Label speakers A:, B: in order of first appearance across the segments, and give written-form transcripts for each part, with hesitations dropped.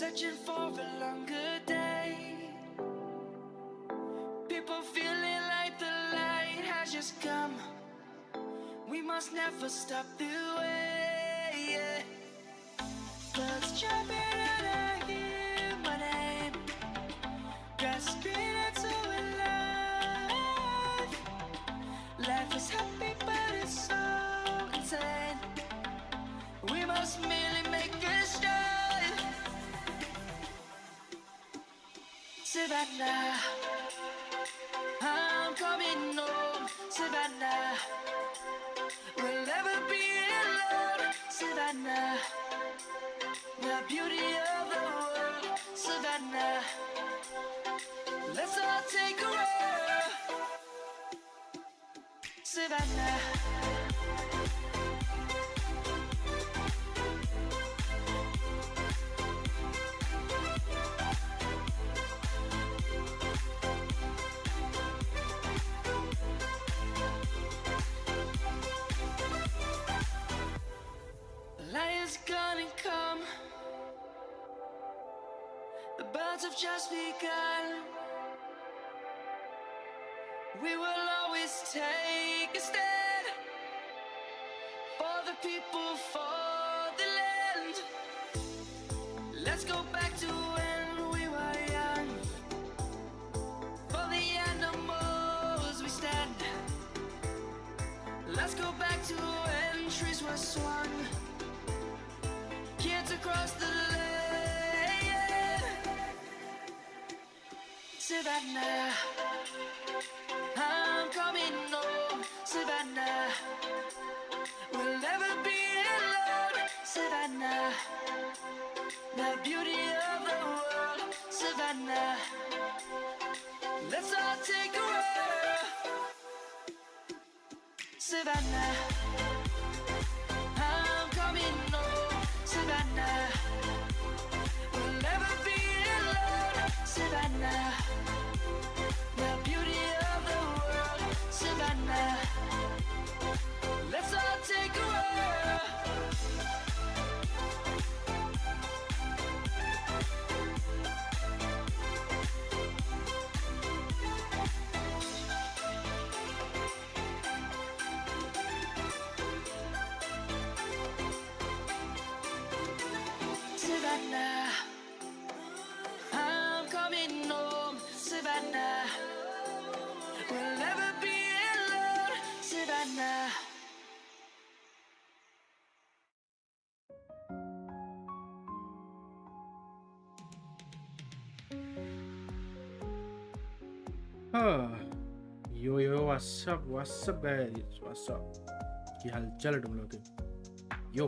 A: searching for a longer day. People feeling like the light has just come. We must never stop the way, yeah. Birds jumping and I hear my name, grasping into a life. Life is happy but it's so insane. We must merely make a start. Savannah, I'm coming home. Savannah, we'll never be alone. Savannah, the beauty of the world. Savannah, let's all take a walk. Savannah, light is gonna come. The birds have just begun. We will always take a stand for the people, for the land. Let's go back to when we were young. For the animals we stand. Let's go back to when trees were swung. Kids across the land. Savannah, I'm coming home. Savannah, we'll never be alone. Savannah, the beauty of the world. Savannah, let's all take a walk. Savannah, I'm coming home. Savannah, we'll never be alone. Savannah, the beauty of the world. Savannah, let's all take a walk. Savannah, I'm coming home. Savannah, we'll never be alone. Savannah.
B: Yo what's up guys, what's up की हालचाल है तुम लोग के? यो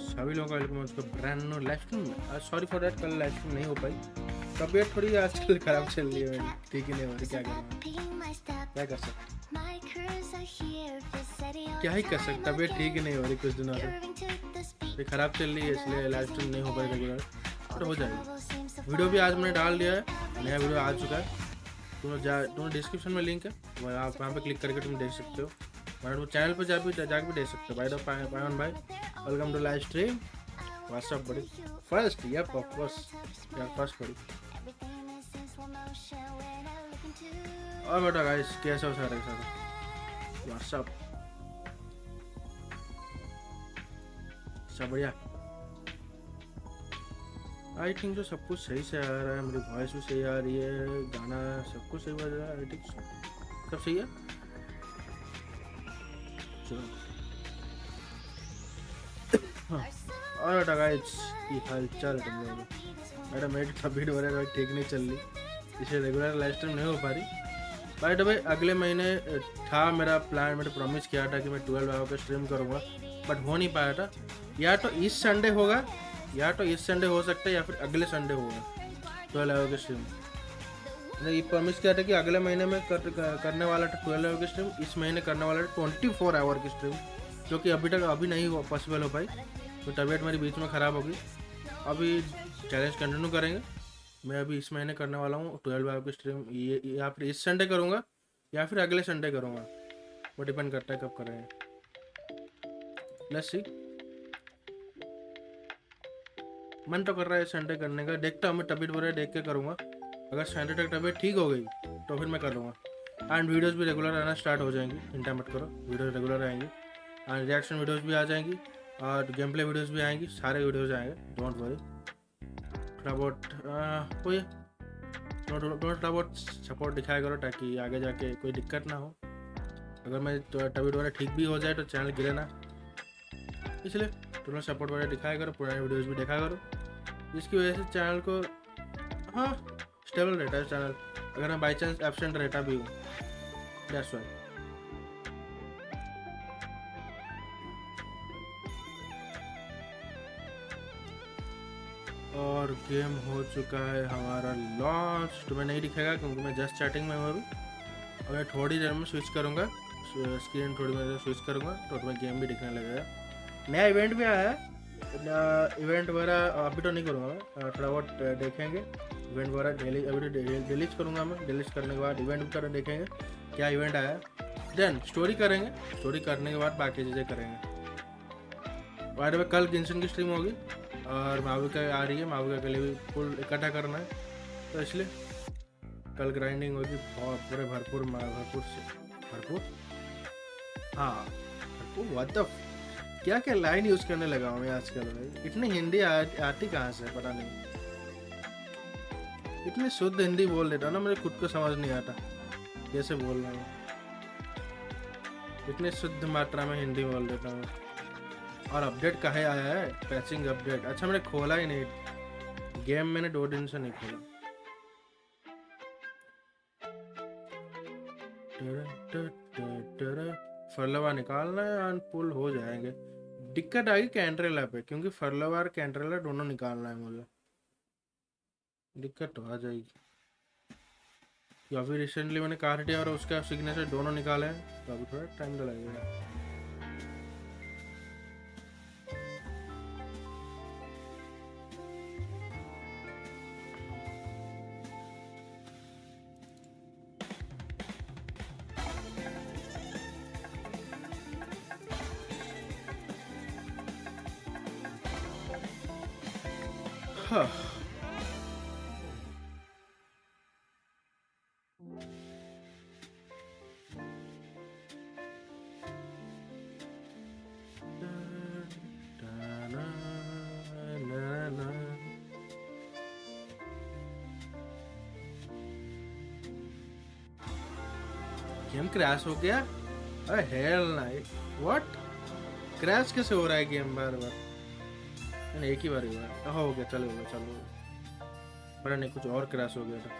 B: सभी लोगों का welcome उसका ब्रांड न्यू लाइव स्ट्रीम में। सॉरी फॉर दैट, कल लाइव स्ट्रीम नहीं हो पाई। तबीयत थोड़ी आजकल खराब चल रही है मेरी, ठीक ही नहीं हो रही। क्या कर सकते, क्या ही कर सकते। तबीयत ठीक ही नहीं हो रही कुछ दिनों से, खराब चल रही है, इसलिए लाइव स्ट्रीम नहीं हो पाई रेगुलर, पर हो जाएगी। वीडियो भी आज मैंने डाल दिया है, नया वीडियो आ चुका है। तुम डिस्क्रिप्शन में लिंक है, आप वहाँ पे क्लिक करके तुम देख सकते हो। हमारे चैनल पर जाके भी देख सकते हो। भाई पायन भाई, welcome to live stream. What's up buddy first, yup of course यार, फर्स्ट बड़ी। और बेटा गाइस, कैसे हो सारे सारे? व्हाट्सअप सब बढ़िया। आई थिंक तो सब कुछ सही से आ रहा है, मेरी वॉइस भी सही आ रही है, गाना सब कुछ सही बज रहा है। आई थिंक सब सही है। चलो और बेटा गाइस की हाल चाल तुम लोग? मैडम मेरी तबीयत वगैरह ठीक नहीं चल रही, इसलिए रेगुलर लाइव स्ट्रीम नहीं हो पा रही। भाई तो भाई अगले महीने था मेरा प्लान, मैंने प्रॉमिस किया था कि मैं 12 आवर का स्ट्रीम करूँगा, बट हो नहीं पाया था। या तो इस संडे होगा, या तो इस संडे हो सकता है, या फिर अगले संडे होगा 12 आवर का स्ट्रीम। मैंने ये प्रॉमिस किया था कि अगले महीने में करने वाला था 12 आवर की स्ट्रीम, इस महीने करने वाला था 24 आवर की स्ट्रीम, जो कि अभी नहीं पॉसिबल हो पाई। तो तबीयत मेरी बीच में ख़राब होगी। अभी चैलेंज कंटिन्यू करेंगे। मैं अभी इस महीने करने वाला हूँ 12 आवर की स्ट्रीम, ये या फिर इस संडे करूँगा या फिर अगले संडे करूँगा, वो डिपेंड करता है कब करेंगे। Let's see. मन तो कर रहा है संडे करने का, देखता हूँ मैं तबीयत वगैरह देख के करूँगा। अगर संडे तक तबीयत ठीक हो गई तो फिर मैं कर लूँगा। एंड वीडियोस भी रेगुलर आना स्टार्ट हो जाएंगी, चिंता मत करो, वीडियोस रेगुलर आएंगी एंड रिएक्शन वीडियोस भी आ जाएंगी और गेम प्ले वीडियोस भी आएंगी, सारे वीडियोस आएंगे, डोंट वरी। थोड़ा बहुत कोई थोड़ा बहुत सपोर्ट दिखाया करो ताकि आगे जाके कोई दिक्कत ना हो। अगर मैं तबीयत वगैरह ठीक भी हो जाए तो चैनल गिरे ना, इसलिए थोड़ा सपोर्ट वगैरह दिखाया करो, पुराने वीडियोस भी देखा करो, जिसकी वजह से चैनल को हाँ स्टेबल रहता है चैनल, अगर मैं बाई चांस एब्सेंट रहता भी हूँ, दैट्स व्हाई। और गेम हो चुका है हमारा लॉन्च, तुम्हें नहीं दिखेगा क्योंकि मैं जस्ट चैटिंग में हूँ अभी, और मैं थोड़ी देर में स्विच करूँगा, स्क्रीन थोड़ी देर स्विच करूँगा तो तुम्हें गेम भी दिखने लगेगा। नया इवेंट भी आया है, इवेंट वगैरह अभी तो नहीं करूँगा मैं, थोड़ा बहुत देखेंगे इवेंट वगैरह, डेली अभी तो डिलीट करूँगा मैं, डिलीट करने के बाद इवेंट कर देखेंगे क्या इवेंट आया, देन स्टोरी करेंगे, स्टोरी करने के बाद बाकी चीज़ें करेंगे। बाद में कल गिंसन की स्ट्रीम होगी और माविका आ रही है, माविका के लिए भी फुल इकट्ठा करना है, तो इसलिए कल ग्राइंडिंग होगी बहुत पूरे भरपूर हाँ भरपूर। व्हाट द क्या क्या लाइन यूज़ करने लगा हूँ मैं आजकल भाई, इतनी हिंदी आती कहाँ से पता नहीं, इतनी शुद्ध हिंदी बोल देता हूँ ना, मुझे खुद को समझ नहीं आता कैसे बोल रहा हूँ, इतनी शुद्ध मात्रा में हिंदी बोल देता हूँ। और अपडेट कहाँ आया है, पैचिंग अपडेट, अच्छा मैंने खोला ही नहीं गेम, मैंने 2 दिन से नहीं खोला। फरलवा निकालना है और पुल हो जाएंगे। दिक्कत आएगी कैंट्रेला पे क्योंकि फरलवा और कैंट्रेला दोनों निकालना है मुझे, दिक्कत तो आ जाएगी। या फिर रिसेंटली मैंने कार्ड और उसका सिग्नेचर दोनों निकाले हैं तो अभी थोड़ा टाइम तो लगेगा। हाँ गेम क्रैश हो गया, अरे हेल ना, व्हाट क्रैश कैसे हो रहा है गेम बार बार, मैंने एक ही बार हुआ है, हो गया, चलो पता नहीं कुछ और क्रैश हो गया था,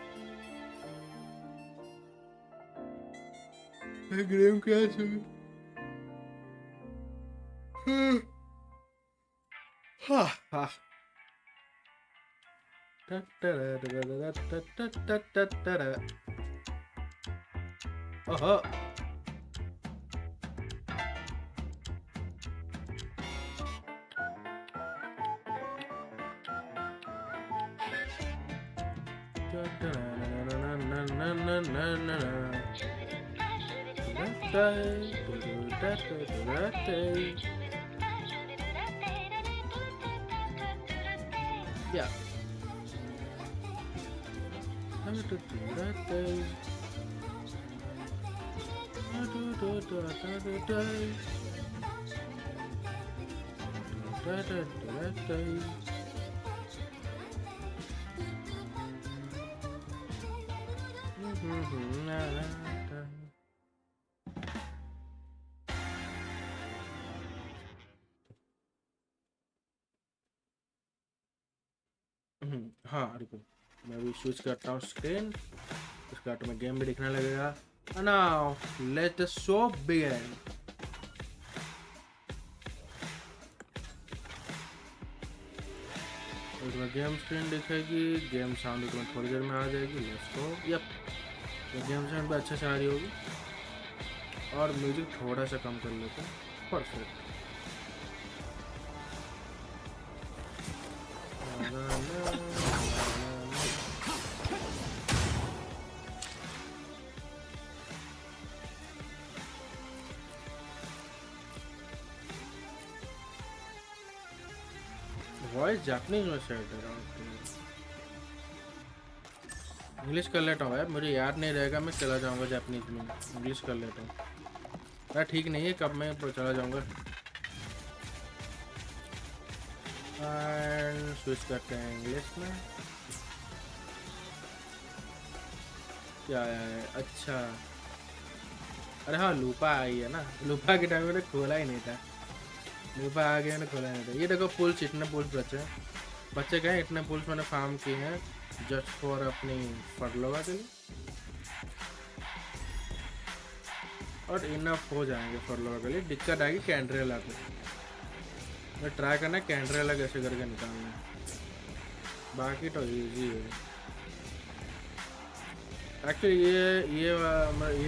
B: गेम क्रैश हो गया। हाँ हाँ ओहो yeah. हाँ रुको, मैं अभी स्विच करता हूँ स्क्रीन, उसके बाद तुम्हें गेम भी दिखने लगेगा। Now let the show begin. उसमें गेम स्क्रीन दिखेगी, गेम साउंड तुम्हें थोड़ी देर में आ जाएगी, लेट्स गो। यप, तो गेम साउंड भी अच्छे से आ रही होगी और म्यूजिक थोड़ा सा कम कर लेते हैं, परफेक्ट। वॉइस जापानीज में सेट है। इंग्लिश कर लेता हूँ यार, मुझे याद नहीं रहेगा, मैं चला जाऊँगा जापानीज में, इंग्लिश कर लेता हूँ यार। ठीक नहीं है, कब मैं चला जाऊँगा। एंड स्विच करते हैं इंग्लिश में। क्या है? अच्छा, अरे हाँ लूपा आई है ना, लूपा के टाइम मैंने खोला ही नहीं था, लूपा आ गया मैंने खोला नहीं था। ये देखो पुल्स, इतने पुल्स बच्चे गए, इतने पुल्स मैंने फार्म किए हैं जस्ट फॉर अपनी फरलोगा के लिए, और इनफ हो जाएंगे फरलोगा के लिए। दिक्कत आएगी कैंड्रेला पे, मैं ट्राई करना कैंड्रेला कैसे करके निकालना है, बाकी तो इजी है। एक्चुअली ये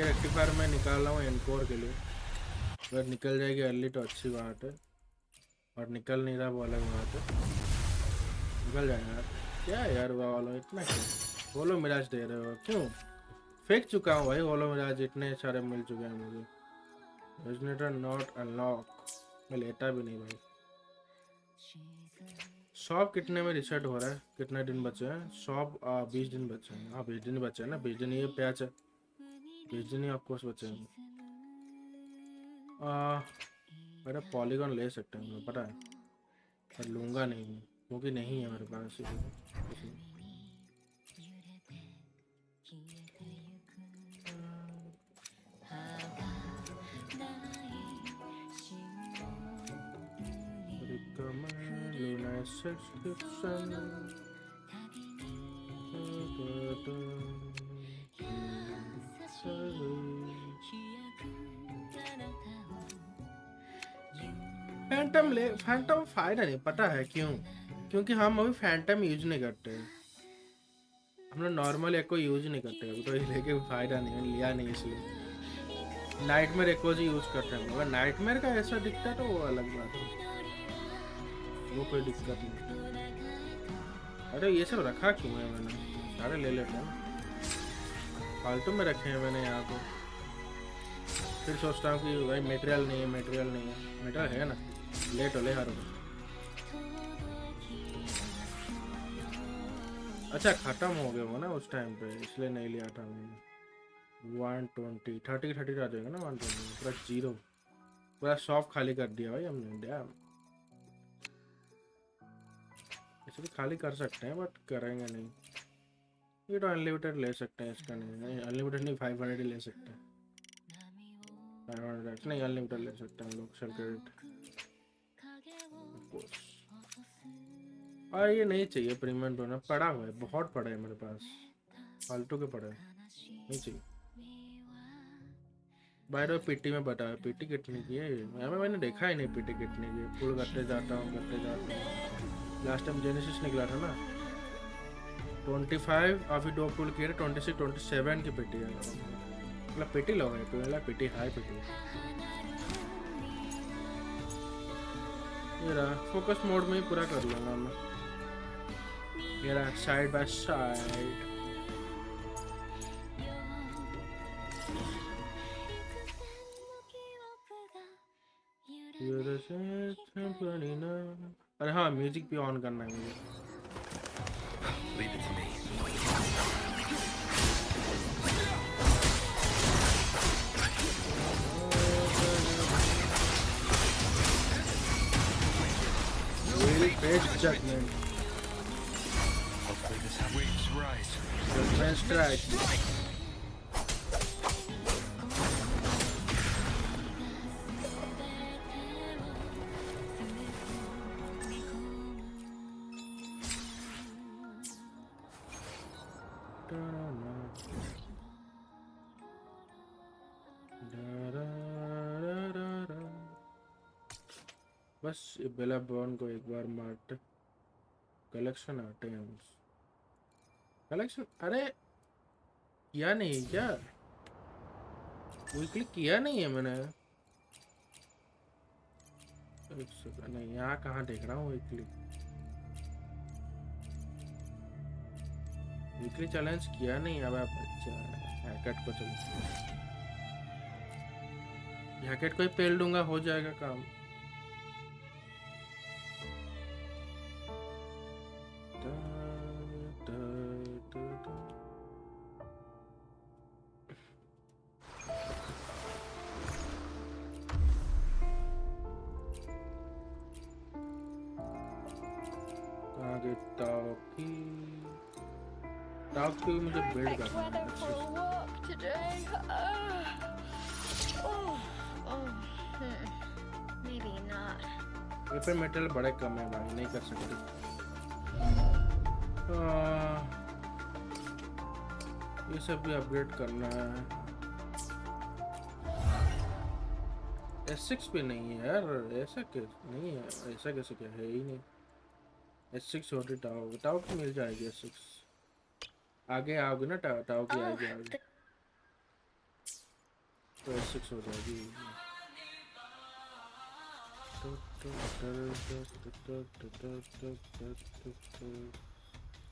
B: रेक्टिफायर मैं निकाल रहा हूँ एनकोर के लिए, अगर निकल जाएगी अर्ली तो अच्छी बात है, और निकल नहीं रहा वो अलग बात है। निकल जाएगा यार, क्या यार वालो इतना क्यों होलो मिराज दे रहे हो, क्यों? फेंक चुका हूँ भाई होलो मिराज, इतने सारे मिल चुके हैं मुझे। रेजोनेटर नॉट अनलॉक, मैं लेता भी नहीं भाई। शॉप कितने में रिसेट हो रहा है, कितने दिन बचे हैं? शॉप 20 दिन बचे हैं। हाँ 20 दिन बचे हैं ना, 20 दिन ये पैच है, 20 दिन ही ऑफकोर्स बचे हैं। मेरा पॉलीगॉन ले सकते हैं, मुझे पता है, पर लूँगा नहीं क्योंकि नहीं है मेरे पास। फैंटम फायदा नहीं, पता है क्यों? क्योंकि हम अभी फैंटम यूज नहीं करते, हम लोग नॉर्मल एक को यूज नहीं करते, तो ये लेके फायदा नहीं, लिया नहीं इसलिए। नाइटमेयर एक ही यूज करते हैं, अगर नाइटमेयर का ऐसा दिखता है तो वो अलग बात है, वो कोई दिक्कत नहीं। अरे ये सब रखा क्यों है मैंने, सारे ले लेते हैं ना, फालतू में रखे हैं मैंने यहाँ पे। फिर सोचता हूँ कि भाई मटेरियल नहीं है, मटेरियल है ना, ले तो ले हर। अच्छा ख़त्म हो गया वो ना उस टाइम पे, इसलिए नहीं लिया था मैंने। 120 30 आ जाएगा ना, 120 पूरा जीरो, पूरा शॉप खाली कर दिया भाई हमने। डैम, इसे भी खाली कर सकते हैं बट करेंगे नहीं। ये तो अनलिमिटेड ले सकते हैं, इसका नहीं, अनलिमिटेड नहीं 500 ही ले सकते हैं, 500 नहीं अनलिमिटेड ले सकते हैं लोग, सेल क्रेडिट। और ये नहीं चाहिए प्रीमियम टोनर, पड़ा हुआ है, बहुत पड़ा है मेरे पास, फालतू के पड़ा है, नहीं चाहिए। बाय द वे पीटी में बताया, पीटी कितने की है? मैंने देखा ही नहीं पीटी कितने की, पुल करते जाता हूँ। लास्ट टाइम जेनेसिस निकला था ना 25, अभी 2 पुल किए 26 27 की पीटी है, मतलब पीटी लो है, तो पीटी हाई पीटी। ये रहा फोकस मोड में ही पूरा कर लूँगा मैं, ये रहा साइड बाय साइड। अरे हाँ म्यूजिक भी ऑन करना है मुझे। Best judgment.
C: Hopefully this waves rise.
B: Judgment strike. बस बेला बॉर्न को एक बार मारते। कलेक्शन आते हैं कलेक्शन, अरे किया नहीं क्या, वीकली किया नहीं है मैंने। एक सेकंड, नहीं यहाँ कहाँ देख रहा हूँ वीकली चैलेंज किया नहीं। अब आप अच्छा हैकेट को चलो, हैकेट को ही पेल दूंगा, हो जाएगा काम। ओके टाउकी मुझे बिल्ड करना है अच्छे से। ये पे मेटल बड़े कम है भाई, नहीं कर सकते। ये सब भी अपग्रेड करना है। S6 पे नहीं है यार, ऐसा कैसे नहीं है, ऐसा कैसे क्या है ही नहीं। S6 छोटी टाव की मिल जाएगी। S6 आगे आओगे ना, टाव की आएगी आगे तो S6 हो जाएगी।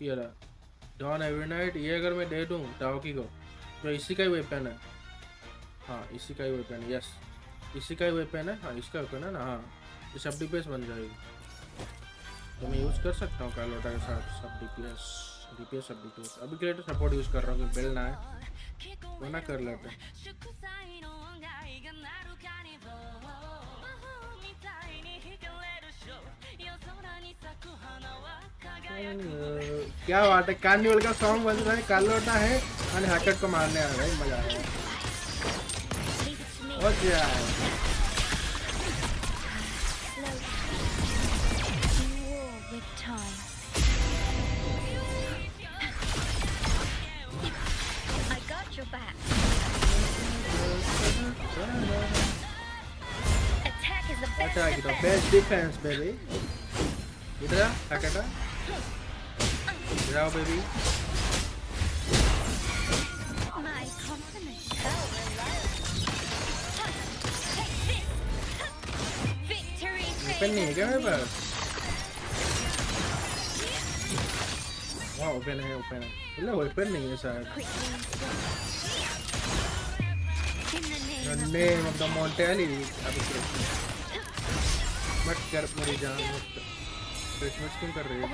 B: ये रहा डॉन एवरी नाइट। ये अगर मैं दे दूँ टावकी को तो इसी का ही वेपन है। हाँ इसी का ही वेपन है, यस इसी का ही वेपन है। हाँ इसका वेपन है ना। हाँ ये सब DPS बन जाएगी तो मैं यूज़ कर सकता हूँ कार्लोटा के साथ। सब DPS सब DPS। अभी क्रिएटर सपोर्ट यूज़ कर रहा हूँ, बिल ना है वो ना कर लेते। क्या बात है, कार्निवल का सॉन्ग बज रहा है, कार्लोटा है और हैकेट को मारने आ रहा है, मजा आया। Attack the best defense, baby. इधर आ, हैकेट आ, जाओ बेबी। वेपन नहीं है क्या मेरे पास? वाह ओपन है मतलब वेपन नहीं है शायद। नेम ऑफ द मोंटेली। मत कर मेरी जान, मत कर। क्रिसमस क्यों कर रही है?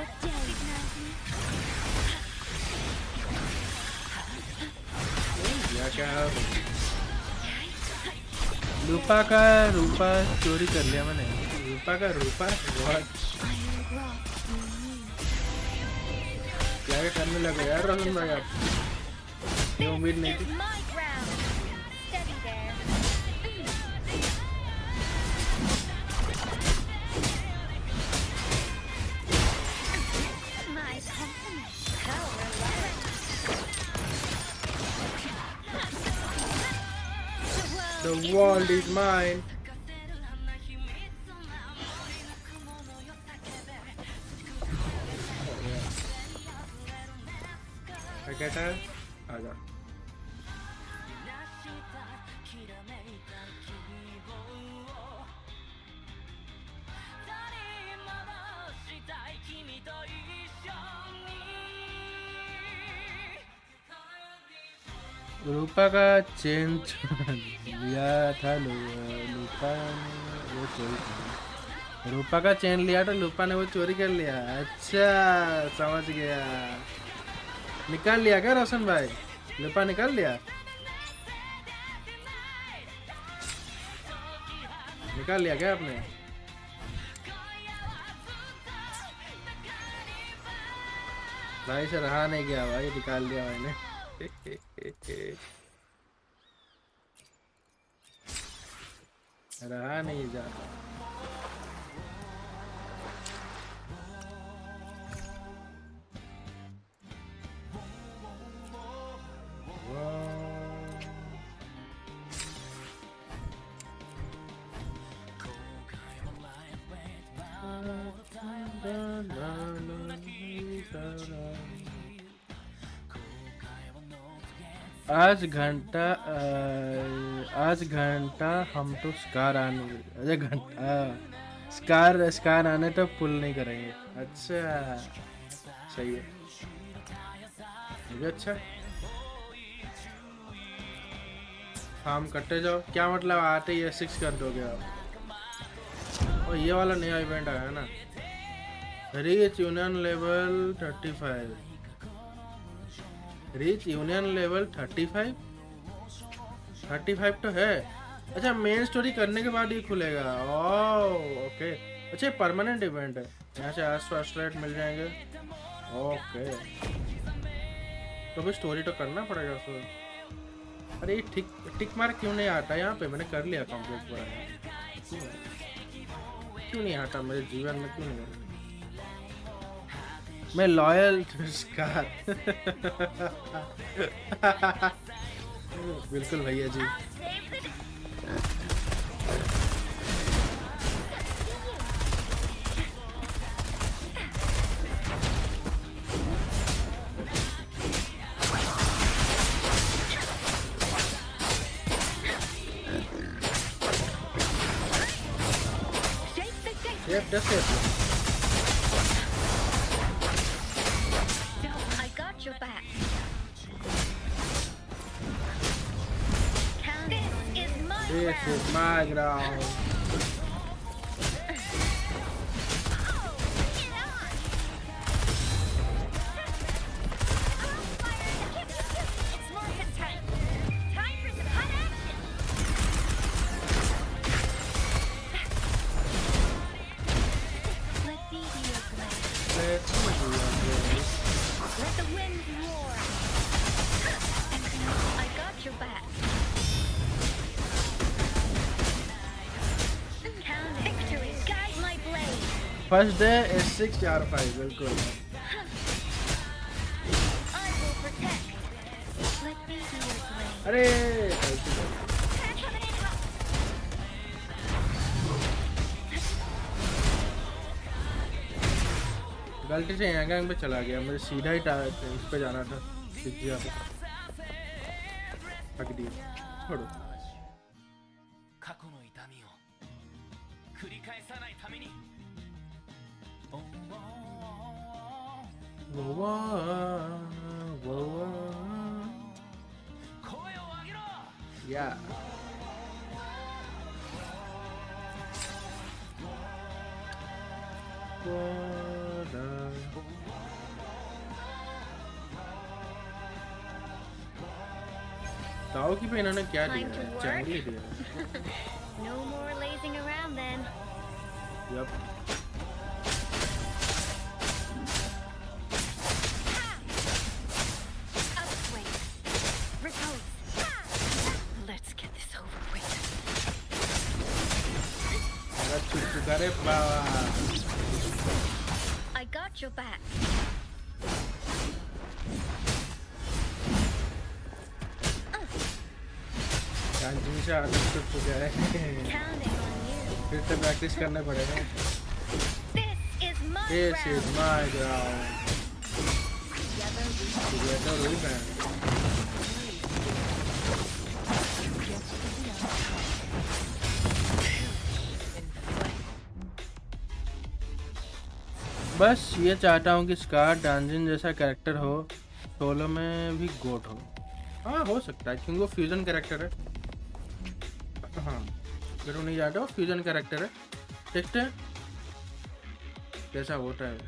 B: क्या रूपा का रूपा चोरी कर लिया मैंने। रूपा का रूपा क्या करने लगे यार रोहन भाई आप? ये उम्मीद नहीं थी। The world is mine. क्या कहता है? आजा। रूपा का चेन लिया था रूपा ने वो चोरी कर। रूपा का चेन लिया था, रूपा ने वो चोरी कर लिया। अच्छा समझ गया। निकाल लिया क्या रोशन भाई? रूपा निकाल लिया, निकाल लिया क्या आपने? भाई से रहा नहीं गया भाई, निकाल लिया मैंने। रहा नहीं जाता। आज घंटा हम तो स्कार आने, अरे घंटा स्कार आने तो पुल नहीं करेंगे। अच्छा सही है, मुझे अच्छा। फार्म करते जाओ। क्या मतलब आते ही S6 कर दोगे आप? और ये वाला नया इवेंट आया ना, reach union level 35। Reach union level 35 तो है। अच्छा मेन स्टोरी करने के बाद ये खुलेगा। ओह ओके अच्छा ये परमानेंट इवेंट है, यहाँ से एस्ट्रोएट मिल जाएंगे। ओके तो भी स्टोरी तो करना पड़ेगा उसको। अरे ये टिक मार्क क्यों नहीं आता यहाँ पे? मैंने कर लिया कंप्लीट पूरा, क्यों नहीं आता मेरे जीवन में, क्यों नहीं आता? मैं लॉयल स्कार बिल्कुल भैया जी।
A: I got your back. This
B: is my ground.
A: Let the wind roar. I got your back. Victory, guide my blade.
B: First day is 6R5 बिल्कुल।
A: I will protect. Let me be your blade.
B: अरे गलती से यहाँ gang पे चला गया, मुझे सीधा ही इस पे जाना था, सिजिया पे हक दिया। छोड़ो वुवा वुवा या ताओ की पे इन्होंने क्या दिया है? जंगली दिया है।
A: No more lazing around then.
B: Yep.
A: Upswing. Repose. Let's get this over with.
B: अगर चुका रे बाबा।
A: I got your back.
B: से आदत छूट चुका है, फिर से प्रैक्टिस करना पड़ेगा। This is my ground. Together we band. बस ये चाहता हूँ कि स्कार डांजिन जैसा कैरेक्टर हो, सोलो में भी गोट हो। हाँ हो सकता है क्योंकि वो फ्यूजन कैरेक्टर है। हाँ अगर वो नहीं जाता हो फ्यूजन कैरेक्टर है, देखते हैं कैसा होता है।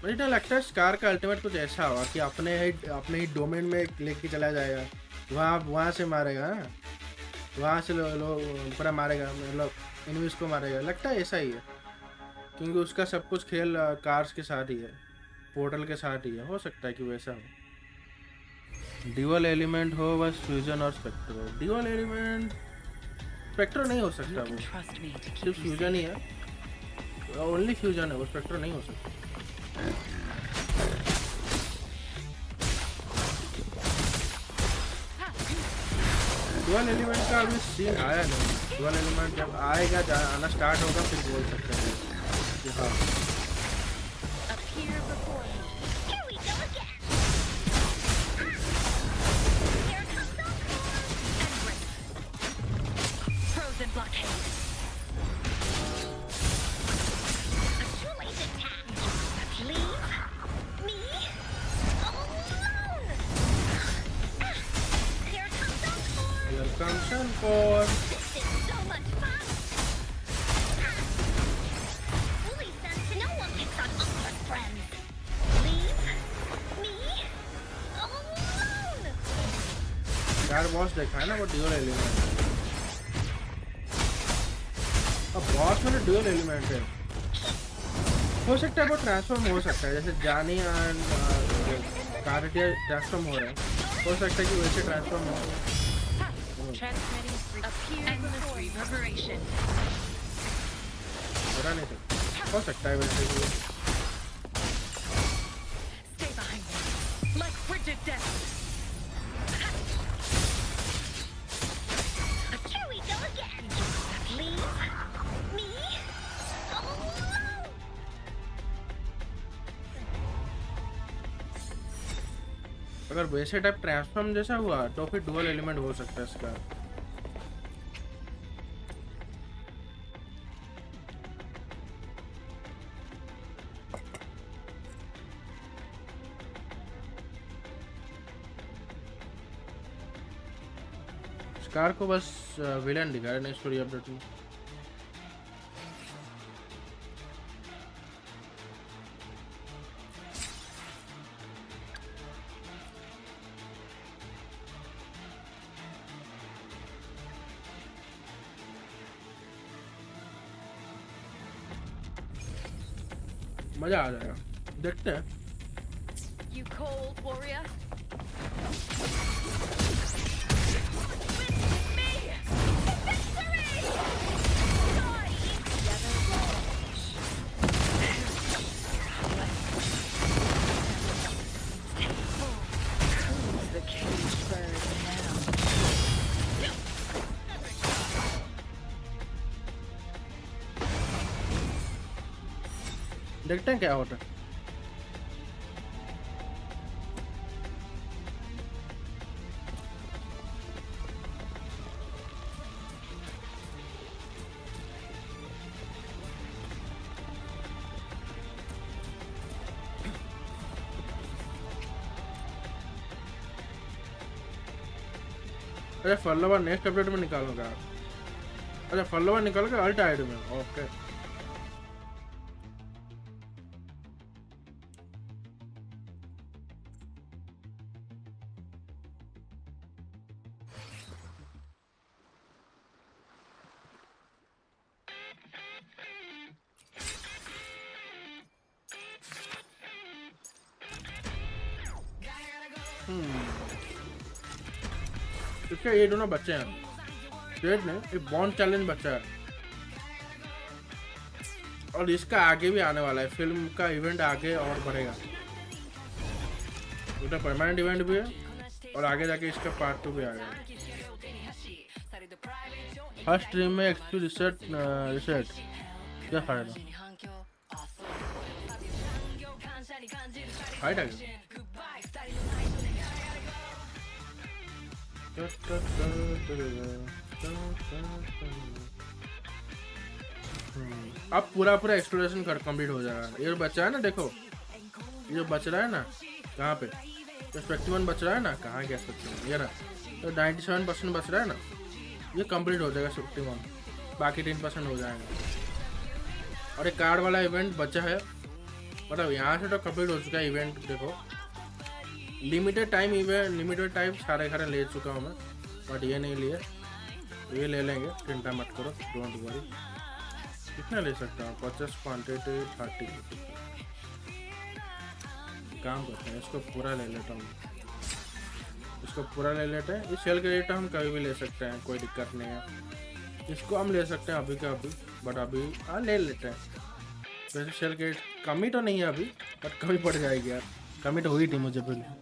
B: मुझे तो लगता है स्कार का अल्टीमेट कुछ ऐसा होगा कि अपने ही डोमेन में लेके चला जाएगा, वहाँ से मारेगा, वहाँ से लोग पूरा मारेगा, मतलब एनिमीज को मारेगा। लगता है ऐसा ही है क्योंकि उसका सब कुछ खेल कार्स के साथ ही है, पोर्टल के साथ ही है। हो सकता है कि वैसा हो, ड्यूअल एलिमेंट हो बस फ्यूजन और स्पेक्ट्रो। ड्यूअल एलिमेंट स्पेक्ट्रो नहीं हो सकता, वो सिर्फ फ्यूजन ही है, ओनली फ्यूजन है वो, स्पेक्ट्रो नहीं हो सकता। ड्यूअल एलिमेंट का अभी सीन आया नहीं, ड्यूअल एलिमेंट जब आएगा आना स्टार्ट होगा फिर बोल सकते हैं कि हाँ। For यार बॉस देखा है ना वो ड्यूअल एलिमेंट। अब बॉस में ड्यूअल एलिमेंट है, हो सकता है वो ट्रांसफॉर्म हो सकता है, जैसे जानी एंड कार्टिया ट्रांसफॉर्म हो रहे हैं, हो सकता है कि वैसे ट्रांसफॉर्म हो। पता नहीं सकता, हो सकता है वैसे भी। अगर वैसे टाइप ट्रांसफॉर्म जैसा हुआ तो फिर डुअल एलिमेंट हो सकता है इसका। स्कार को बस विलेन दिखा रहे हैं स्टोरी अपडेट में। मजा आ जाएगा, देखते हैं।
C: You cold warrior?
B: देखते हैं क्या होता है। अरे फॉलोवर नेक्स्ट अपडेट में निकालूंगा। अरे फॉलोवर निकाल के अल्ट आईडी में, ओके। इसके ये दोनों बच्चे हैं, डेड ने एक बॉन्ड चैलेंज बच्चा है, और इसका आगे भी आने वाला है, फिल्म का इवेंट आगे और बढ़ेगा। तो परमानेंट इवेंट भी है और आगे जाके इसका पार्ट 2 भी आएगा। फर्स्ट स्ट्रीम में एक्सपी रिसेट क्या फायदा, फाइट आ गया। अब पूरा एक्सप्लोरेशन कर कंप्लीट हो जाएगा। ये बचा है ना, देखो ये जो बच रहा है ना, कहाँ पे 51 बच रहा है ना, कहाँ गया 51, ये ना, तो 97% बच रहा है ना, ये कंप्लीट हो जाएगा 51, बाकी 10% हो जाएगा। और एक कार्ड वाला इवेंट बचा है, मतलब यहाँ से तो कंप्लीट हो चुका है इवेंट। देखो limited time event, limited time सारे घर ले चुका हूँ मैं, बट ये नहीं लिए, ये ले लेंगे, चिंता मत करो, डोंट वरी। कितना ले सकता हूँ, 50 क्वान्टिटी 30। काम करते हैं, इसको पूरा ले लेता हूँ, इसको पूरा ले लेते हैं। इस सेल के रेट हम कभी भी ले सकते हैं, कोई दिक्कत नहीं है। इसको हम ले सकते हैं अभी का अभी, बट अभी ले लेते हैं। वैसे सेल के रेट कमी तो नहीं है अभी, बट कमी पड़ जाएगी यार, कमी तो हुई थी मुझे पहले।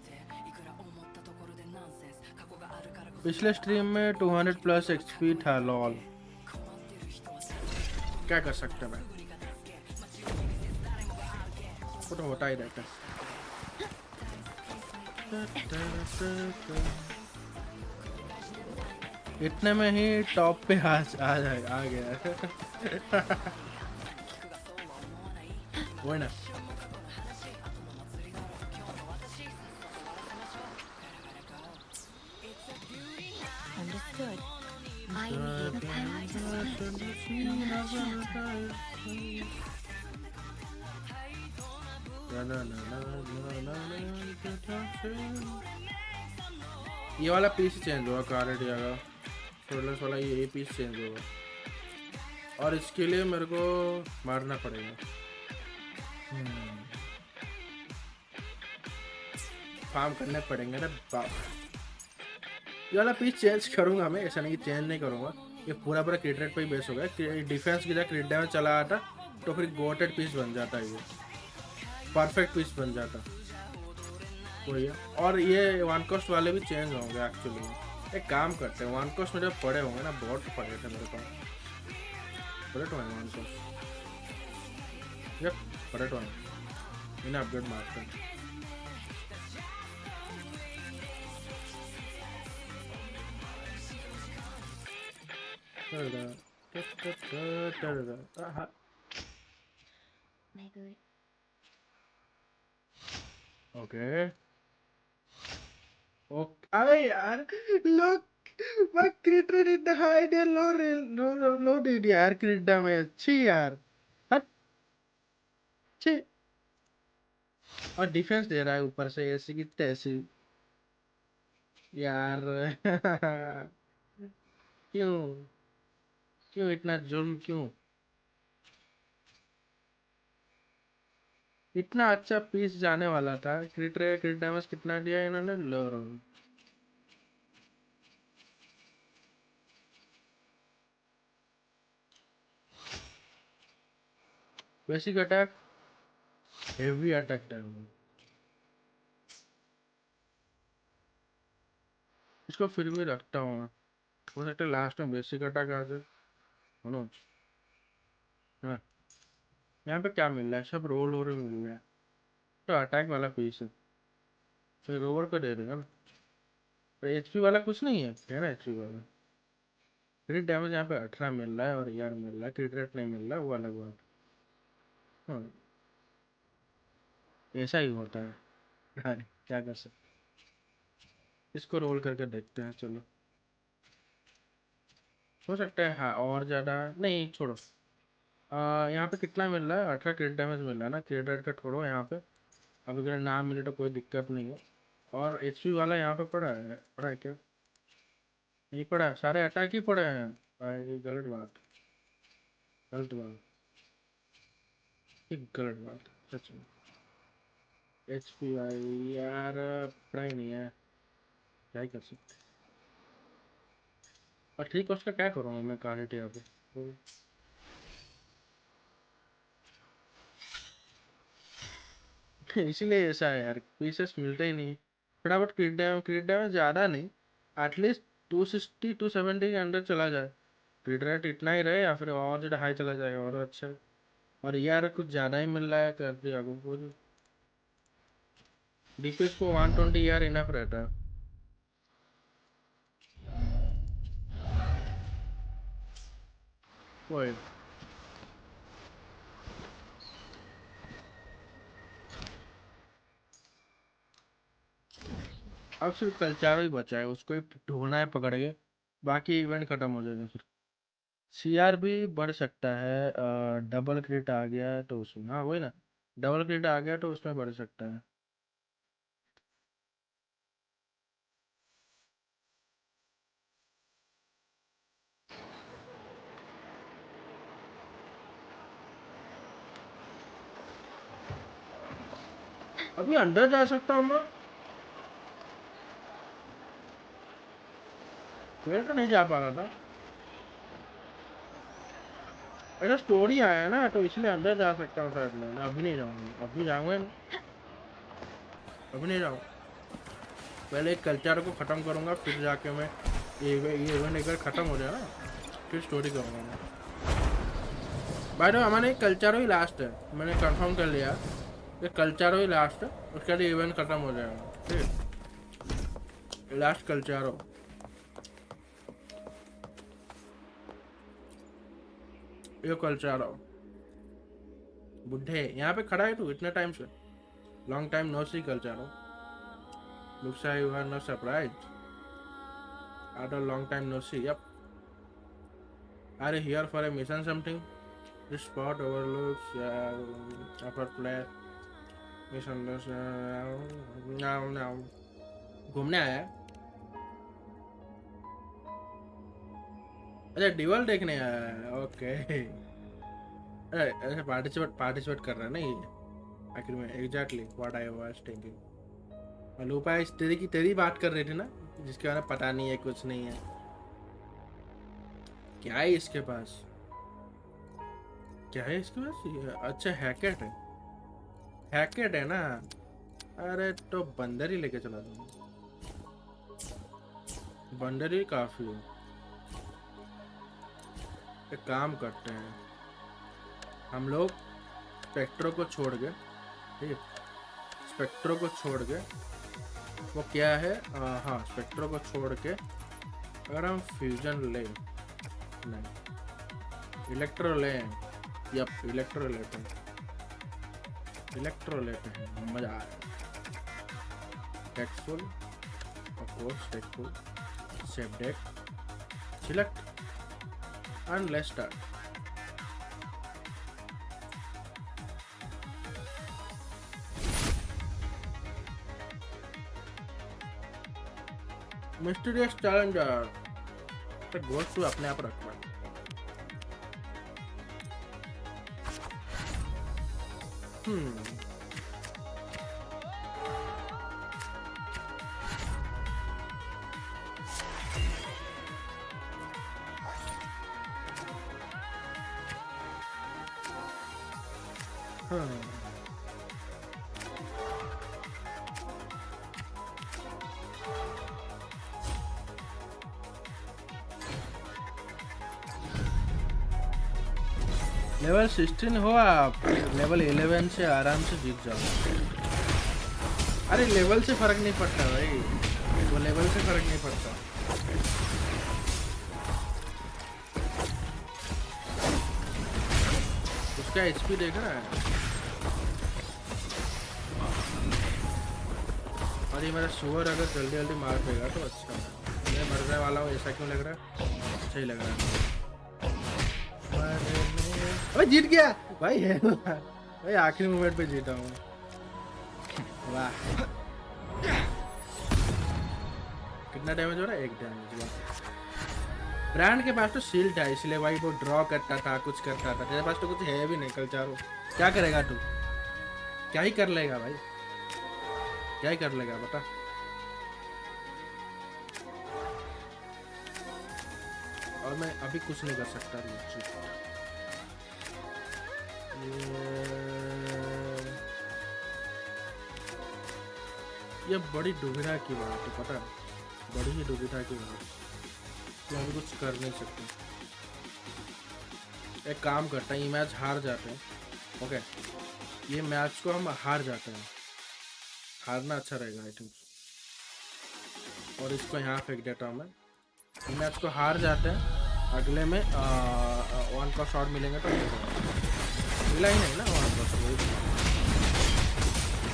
B: पिछले स्ट्रीम में 200+ एक्सपी था, लॉल। क्या कर सकते हैं, वो तो होता ही रहता है। इतने में ही टॉप पे आ गया वो ना।
C: Understood. I need a path.
B: ये वाला पीस चेंज होगा क्लैरिटी का, शोल्डर्स वाला ये पीस चेंज होगा, और इसके लिए मेरे को मारना पड़ेगा। फार्म करने पड़ेंगे ना बाप। ये वाला पीस चेंज करूंगा मैं, ऐसा नहीं कि चेंज नहीं करूंगा, ये पूरा पूरा क्रिट रेट पर ही बेस हो गया। डिफेंस की जगह क्रिट डैमेज चला आता तो फिर गोटेड पीस बन जाता है, ये परफेक्ट पीस बन जाता वही है। और ये वन कॉस्ट वाले भी चेंज होंगे एक्चुअली। एक काम करते हैं, वन कॉस्ट में जब पड़े होंगे ना, बहुत पड़े थे मेरे पास, पड़े तो वन कॉस्ट, यप पड़े तो इन्हें अपग्रेड मारते हैं। ओके ओके, अबे यार लोग मैं क्रिट रेट इतना हाई दे, लो लो लो दे दिया यार क्रिट डैमेज, छी यार, हट छी। और डिफेंस दे रहा है ऊपर से ऐसी की तैसी यार। क्यों क्यों इतना जुल्म क्यों? इतना अच्छा पीस जाने वाला था, क्रिट डैमेज कितना दिया इन्होंने, लो। Basic attack, heavy attack time, इसको फिर भी रखता हूँ मैं, हो सकता है लास्ट में बेसिक अटैक आ जाए। सुनो हाँ, यहाँ पे क्या मिल रहा है, सब रोल हो रहे मिल रहा है, तो अटैक वाला पीस है, फिर ओवर को दे देगा ना। पर एचपी वाला कुछ नहीं है ना, एचपी वाला क्रिट डैमेज यहाँ पे 18 मिल रहा है और यार मिल रहा है, क्रिट रेट नहीं मिल रहा, वो अलग बात। हाँ ऐसा ही होता है। हाँ, क्या कर सकते, इसको रोल करके देखते हैं चलो, हो सकता है हाँ और ज़्यादा नहीं, छोड़ो। यहाँ पे कितना मिल रहा है, 18 क्रिट डैमेज मिल रहा है ना, क्रिट रेट का छोड़ो यहाँ पे, अब अगर ना मिले तो कोई दिक्कत नहीं है। और एचपी वाला यहाँ पे पड़ा है क्या, नहीं पड़ा है, सारे अटैक ही पड़े हैं भाई, ये गलत बात, गलत बात, ये गलत बात सच में। एचपी भाई यार पड़ा ही नहीं है, क्या ही कर सकते। और ठीक है, उसका क्या करूँगा मैं क्वालिटी यहाँ पे, इसीलिए ऐसा है यार, पीसेस मिलते ही नहीं फटाफट। क्रिट डैमेज ज़्यादा नहीं, एटलीस्ट 260 270 के अंदर चला जाए, क्रिट रेट इतना ही रहे या फिर और ज़्यादा हाई चला जाएगा और अच्छा। और यार कुछ ज़्यादा ही मिल रहा है कर दिया को, डीपीएस को 120 यार इनफ रहता है। वही अब सिर्फ कल्चारो ही बचा है, उसको ही ढूंढना है पकड़ के, बाकी इवेंट खत्म हो जाएगा फिर। सीआर भी बढ़ सकता है, डबल क्रिट आ गया तो उसमें, हाँ वही ना, डबल क्रिट आ गया तो उसमें बढ़ सकता है। अभी अंदर जा सकता हूँ मैं, फिर तो नहीं जा पा रहा था, ऐसा स्टोरी आया है ना तो इसलिए अंदर जा सकता हूँ शायद मैं, अभी नहीं जाऊँगा, अभी जाऊँगा नहीं, अभी नहीं जाऊँ, पहले एक कल्चर को ख़त्म करूँगा फिर जाके मैं ये इवेंट एक बार ख़त्म हो जाए ना फिर स्टोरी करूँगा मैं। भाई तो हमारे कल्चर ही लास्ट है, मैंने कंफर्म कर लिया, ये कल्चर ही लास्ट है, उसके बाद इवेंट ख़त्म हो जाएगा, ठीक है लास्ट कल्चर हो। ये कल्चर हो बुढ़े यहाँ पे खड़ा है तू इतने टाइम से, लॉन्ग टाइम नो सी कल्चर हो, looks like you are not surprised after long time no see, yep. Are you here for a mission something? This spot overlooks upper plate mission now घूमने आया है, अच्छा dual देखने आया है, okay. अरे ऐसे पार्टिसिपेट कर रहा है ना ये आखिर में। Exactly what I was thinking. Lupa इस तेरी बात कर रही थी ना, जिसके बारे में पता नहीं है, कुछ नहीं है। क्या है इसके पास? क्या है इसके पास? अच्छा हैकेट है, हैकेट है ना। अरे तो बंदर ही लेके चला दूँ, बंदर ही काफी है। एक काम करते हैं हम लोग, स्पेक्ट्रो को छोड़ के, ठीक है, स्पेक्ट्रो को छोड़ के, वो क्या है, हाँ स्पेक्ट्रो को छोड़ के अगर हम फ्यूजन ले, नहीं इलेक्ट्रो ले, यप इलेक्ट्रो लेते हैं, इलेक्ट्रो लेते हैं, मजा आएगा। टेक्सफुल ऑफ कोर्स, टेक्सफुल save deck, select and let's start. Mysterious challenger तो गोस्ट तू अपने आप रखवा। लेवल 16 हो आप, लेवल 11 से आराम से जीत जाओ। अरे लेवल से फर्क नहीं पड़ता भाई, वो लेवल से फर्क नहीं पड़ता। उसका एचपी देख रहा है। और ये मेरा सुअर अगर जल्दी जल्दी मार देगा तो अच्छा है। मैं मरने वाला हूँ, ऐसा क्यों लग रहा है? अच्छा ही लग रहा है। अबे जीत गया भाई, है भाई, आखिरी मोमेंट पे जीता हूँ। वाह, कितना डैमेज हो रहा है? 1 डैमेज। वाह, ब्रांड के पास तो शील्ड है, इसलिए भाई वो ड्रॉ करता था, कुछ करता था। तेरे पास तो कुछ है भी नहीं। कल चारों क्या करेगा तू? क्या ही कर लेगा भाई, क्या ही कर लेगा बता। और मैं अभी कुछ नहीं कर सकता। ये बड़ी दुविधा की बात है, पता है, बड़ी ही दुविधा की बात है। हम कुछ कर नहीं सकते। एक काम करते हैं, ये मैच हार जाते हैं, ओके, ये मैच को हम हार जाते हैं, हारना अच्छा रहेगा आई थिंक। और इसको यहाँ फेंक देता हूँ मैं। ये मैच को हार जाते हैं, अगले में 1 का शॉट मिलेंगे तो मिला ही नहीं ना 1 का शॉट।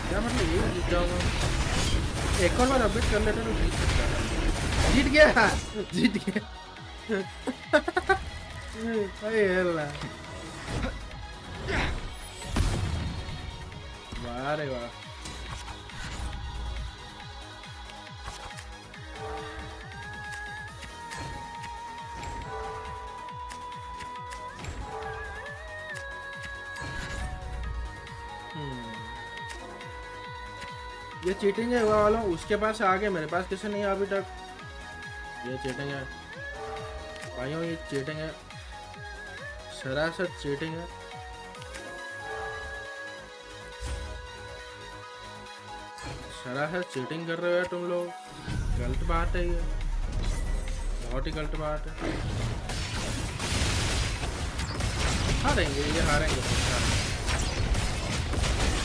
B: क्या मतलब ये जीत जाऊंगा? एक और बार अपडेट कर लेते तो जीत सकता है। जीत गया, जीत गया। वाह रे वाह। ये चीटिंग है हुआ वालों, उसके पास आगे मेरे पास किसी नहीं अभी तक। ये चीटिंग है भाइयों, ये चीटिंग है, सरासर चीटिंग है। सरासर चीटिंग कर रहे हो तुम लोग, गलत बात है ये, बहुत ही गलत बात है। हारेंगे, ये हारेंगे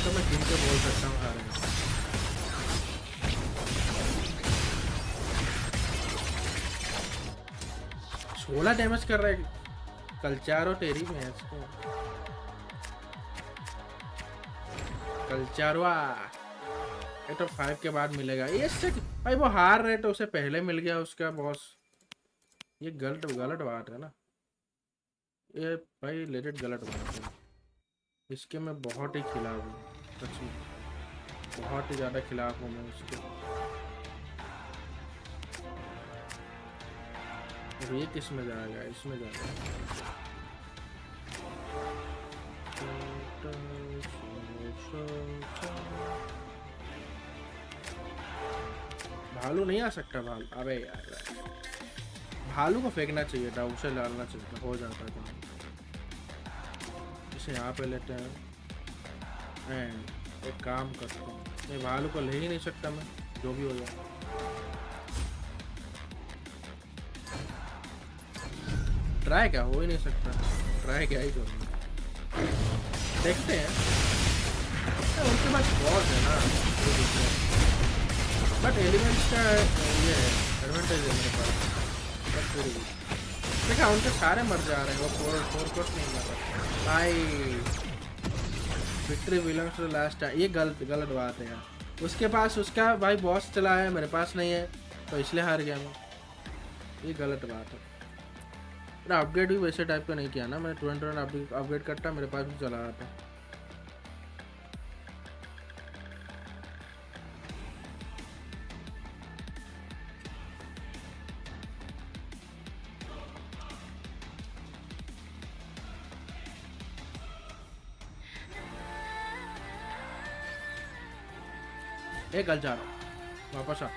B: तो मैं गिन के बोल सकता हूँ हारेंगे। सोलह डैमेज कर रहा है कलचारो तेरी मैच को। कलचारवा ये तो 5 के बाद मिलेगा। ये भाई वो हार रहे तो उसे पहले मिल गया उसका बॉस। ये गलत बात है ना ये भाई, लेजिट गलत बात है। इसके मैं बहुत ही खिलाफ हूँ, सच में बहुत ही ज़्यादा खिलाफ हूँ मैं उसके। अब ये किस में जाएगा? इसमें जाएगा। भालू नहीं आ सकता। भालू, अबे यार, भालू को फेंकना चाहिए था, उसे डालना चाहिए, हो जाता था। इसे यहाँ पे लेते हैं एंड एक काम करते हैं। नहीं, भालू को ले ही नहीं सकता मैं, जो भी हो जाए। ट्राई क्या, हो ही नहीं सकता। ट्राई क्या ही करूँगा, देखते हैं। उनके पास बॉस है ना, बट एलिमेंट्स का ये है एडवांटेज है मेरे पास। बट फिर भी देखा, उनके सारे मर जा रहे हैं, वो फोर कोर्स नहीं मर रहा भाई। Victory belongs to last. ये गलत बात है यार। उसके पास उसका भाई बॉस चला है, मेरे पास नहीं है, तो इसलिए हार गया मैं। ये गलत बात है। मेरा अपग्रेड भी वैसे टाइप का नहीं किया ना, मैंने 20 अपग्रेड करता, मेरे पास भी चला रहा था। कल जा रहा हूँ, वापस आ।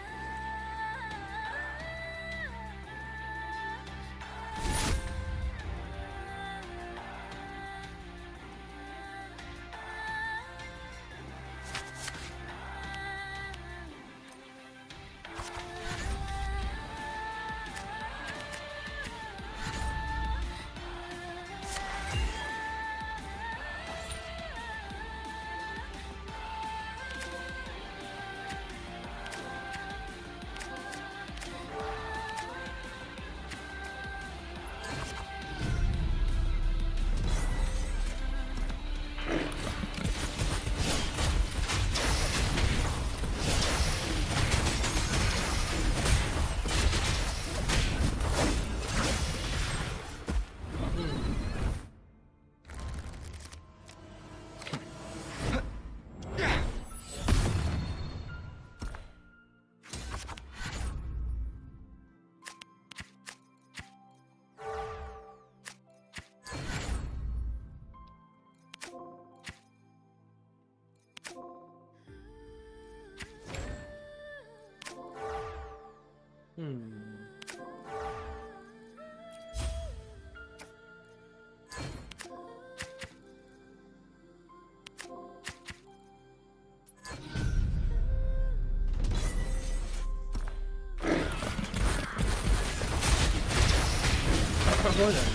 B: हो जाए।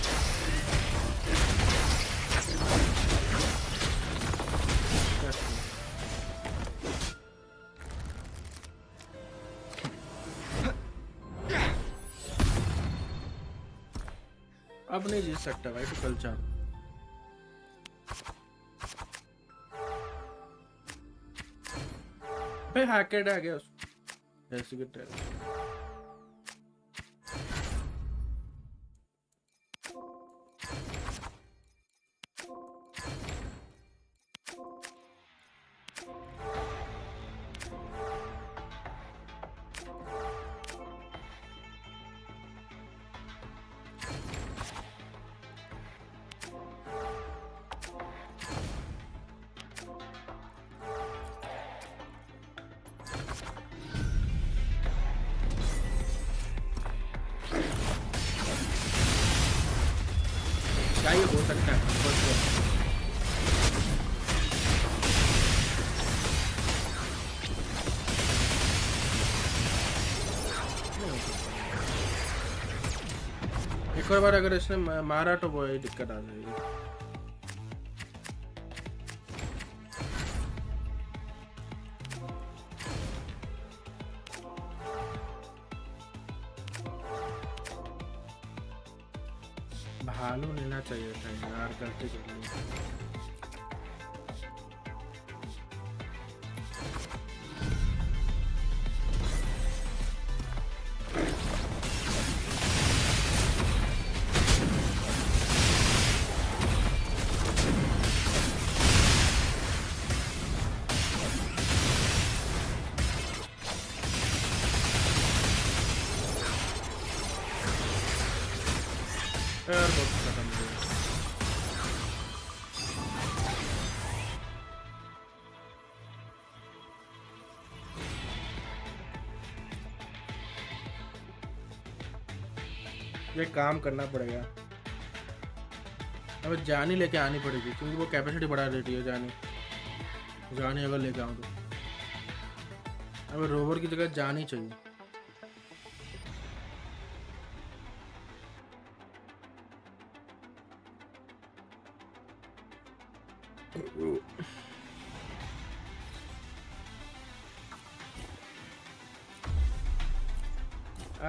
B: अब नहीं जीत सकता भाई, तो कल चार। भाई हैकेड आ गया उसको ऐसे के टेर। क्या ये हो सकता है? एक और बार अगर इसने मारा तो वो दिक्कत आ जाएगी। भालू लेना चाहिए था यार, गलती कर ली। यार बहुत खत्म हो गया। ये काम करना पड़ेगा। अब जानी लेके आनी पड़ेगी क्योंकि वो कैपेसिटी बढ़ा देती है। जानी अगर लेके आऊँ तो अब रोवर की जगह जानी चाहिए।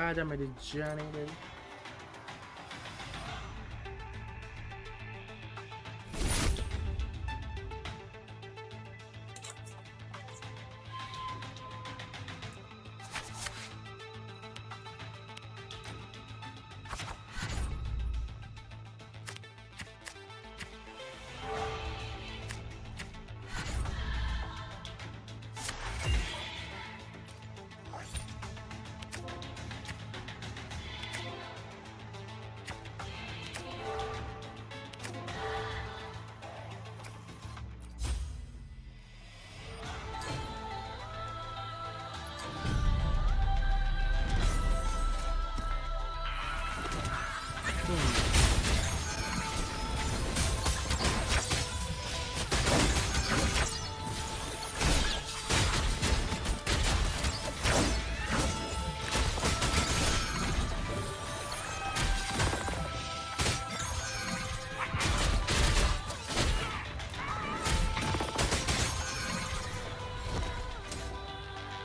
B: आजा मेरी जानी बेबी।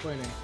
B: कोई नहीं।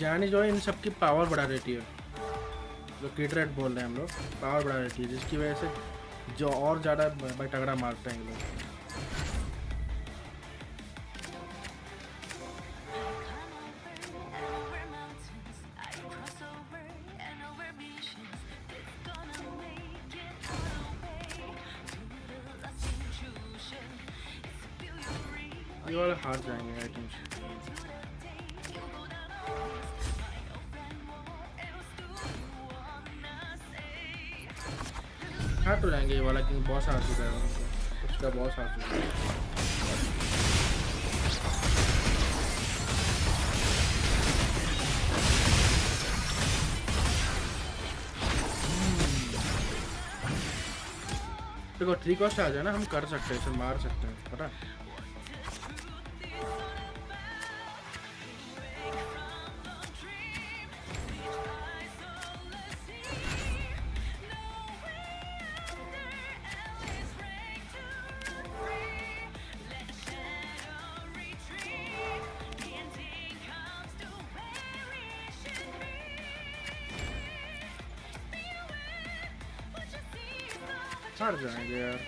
B: जानी जो है इन सब की पावर बढ़ा देती है। जो किड रेट बोल रहे हैं हम लोग, पावर बढ़ा देती है जिसकी वजह से जो और ज़्यादा तगड़ा मारते हैं ये लोग। ये वाले हार जाएंगे आई थिंक। हार तो जाएंगे ये वाला क्योंकि बॉस आ चुका है उनका, उसका बॉस आ चुका है। देखो 3 कॉस्ट आ जाए ना, हम कर सकते हैं, इसे मार सकते हैं, पता है? हार जाएंगे यार।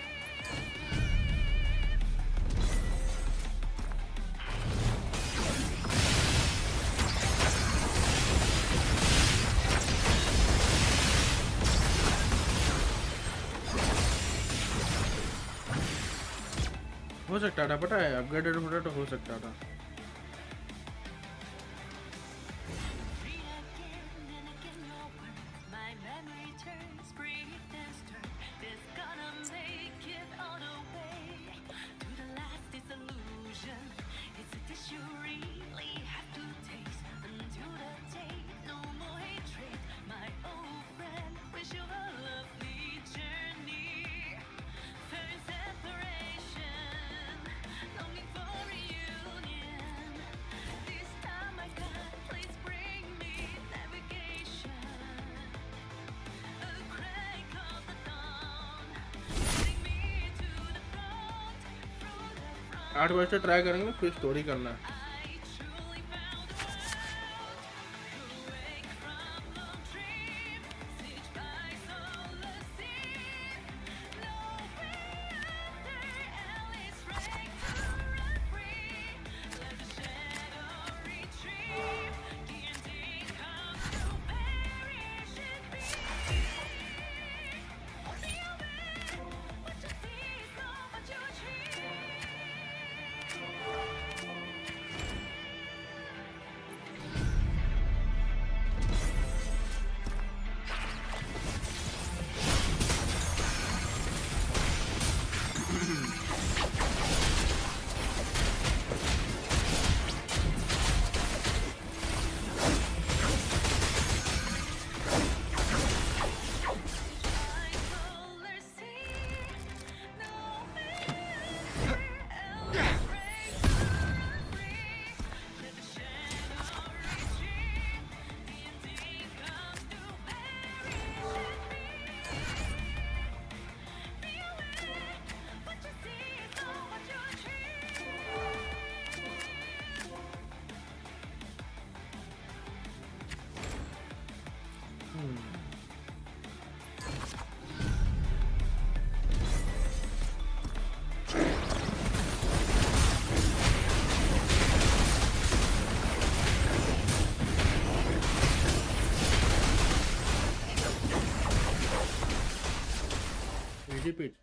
B: हो सकता था, पता है, अपग्रेडेड होता तो हो सकता था। 8 बजे से ट्राई करेंगे, फिर स्टोरी करना है। Repeat.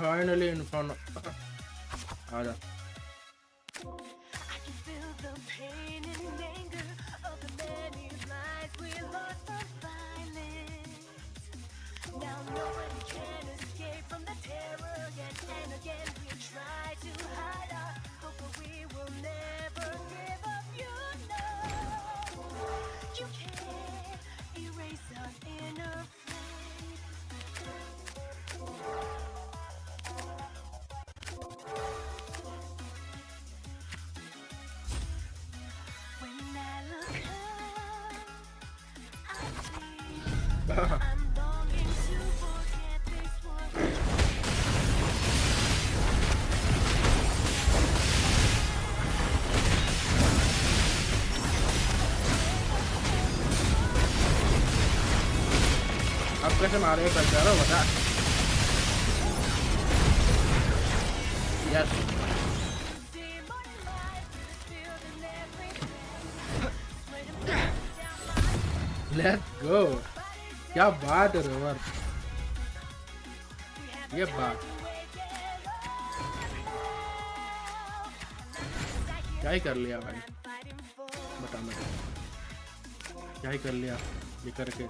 B: Finally Inferno. आजा। अब कैसे मारे हो बता। Yes let's go. क्या बात है रोवर, ये बात क्या ही कर लिया भाई, बता मुझे क्या ही कर लिया ये करके,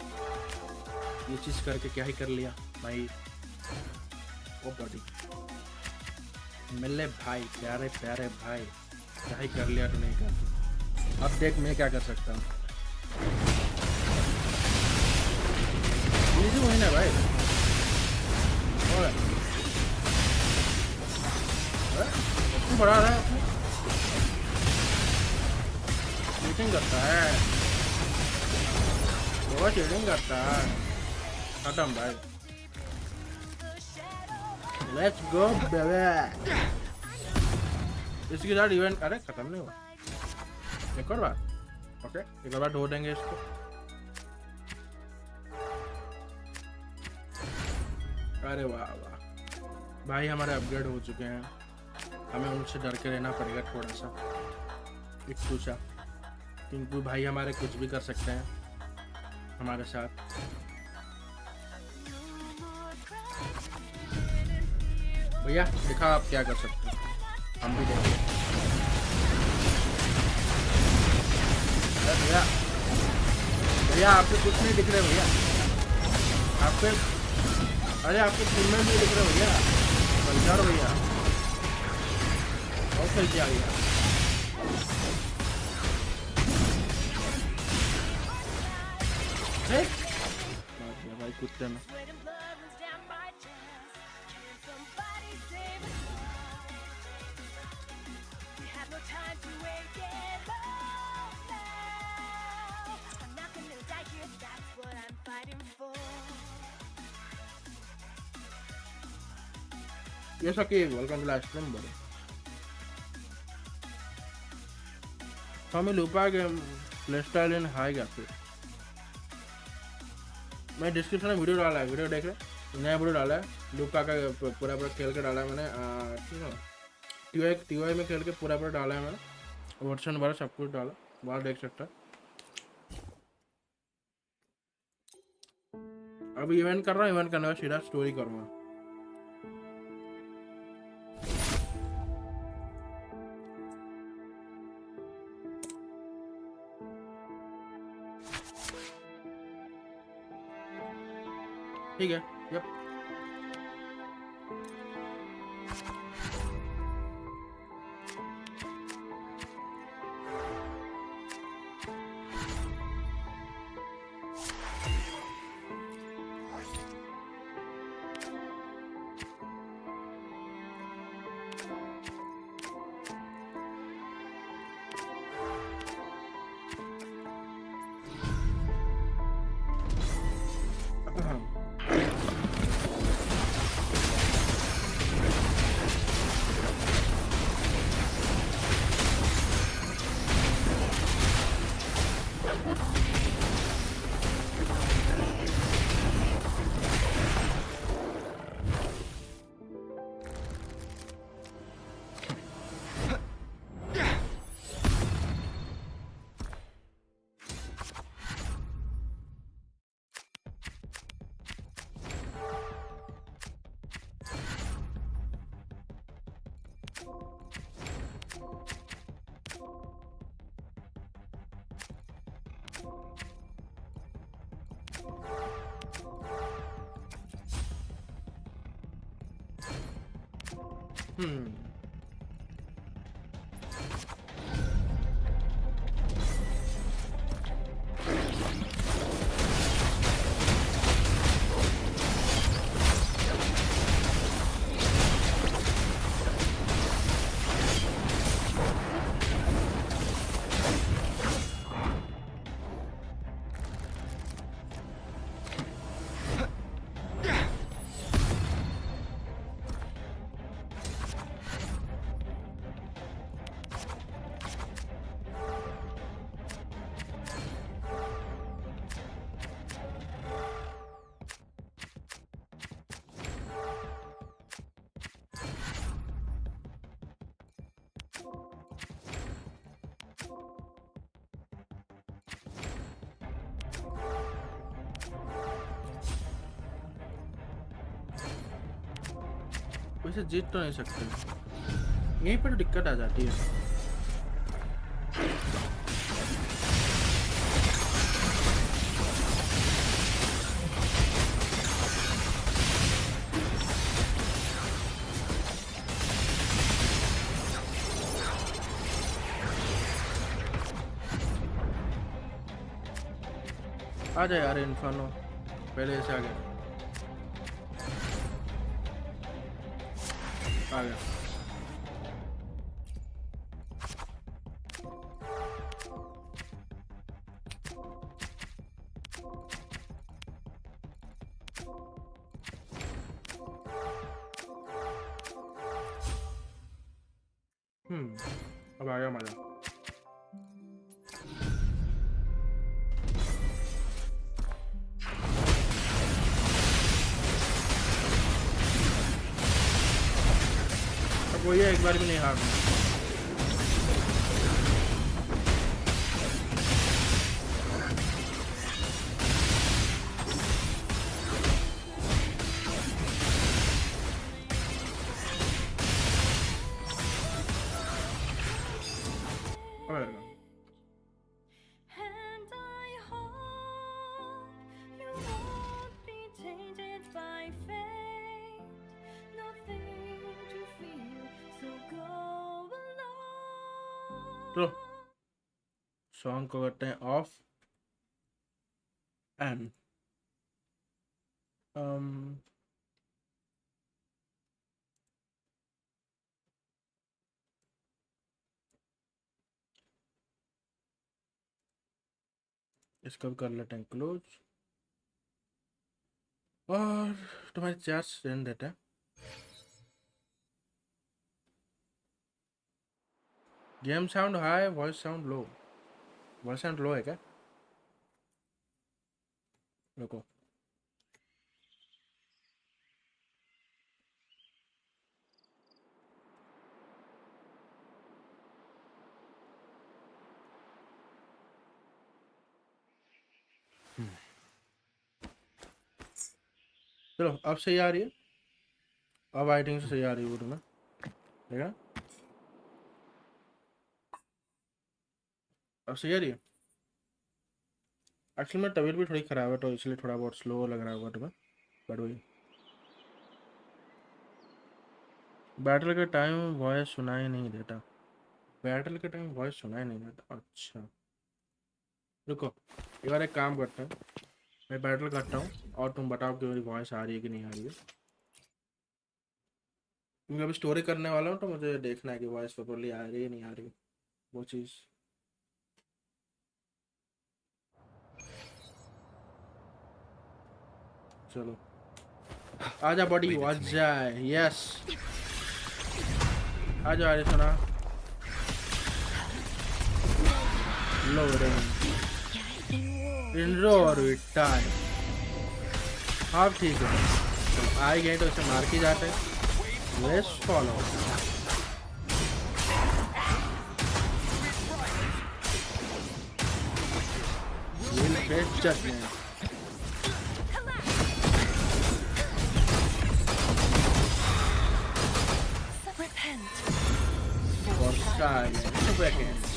B: ये चीज करके क्या ही कर लिया भाई। ओ बॉडी मिले भाई, प्यारे प्यारे भाई, क्या ही कर लिया तूने क्या। अब देख मैं क्या कर सकता हूँ। इजी वही ना भाई, तू बढ़ा रहा है, चीटिंग करता है वो, चीटिंग करता है। खत्म भाई, लेट्स गो बेबी। इसके साथ इवेंट, अरे खत्म नहीं हुआ, एक और बात ओके एक बार धो देंगे इसको। अरे वाह वाह भाई हमारे अपग्रेड हो चुके हैं, हमें उनसे डर के रहना पड़ेगा थोड़ा सा, इट्टू सा, क्योंकि भाई हमारे कुछ भी कर सकते हैं हमारे साथ। भैया दिखा आप क्या कर सकते हैं, हम भी देखेंगे। भैया भैया आपके कुछ नहीं दिख रहे भैया, आपके अरे आपके फूल में भी दिख रहे भैया, बलजार भैया और कैसे आ गया। भाई कुत्ते में ये सके वेलकम टू लाइवस्ट्रीम बोले हमें लूपा के प्ले स्टाइल इन हाई गया फिर मैं डिस्क्रिप्शन में वीडियो डाला है, वीडियो देख रहे, नया वीडियो डाला है लूपा का, पूरा खेल के डाला है मैंने, ठीक है टीवाई में खेल के पूरा डाला है मैंने, वर्सन वगैरह सब कुछ डाला, बाहर देख सकता है। अभी इवेंट कर रहा हूँ, इवेंट करने का सीधा स्टोरी करूँगा। ठीक है यप वैसे जीत तो नहीं सकते, यहीं पर दिक्कत आ जाती है। आ जाए यार इन्फर्नो, पहले से आ गया, आ गया। अब आ गया मजा। वो ये एक बार भी नहीं हारना।
A: And I hope you won't be tainted by fate. Nothing to fear, so go alone.
B: तो सॉन्ग को करते हैं ऑफ एंड इसको भी कर लेते हैं क्लोज और तुम्हारे चार रहने देते हैं। Game sound high, voice sound लो। वॉइस साउंड लो है क्या? रुको, चलो अब सही आ रही है। अब आई थिंक सही आ रही है वो तुम्हें, देखा? अब सही आ रही है। एक्चुअली मेरी तबीयत भी थोड़ी ख़राब है तो इसलिए थोड़ा बहुत स्लो लग रहा होगा तुम्हें, बट वही बैटल के टाइम वॉइस सुनाई नहीं देता। बैटल के टाइम वॉइस सुनाई नहीं देता, अच्छा रुको एक बार एक काम करते हैं, मैं बैटल करता हूँ और तुम बताओ कि मेरी वॉइस आ रही है कि नहीं आ रही है। क्योंकि अभी स्टोरी करने वाला हूँ तो मुझे देखना है कि वॉइस प्रॉपर्ली आ रही है नहीं आ रही है, वो चीज़। चलो आजा बॉडी, आ जाए। यस आजा अरे सुना लोडिंग टाइम। हाँ ठीक है, तो आए गए तो इसे मार के जाते हैं। Let's follow.
A: Repent.
B: For silence, seconds.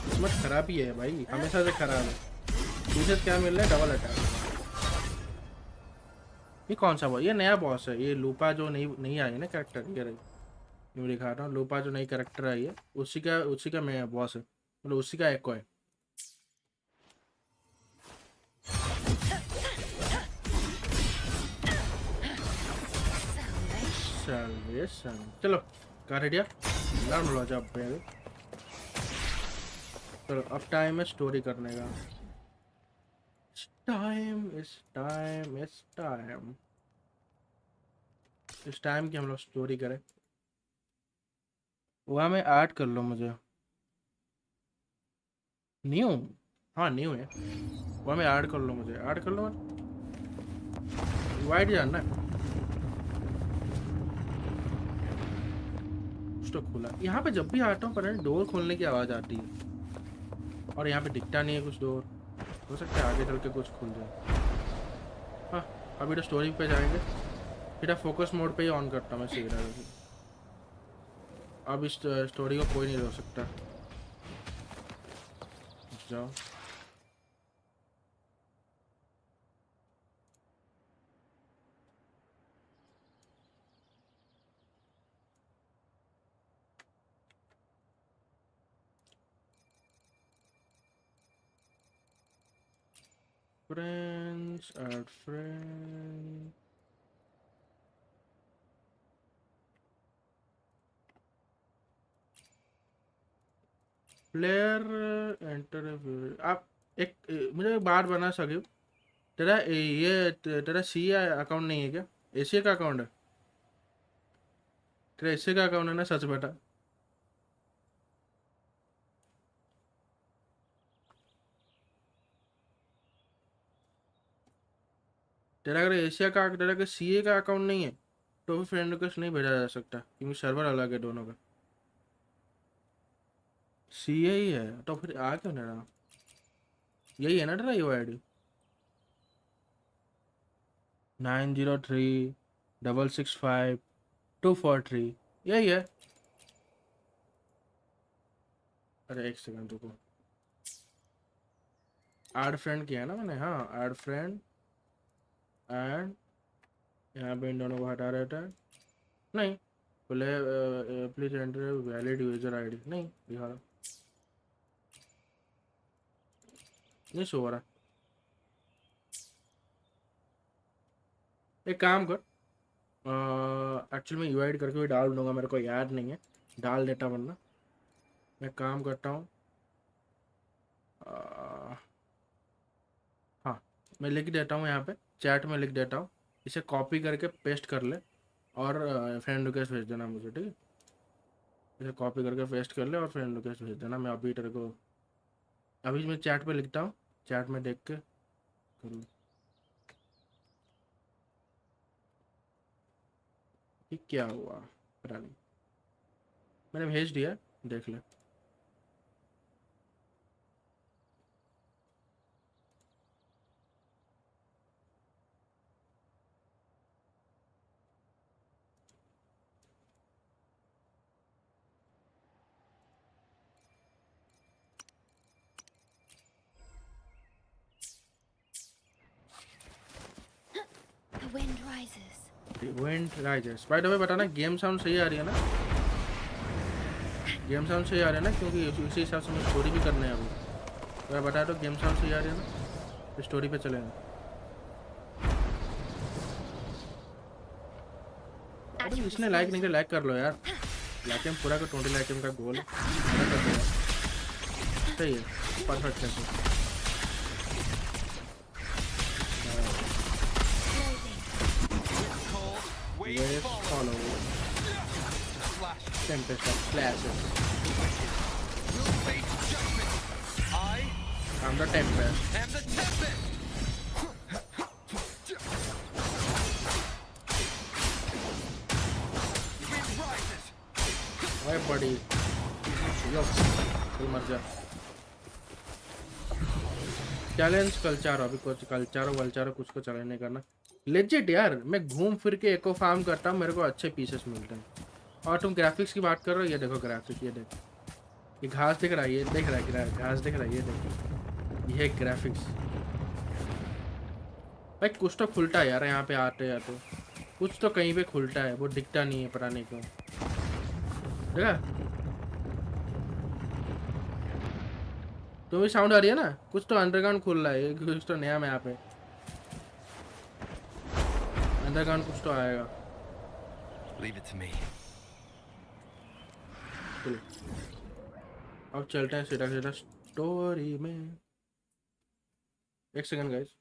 B: किस्मत खराब ही है भाई, हमेशा से खराब है। पीछे क्या मिल रहा है? Double attack. ये कौन सा बॉस? ये नया बॉस है, ये लूपा जो नहीं आई है ना कैरेक्टर। ये रही, मैं दिखा रहा हूँ, लूपा जो नई कैरेक्टर आई है उसी का मैं बॉस है, मतलब उसी का एक है। Salvation. चलो कर दिया, लर्न लो जब पे। चलो अब टाइम है स्टोरी करने का। टाइम इस टाइम की हम लोग स्टोरी करें। वहाँ में ऐड कर लो मुझे न्यू। हाँ न्यू है, वहाँ में ऐड कर लो मुझे, ऐड कर लो। वाइट जानना है तो खुला। यहाँ पे जब भी आता हूँ पता नहीं डोर खोलने की आवाज़ आती है और यहाँ पे दिखता नहीं है कुछ डोर। हो सकता है आगे चल के कुछ खुल जाए। हाँ अभी तो स्टोरी पे जाएंगे, फिर फोकस मोड पे ही ऑन करता हूँ मैं सीधा। अब इस स्टोरी को कोई नहीं रोक सकता। जाओ friends, add friend. Player enter. आप एक मुझे एक बात बना सके, तेरा सी अकाउंट नहीं है क्या? एशिया का अकाउंट है तेरा? एशिया का अकाउंट है ना? सच बता। तेरा अगर एशिया का, तेरा अगर सीए का अकाउंट नहीं है तो फिर फ्रेंड रिक्वेस्ट नहीं भेजा जा सकता, क्योंकि सर्वर अलग है दोनों का। सीए ही है तो फिर आ क्यों नहीं रहा? यही है ना तेरा यू आई डी? 903665 243, यही है। अरे एक सेकंड रुको, ऐड फ्रेंड किया है ना मैंने, हाँ ऐड फ्रेंड, एंड यहाँ पे इन दोनों को हटा रहता है। नहीं, बोले please enter valid user ID, नहीं दिखा रहा, नहीं शो हो रहा। एक काम कर, एक्चुअली मैं यूआईडी करके भी डाल दूंगा, मेरे को याद नहीं है, डाल देता वरना। मैं काम करता हूँ, हाँ मैं लिख देता हूँ यहाँ पे चैट में लिख देता हूँ, इसे कॉपी करके पेस्ट कर ले और फ्रेंड रिक्वेस्ट भेज देना मुझे, ठीक है? इसे कॉपी करके पेस्ट कर ले और फ्रेंड रिक्वेस्ट भेज देना, मैं अभी तेरे को अभी मैं चैट पे लिखता हूँ, चैट में देख के करूँ। ये क्या हुआ पता नहीं, मैंने भेज दिया, देख ले।
C: The wind rises.
B: Event risers, by the way बताना गेम साउंड सही आ रही है ना? गेम साउंड सही आ रहा है ना, क्योंकि उसी हिसाब से मैं स्टोरी भी करना है अभी। तो मैं बता दो गेम साउंड सही आ रही है ना, तो स्टोरी पे चलेंगे।
C: At
B: अरे
C: your
B: इसने लाइक नहीं
C: disposal.
B: किया, लाइक कर लो यार। लाइक पूरा का 20 लाइक का गोल है, पूरा कर दो यार। सही है, परफेक्ट है। Wave follow. Tempest of flashes. I'm the Tempest. Hey buddy. Yo, चल मर जा। चैलेंज कल्चारो, अभी कुछ कल्चारो वल्चारो कुछ को चैलेंज नहीं करना। लेजिट यार, मैं घूम फिर के एको फार्म करता हूँ, मेरे को अच्छे पीसेस मिलते हैं। और तुम ग्राफिक्स की बात कर रहे हो, ये देखो ग्राफिक, ये देखो, ये घास दिख रहा है, ये देख रहा है घास दिख रहा है, ये देखो, ये ग्राफिक्स। भाई कुछ तो खुलता है यार यहाँ पे आते आते, कुछ तो कहीं पे खुलता है, वो दिखता नहीं है, पता नहीं क्यों। देखा, तो भी साउंड आ रही है ना, कुछ तो अंडरग्राउंड खुल रहा है, कुछ तो नया मैप है, अंडरग्राउंड कुछ तो आएगा।
D: Leave it to me.
B: चलो अब चलते हैं सीधा सीधा स्टोरी में। एक second guys.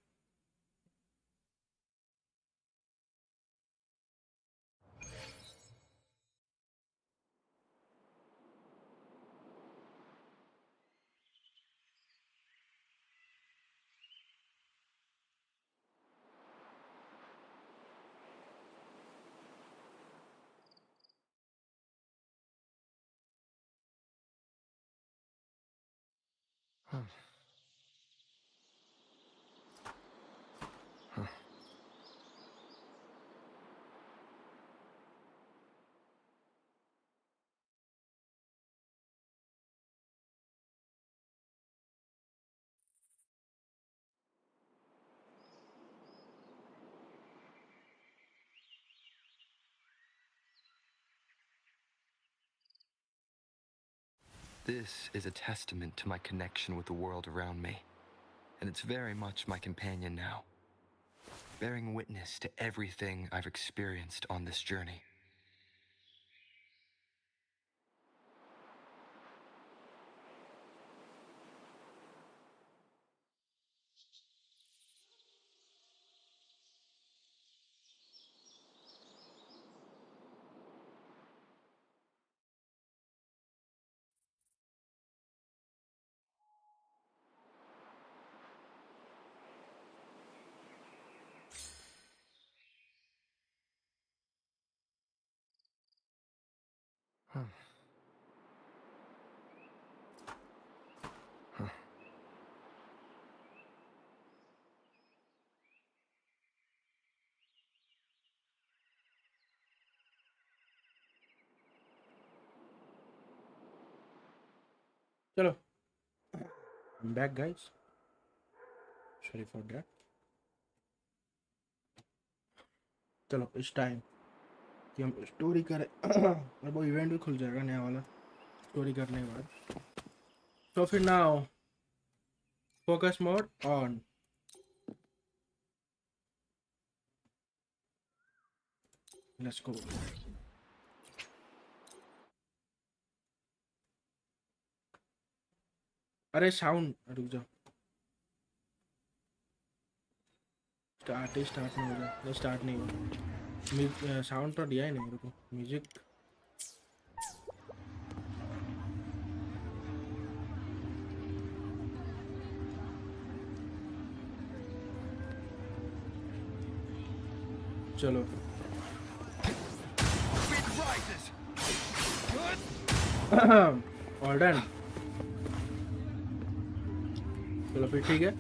D: This is a testament to my connection with the world around me, and it's very much my companion now, bearing witness to everything I've experienced on this journey.
B: चलो, I'm back guys. Sorry for that. चलो इस time कि हम story करें और वो event भी खुल जाएगा नया वाला स्टोरी करने के बाद. तो फिर now focus mode on. Let's go. अरे साउंड रुक जाओ. स्टार्ट नहीं हो रहा. नहीं स्टार्ट नहीं हुआ. साउंड तो दिया ही नहीं. रुको म्यूजिक. चलो
D: Wind rises.
B: All done. चलो फिर ठीक है.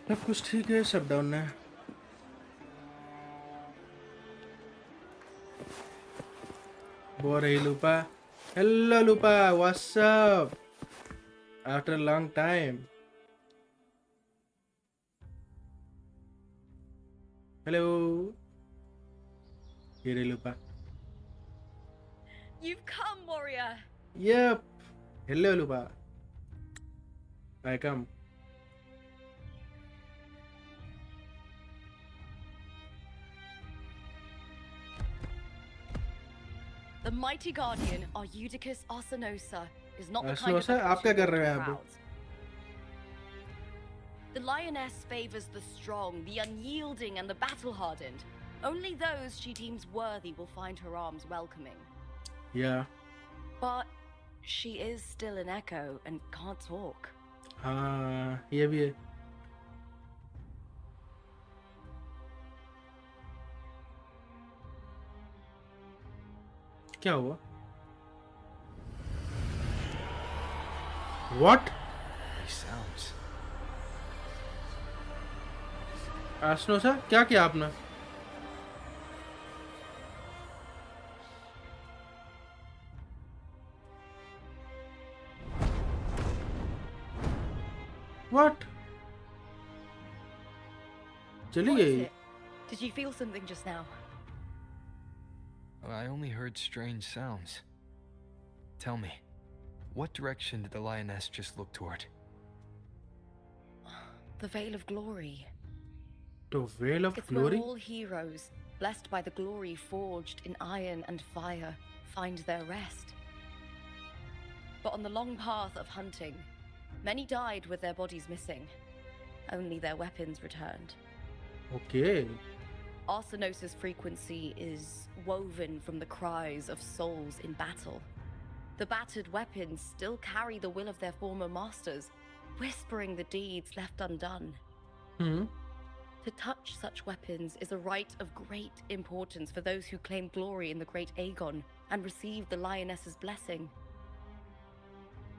B: सब कुछ ठीक है. सब डाउन है. बोर है Lupa. Hello Lupa. What's up after long time. Hello. Here Lupa.
E: You've come, warrior.
B: Yep. Hello Lupa. I come.
E: The mighty guardian, Arudicus Arsenosa, is not the kind of
B: Arsenosa, आप क्या कर रहे हो यहाँ पे?
E: crowds. The lioness favors the strong, the unyielding, and the battle-hardened. Only those she deems worthy will find her arms welcoming.
B: Yeah.
E: But she is still an echo and can't talk.
B: हाँ ये भी है. क्या हुआ? What?
D: These sounds.
B: आसनोसा क्या किया आपने? What? चली
E: What is
B: गई.
E: it? Did you feel something just now?
D: I only heard strange sounds. Tell me, what direction did the lioness just look toward?
E: The Veil of Glory.
B: The Veil of
E: It's
B: Glory?
E: where all heroes, blessed by the glory forged in iron and fire, find their rest. But on the long path of hunting, many died with their bodies missing. Only their weapons returned.
B: Okay.
E: Arsenosa's frequency is woven from the cries of souls in battle. The battered weapons still carry the will of their former masters, whispering the deeds left undone.
B: Hmm.
E: To touch such weapons is a rite of great importance for those who claim glory in the great Aegon and receive the lioness's blessing.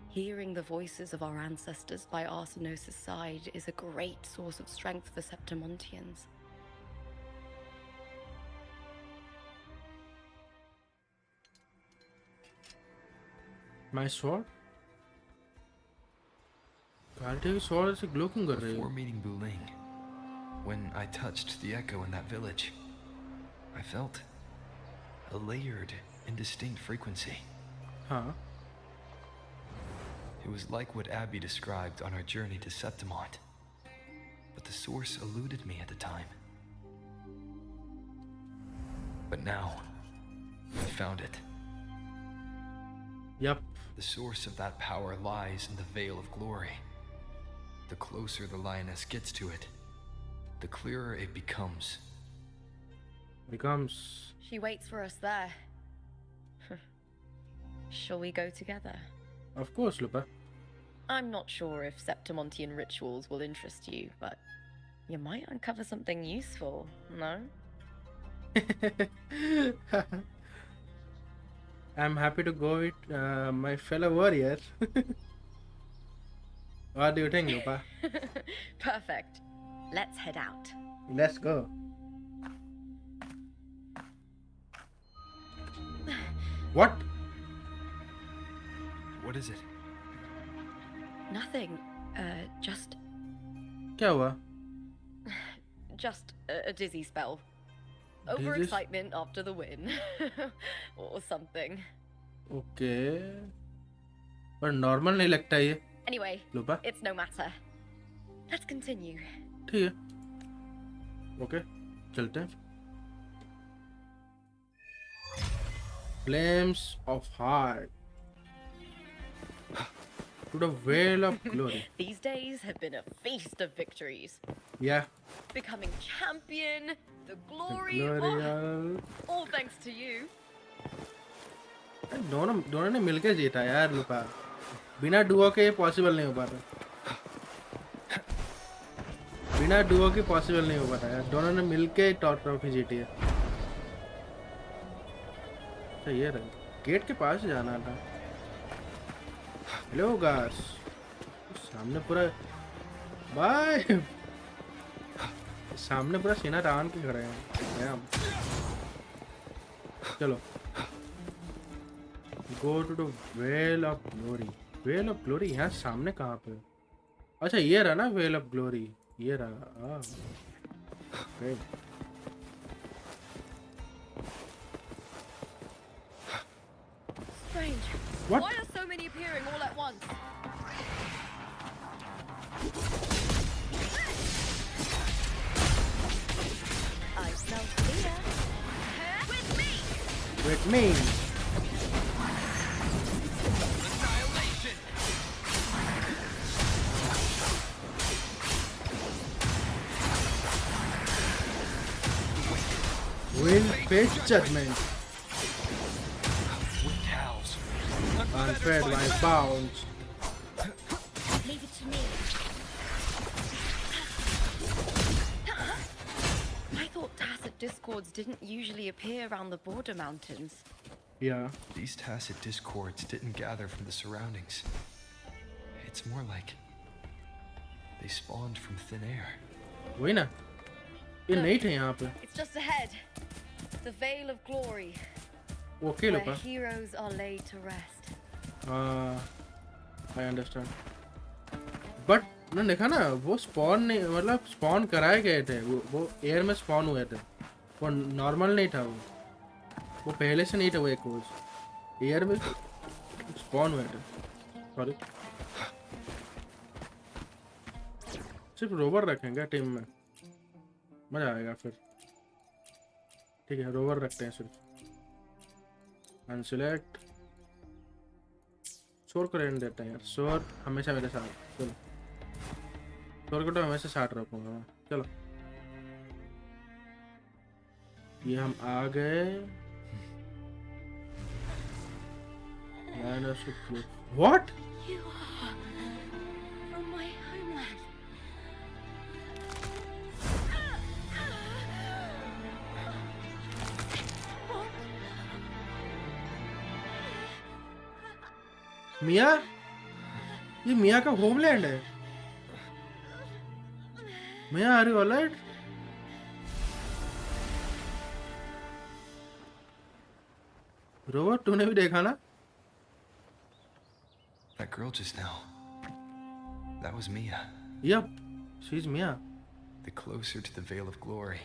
E: Hearing the voices of our ancestors by Arsenosa's side is a great source of strength for Septimontians.
B: My sword? Quality की sword ऐसे glow क्यों कर रही
D: Before
B: है?
D: meeting Buling, when I touched the echo in that village, I felt a layered, indistinct frequency.
B: हाँ.
D: It was like what Abby described on our journey to Septimont, but the source eluded me at the time. But now, I found it.
B: Yup.
D: The source of that power lies in the Veil of Glory. The closer the lioness gets to it, the clearer it becomes.
B: Becomes.
E: She waits for us there. Shall we go together?
B: Of course, Lupa.
E: I'm not sure if Septimontian rituals will interest you, but you might uncover something useful, no?
B: I'm happy to go with my fellow warrior. What do you think, Lupa?
E: Perfect. Let's head out.
B: Let's go. What?
D: What is it?
E: Nothing. Just
B: क्या हुआ?
E: a dizzy spell.
B: Dizzy?
E: Overexcitement after the win. Or something.
B: Okay. पर normal नहीं लगता ये.
E: Anyway,
B: लूपा.
E: it's no matter. Let's continue.
B: ठीक है. Okay. चलते हैं. Flames of Heart. To the Veil of Glory.
E: These days have been a feast of victories.
B: Yeah.
E: Becoming champion, the glory,
B: Glory.
E: all thanks to you.
B: दोनों ने मिलके जीता यार लूपा. बिना डुओ के पॉसिबल नहीं हो पाता. बिना डुओ के पॉसिबल नहीं हो पाता यार. दोनों ने मिलके टॉप ट्रॉफी जीती है. तो ये रहा. गेट के पास जाना था. Hello guys. सामने पूरा बाय. सामने पूरा सीना तान के खड़े हैं. चलो. Go to the Veil of Glory. Veil of Glory यहाँ सामने कहाँ पे? अच्छा ये रहा ना Veil of Glory. ये रहा. Okay.
E: Strange.
B: What?
E: Why are so many appearing all at once? I smell fear. With me!
B: With me.
D: Annihilation!
B: Will face judgment.
D: With cows.
B: Unfed by bounds.
C: Leave it to me.
E: I thought tacit discords didn't usually appear around the border mountains.
B: Yeah.
D: These tacit discords didn't gather from the surroundings. It's more like they spawned from thin air.
B: वही ना. ये नहीं थे यहाँ पे.
E: It's just ahead. The Veil of Glory,
B: Okay
E: where
B: लूपा.
E: heroes are laid to rest.
B: I understand. But ना देखा ना वो spawn नहीं मतलब spawn कराए गए थे. वो air में spawn हुए थे. वो normal नहीं था वो. वो पहले से नहीं था वो एक कोच. एयर में spawn हुए थे. Sorry. सिर्फ रोवर रखेंगे टीम में. मजा आएगा फिर. ठीक है रोवर रखते हैं सिर्फ. अनसिलेक्ट. शोर को रहने देते हैं यार. शोर हमेशा मेरे साथ. चलो शोर को तो हमेशा साथ रखूंगा मैं. चलो ये हम आ गए. What?
C: You are from my homeland.
B: मिया. ये मिया का होमलैंड है. मिया आर यू ऑलराइट? रोवर तूने भी देखा ना?
D: That girl just now. That was Mia.
B: Yep, she's Mia.
D: The closer to the Veil of Glory,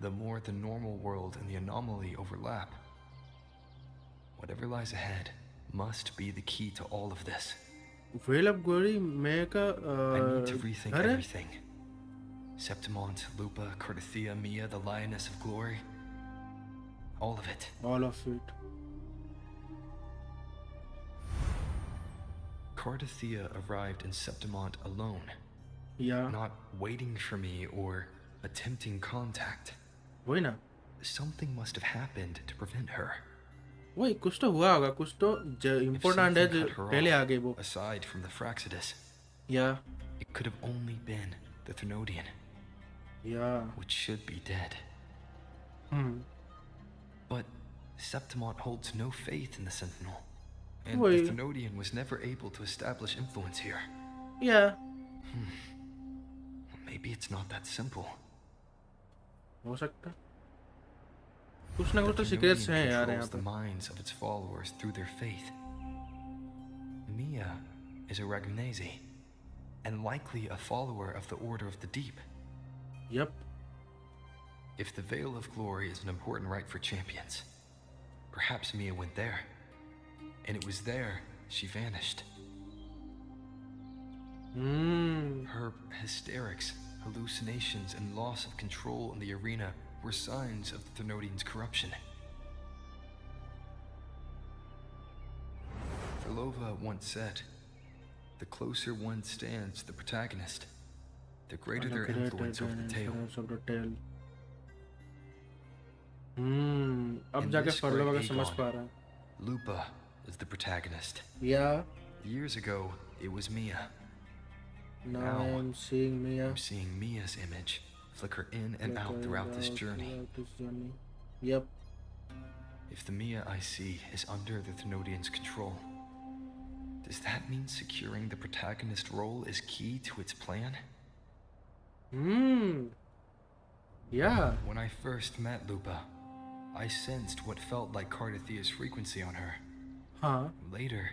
D: the more the normal world and the anomaly overlap. Whatever lies ahead must be the key to all of this.
B: Veil of Glory में का
D: I need to rethink
B: घर है?
D: everything. Septimont, Lupa, Cardothea, Mia, the Lioness of Glory. All of it.
B: All of it.
D: Cardothea arrived in Septimont alone,
B: Yeah.
D: not waiting for me or attempting contact.
B: वही ना.
D: Something must have happened to prevent her.
B: वही कुछ तो हुआ होगा. कुछ तो
D: If
B: important है
D: something
B: जो
D: cut her
B: पहले
D: off,
B: आ गई वो.
D: aside from the Fraxidus,
B: Yeah.
D: it could have only been the Thenodian,
B: Yeah.
D: which should be dead. But Septimont holds no faith in the Sentinel, and
B: Wait.
D: the Thenodian was never able to establish influence here.
B: Yeah.
D: Maybe it's not that simple.
B: हो सकता. कुछ ना
D: The
B: कुछ तो secrets
D: Thenodian
B: हैं यार यहाँ
D: controls the
B: पे.
D: minds of its followers through their faith. Mia is a Ragunese, and likely a follower of the Order of the Deep.
B: Yep.
D: If the Veil of Glory is an important rite for champions, perhaps Mia went there, and it was there she vanished. Her hysterics, hallucinations, and loss of control in the arena were signs of the Thermodian's corruption. Frolova once said, "The closer one stands to the protagonist, the greater their influence over the tale."
B: अब
D: In
B: जाके
D: this
B: फरलोवा का
D: great
B: समझ
D: Aegon,
B: पा रहा है.
D: Lupa is the protagonist.
B: Yeah.
D: Years ago, it was Mia.
B: Now
D: Now,
B: I'm seeing Mia.
D: I'm seeing Mia's image flicker in and out throughout this journey.
B: Yep.
D: If the Mia I see is under the Thermodian's control, does that mean securing the protagonist role is key to its plan?
B: Yeah.
D: When I first met Lupa, I sensed what felt like Cardathia's frequency on her.
B: Huh.
D: Later,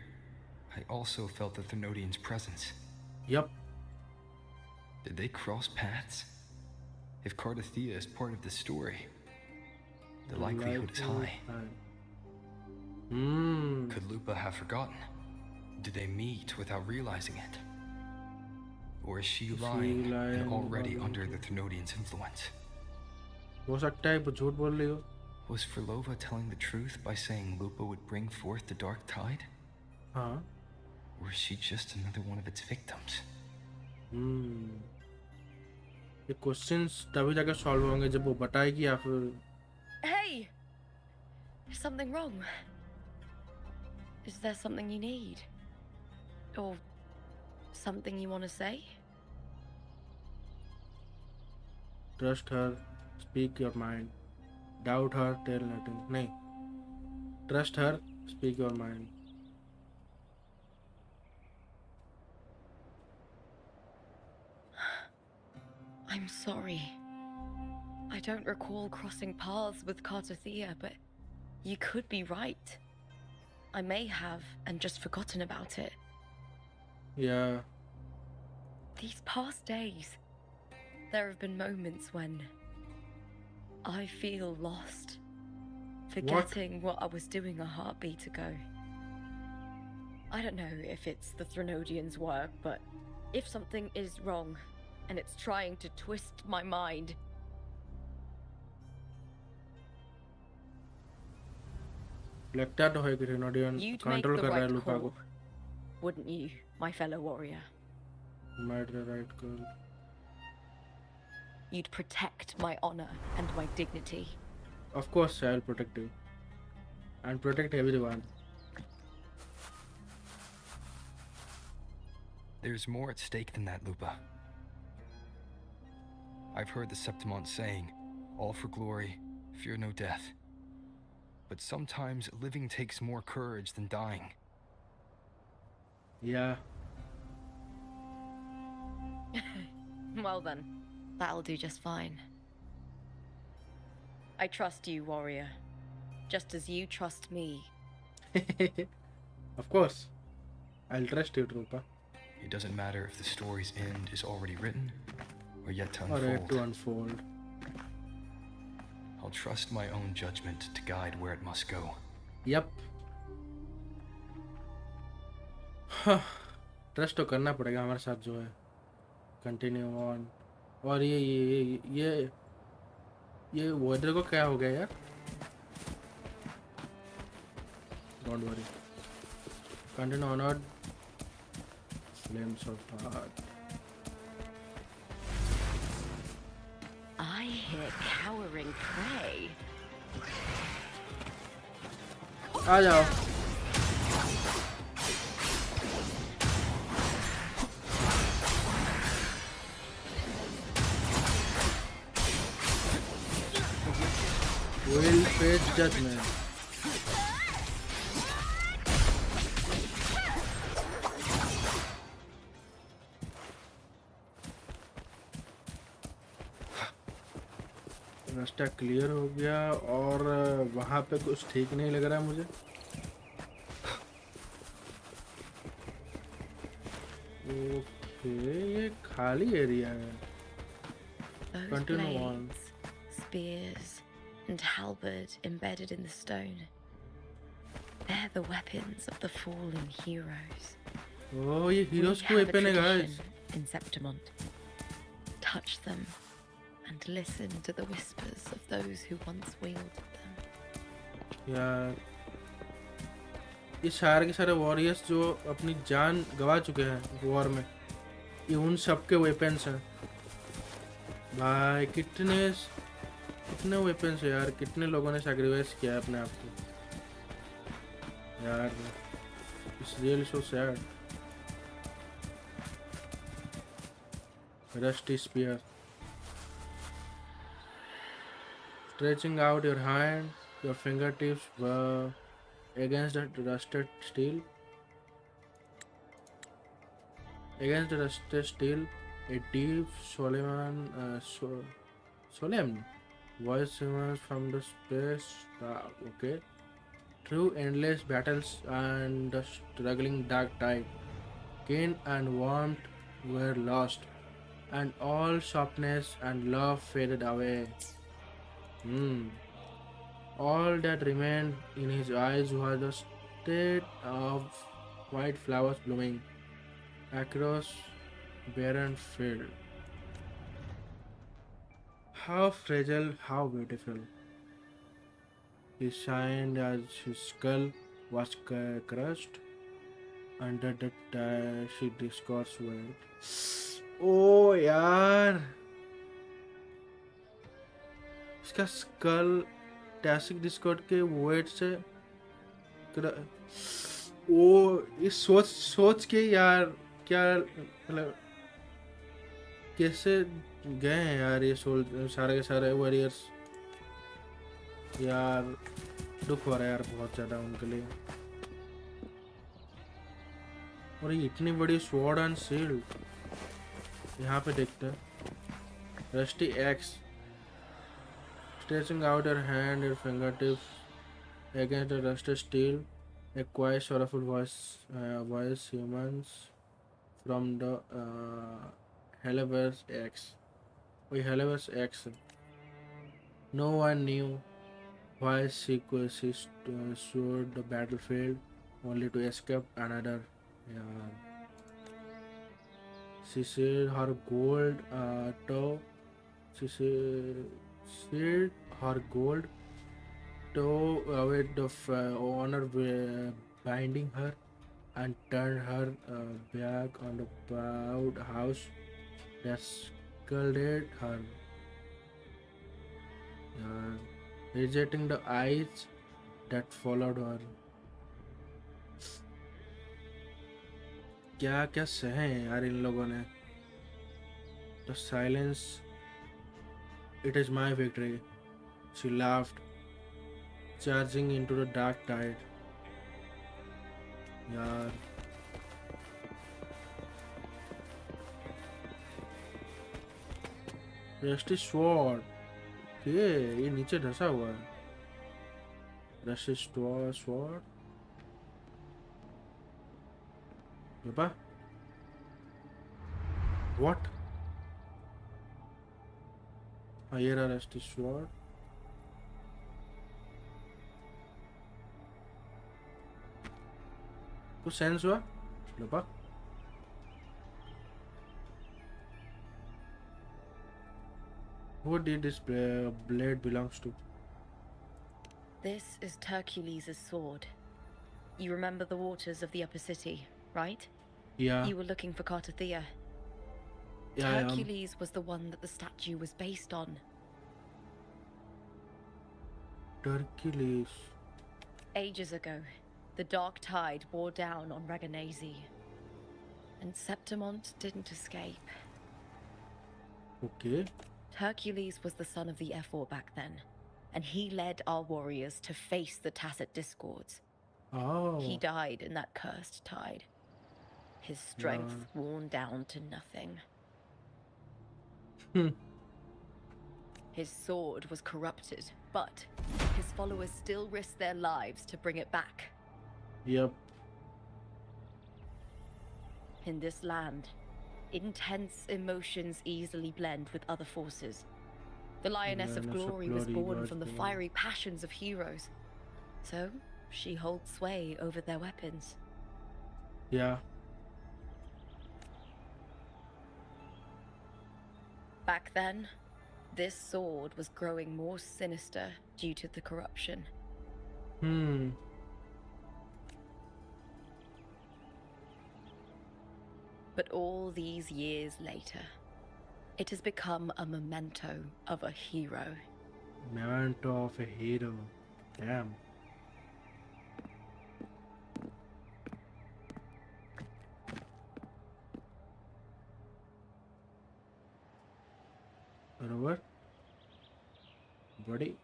D: I also felt the Thermodian's presence.
B: Yep.
D: Did they cross paths? If Cardathia is part of the story, the likelihood is high. Could Lupa have forgotten? Did they meet without realizing it? Or is she lying and already under the Thermodian's influence?
B: हो सकता है वो झूठ बोल रही हो.
D: Was Frolova telling the truth by saying Lupa would bring forth the dark tide?
B: हाँ.
D: Or is she just another one of its victims?
B: ये क्वेश्चंस तभी जाके सॉल्व होंगे जब वो बताएगी या फिर.
E: Hey! Is something wrong? Is there something you need? Or something you want to say?
B: Trust her, speak your mind. Doubt her, tell nothing. नहीं. Trust her, speak your mind.
E: I'm sorry. I don't recall crossing paths with Cardathia, but you could be right. I may have and just forgotten about it.
B: Yeah.
E: These past days, there have been moments when I feel lost, forgetting what I was doing a heartbeat ago. I don't know if it's the Thermodian's work, but if something is wrong and it's trying to twist my mind,
B: लगता तो है कि Thermodian
E: you'd make
B: control
E: the
B: कर रहा है
E: right
B: लूपा
E: call,
B: को.
E: wouldn't you, my fellow warrior?
B: Made the right call.
E: You'd protect my honor and my dignity.
B: Of course, I'll protect you. And protect everyone.
D: There's more at stake than that, Lupa. I've heard the Septimont saying, "All for glory, fear no death." But sometimes living takes more courage than dying.
B: Yeah.
E: Well then, that'll do just fine. I trust you, warrior. Just as you trust me.
B: Of course. I'll trust you, Troopa.
D: It doesn't matter if the story's end is already written or yet to
B: Or yet to
D: unfold.
B: unfold.
D: I'll trust my own judgment to guide where it must go.
B: Yep. Trust तो करना पड़ेगा हमारे साथ जो है. Continue on. और ये weather को क्या हो गया यार? Don't worry. Continue on. Flames of heart.
E: I hear cowering prey.
B: आ जाओ. Will face judgment. रास्ता क्लियर हो गया और वहाँ पे कुछ ठीक नहीं लग रहा है मुझे. ओके, ये खाली एरिया है.
E: Those
B: Continue on.
E: blades, spears, and halberd embedded in the stone. They're the weapons of the fallen heroes.
B: Oh, ये
E: We
B: heroes के
E: have a
B: weapon है guys.
E: tradition in Septimont. Touch them and listen to the whispers of those who once wielded them.
B: यार ये सारे के सारे warriors जो अपनी जान गवा चुके हैं वॉर में, ये उन सब के वेपन्स हैं भाई. कितने वेपन्स है यार, कितने लोगों ने सैक्रिफाइस किया है अपने आप को यार. It's really so sad. Rusty spear. Stretching out your hand, your fingertips were against the rusted steel. Against the rusted steel, a deep, solemn voice emerged from the space. Okay. Through endless battles and the struggling dark tide, kin and warmth were lost, and all softness and love faded away. All that remained in his eyes was a state of white flowers blooming across barren field. How fragile, how beautiful. He sighed as his skull was crushed under the dashy discourse weight. Oh यार, इसका school टैसिक Discord के wait से वो इस सोच के यार, क्या मतलब कैसे गए हैं यार ये सारे के सारे वॉरियर्स यार. दुख हो रहा है यार बहुत ज़्यादा उनके लिए. और ये इतनी बड़ी स्वॉर्ड एंड शील्ड. यहाँ पे देखते हैं. Rusty x. Stretching out her hand, her fingertips against the rusted steel, a quiet, sorrowful voice humans from the Heliver's X. Heliver's X. No one knew why she stood the battlefield only to escape another. Yeah. She said her gold toe. She said her gold toe with the honor binding her, and turned her back on the proud house that scalded her, rejecting the eyes that followed her. क्या क्या सहे यार इन लोगों ने. The silence. It is my victory, she laughed, charging into the dark tide. यार rusty sword. ये नीचे धंसा हुआ है. Rusty sword. पापा what. Here are rusty sword. कुछ सेंस हुआ? Lupa. Who did this blade belongs to?
E: This is Hercules' sword. You remember the waters of the upper city, right?
B: Yeah.
E: You were looking for Carlotta.
B: Yeah,
E: Hercules was the one that the statue was based on.
B: Hercules.
E: Ages ago, the dark tide bore down on Reganese, and Septimont didn't escape.
B: Okay.
E: Hercules was the son of the Ephor back then, and he led our warriors to face the Tacit discords.
B: Oh.
E: He died in that cursed tide, his strength worn down to nothing. His sword was corrupted, but his followers still risked their lives to bring it back.
B: Yep.
E: in this land, intense emotions easily blend with other forces. The Lioness of Glory was born from the fiery passions of heroes. So, she holds sway over their weapons.
B: Yeah.
E: Back then, this sword was growing more sinister due to the corruption. But all these years later, it has become a memento of a hero.
B: Memento of a hero. Damn. Barabar. Buddy.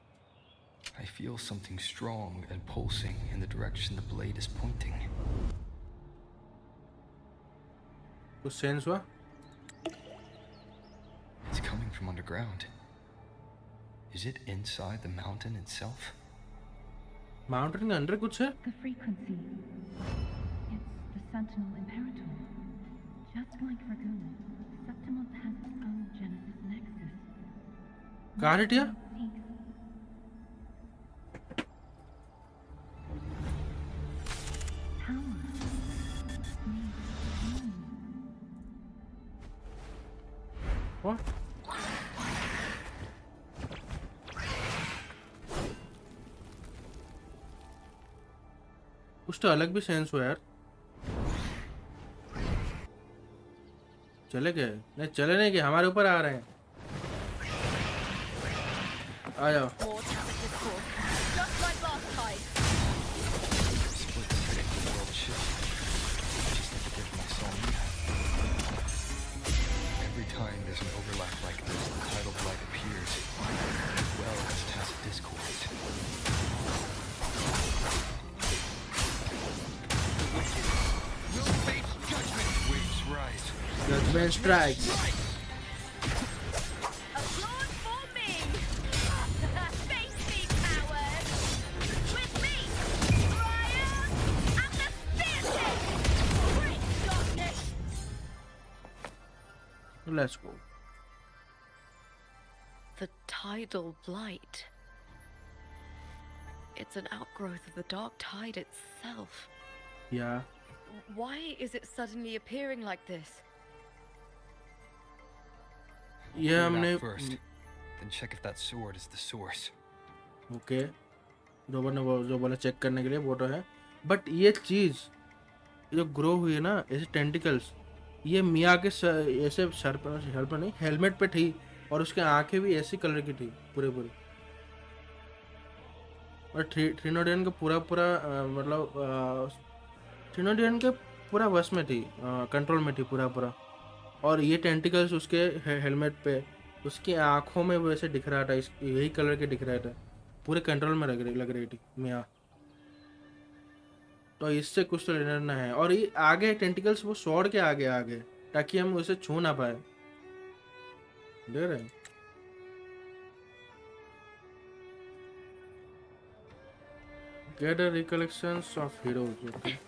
D: I feel something strong and pulsing in the direction the blade is pointing.
B: कुछ sense हुआ?
D: It's coming from underground. Is it inside the mountain itself?
B: Mountain के अंदर कुछ है?
C: The frequency. It's the Sentinel Imperator. Just like Dragoon, Septimont has its own Genesis Nexus.
B: Got it, yeah? What? कुछ तो अलग भी sense हुआ यार. चले गए? नहीं चले नहीं गए, हमारे ऊपर आ रहे हैं. आ जाओ.
E: More talented force, just like last time.
D: Split second the world shift. Just like it did when I saw Mia. Every time there's an overlap like this, the tidal light appears, as well as tacit discourse. Will face judgment. Waves rise.
B: Judgment strikes.
E: Applaud for me! Face me, coward! With me, Brian and the Spearhead! Break darkness!
B: Let's go.
E: The tidal blight. It's an outgrowth of the dark tide itself.
B: Yeah.
E: Why is it suddenly appearing like this?
B: ये
D: Clear it
B: हमने
D: out first, then check if that sword is the source.
B: Okay robot ने जो बोला check करने के लिए वो तो है. बट ये चीज जो ग्रो हुई है ना ऐसे टेंटिकल्स, ये मिया के ऐसे सर पर नहीं हेलमेट पे थी और उसके आंखें भी ऐसी कलर की थी पूरे पूरे. और थ्रीनोडियन का पूरा मतलब थ्रीनोडियन के पूरा वश में थी, कंट्रोल में थी पूरा पूरा. और ये टेंटिकल्स उसके हेलमेट पे उसकी आंखों में वैसे दिख रहा था, यही कलर के दिख रहा था, पूरे कंट्रोल में लग रही थी मिया. तो इससे कुछ तो लेना है. और ये आगे टेंटिकल्स वो सॉर्ड के आगे ताकि हम उसे छू ना पाए. देख रहे हैं? Get a recollections of heroes. Okay.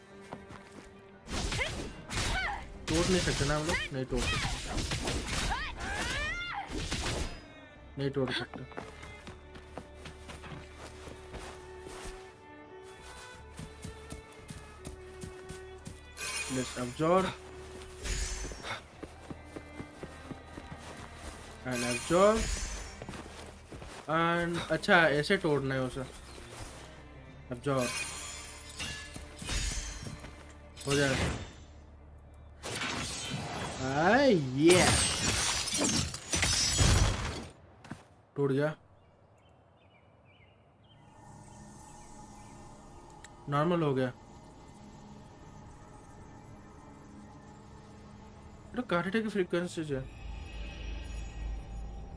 B: तोड़ नहीं सकते ना हम लोग? नहीं तोड़ सकते. नहीं तोड़ सकते. Let's absorb and absorb and अच्छा ऐसे तोड़ना है उसे. absorb हो जाएगा. ये टूट गया. नॉर्मल हो गया. तो कार्टेटे की फ्रीक्वेंसी है.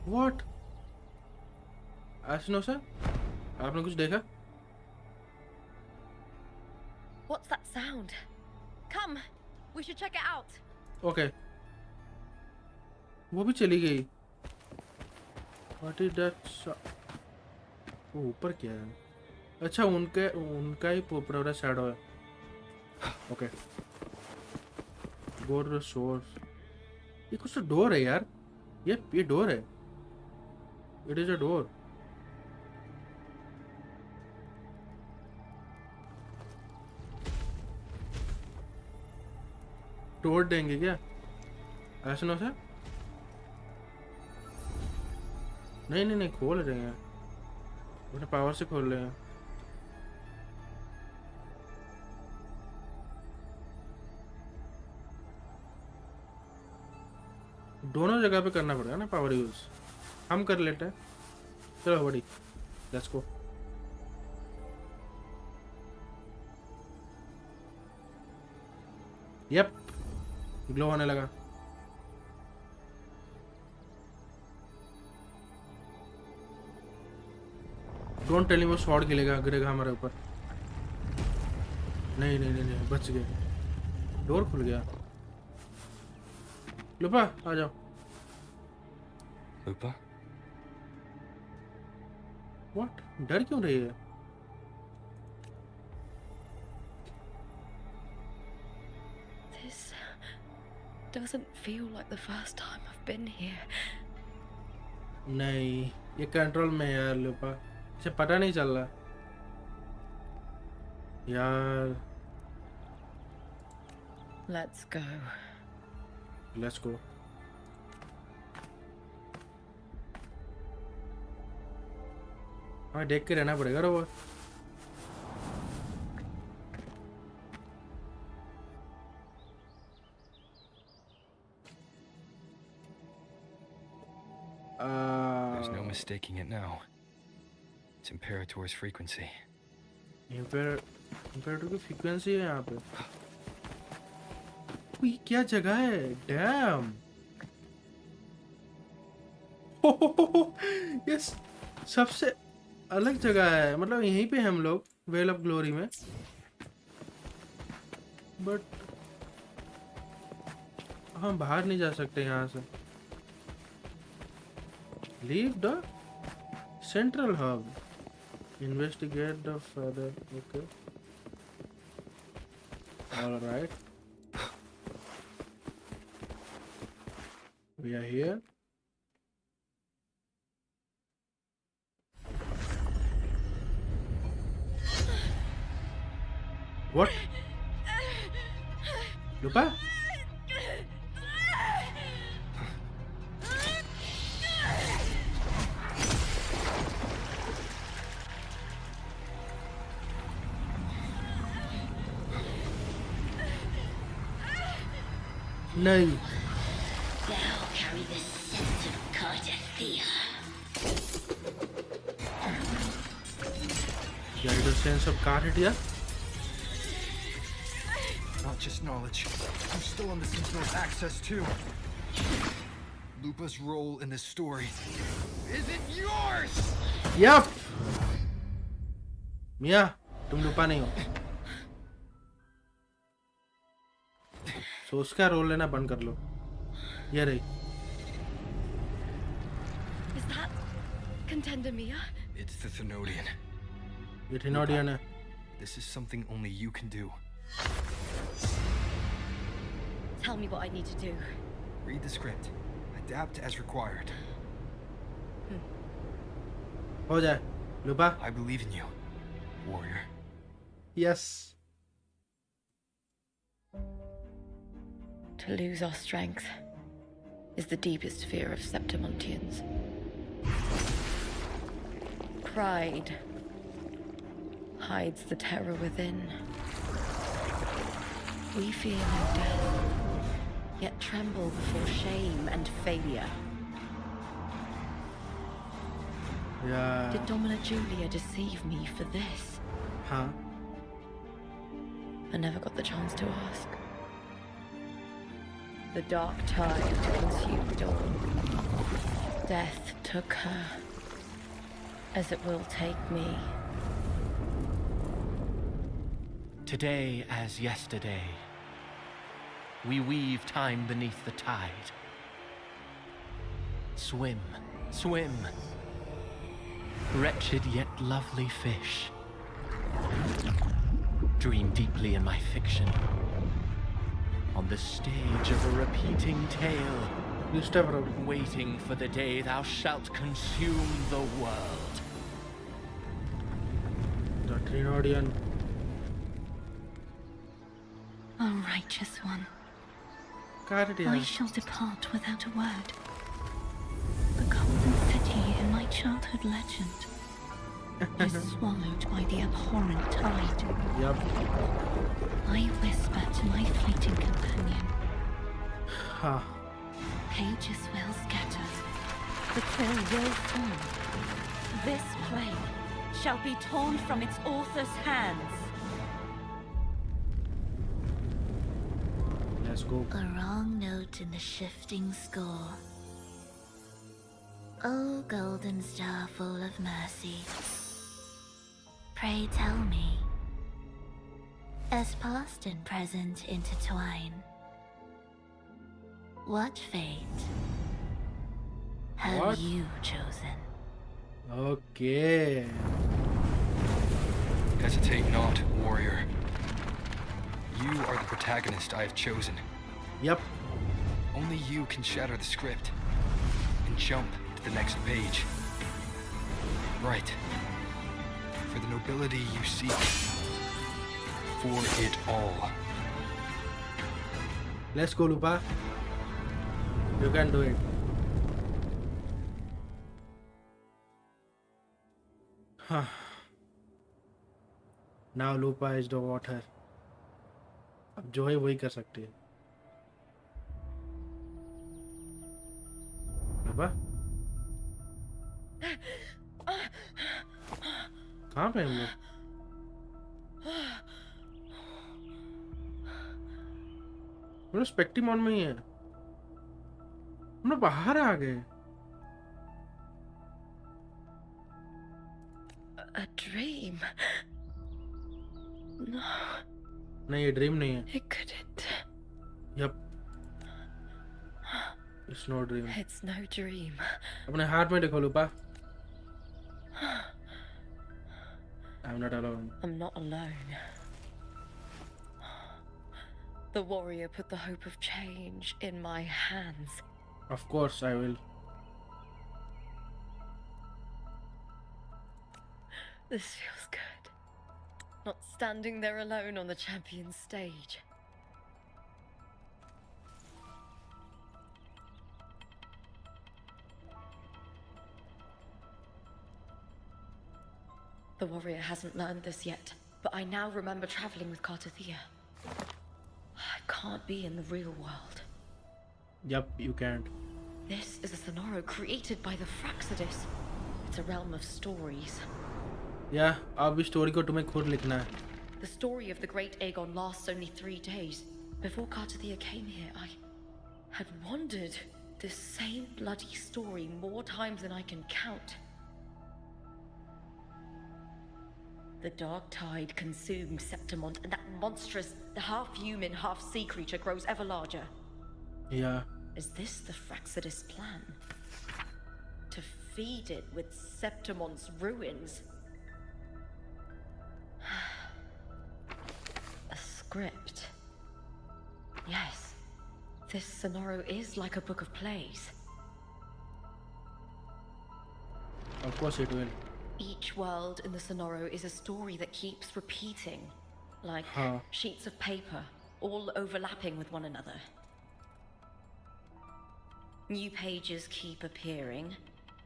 B: व्हाट? आसनो सर आपने कुछ देखा?
E: What's that sound? Come, we should check it out.
B: Okay वो भी चली गई. What is that? वो ऊपर क्या है? अच्छा उनका ही पूरा शैडो है. Okay go to the source. ये कुछ तो डोर है यार, ये डोर है, इट इज अ डोर। तोड़ देंगे क्या ऐसा ना से? नहीं नहीं नहीं, खोल रहे हैं अपने पावर से, खोल रहे हैं। दोनों जगह पे करना पड़ेगा ना पावर यूज, हम कर लेते हैं। चलो बड़ी, लेट्स गो। यप, ग्लो होने लगा। डोंट टेल मी वो शॉट गिरेगा हमारे ऊपर। नहीं नहीं नहीं नहीं, बच गए। डोर खुल गया। लुपा आ जाओ।
D: Lupa?
B: व्हाट, डर क्यों रही है?
E: This doesn't feel like the first time I've been here.
B: नहीं, ये कंट्रोल में है यार लुपा, इसे पता नहीं चल रहा यार।
E: Let's go.
B: Let's go. हमें देख के रहना पड़ेगा robot.
D: There's no mistaking it now. It's Imperator's frequency.
B: इम्पेरेटर की फ्रीक्वेंसी है यहाँ पे। ये क्या जगह है? डैम। ये सबसे अलग जगह है, मतलब यहीं पे हम लोग वेल ऑफ ग्लोरी में, बट हम बाहर नहीं जा सकते यहाँ से। Leave the central hub, investigate the further. Okay, alright, we are here. What? Lupa? नहीं।
F: Thou carry the sense of Cardathea.
B: Carry the sense of Cardathea?
D: Not just knowledge. I'm still on the Sentinel's access too. Lupa's role in this story isn't yours!
B: Yup! मिया, तुम लुपा नहीं हो। सो उसका role लेना बंद कर लो। ये रही।
E: Is that Contender Mia?
D: It's the Thenodian.
B: ये थिनोडियन है।
D: This is something only you can do.
E: Tell me what I need to do.
D: Read the script. Adapt as required.
B: हो जाए, लुपा।
D: I believe in you, warrior.
B: Yes.
E: To lose our strength is the deepest fear of Septimontians. Pride hides the terror within. We fear no death, yet tremble before shame and failure.
B: Yeah.
E: Did Domina Julia deceive me for this?
B: हाँ।
E: I never got the chance to ask. The dark tide consumed all. Death took her, as it will take me.
G: Today as yesterday, we weave time beneath the tide. Swim, swim, wretched yet lovely fish. Dream deeply in my fiction. on the stage of a repeating tale,
B: You step up.
G: waiting for the day thou shalt consume the world.
B: The Trinodian.
C: O righteous one,
B: Got it,
C: I
B: yeah.
C: shall depart without a word. The golden city in my childhood legend is swallowed by the abhorrent tide.
B: Yup.
C: I whisper to my fleeting companion,
B: Ha.
C: pages will scatter, the quill will fall. This play shall be torn from its author's hands.
B: Let's go.
F: A wrong note in the shifting score. O golden star full of mercy, pray tell me, as past and present intertwine, what fate have
B: What?
F: you chosen?
B: Okay.
D: Hesitate not, warrior. You are the protagonist I have chosen.
B: Yup.
D: Only you can shatter the script and jump to the next page. Right. For the nobility you seek. For it all.
B: Let's go, Lupa. You can do it. Huh. Now Lupa is the water. अब जो है वही कर सकती है. लुपा? कहाँ पे हम लोग? हम लोग स्पेक्टिमॉन में ही है. हम लोग बाहर आ गए.
E: A dream? No,
B: नहीं ये ड्रीम नहीं है.
E: it couldn't.
B: Yup. It's no dream.
E: It's no dream.
B: अपने हाथ में देखो लुपा. I'm not alone.
E: I'm not alone. The warrior put the hope of change in my hands.
B: Of course I will.
E: This feels good. Not standing there alone on the champion stage. The warrior hasn't learned this yet, but I now remember traveling with Carlotta. I can't be in the real world.
B: Yup, you can't.
E: This is a Sonoro created by the Fraxidus. It's a realm of stories.
B: Yeah, अब इस story को तुम्हें खुद लिखना है.
E: The story of the great Aegon lasts only 3 days. Before Carlotta came here, I had wandered this same bloody story more times than I can count. The dark tide consumes Septimont, and that monstrous, half-human, half-sea creature grows ever larger.
B: Yeah.
E: Is this the Fraxidus plan? To feed it with Septimont's ruins? A script. Yes, this Sonoro is like a book of plays.
B: Of course it will.
E: Each world in the Sonoro is a story that keeps repeating, like
B: Huh.
E: sheets of paper, all overlapping with one another. New pages keep appearing,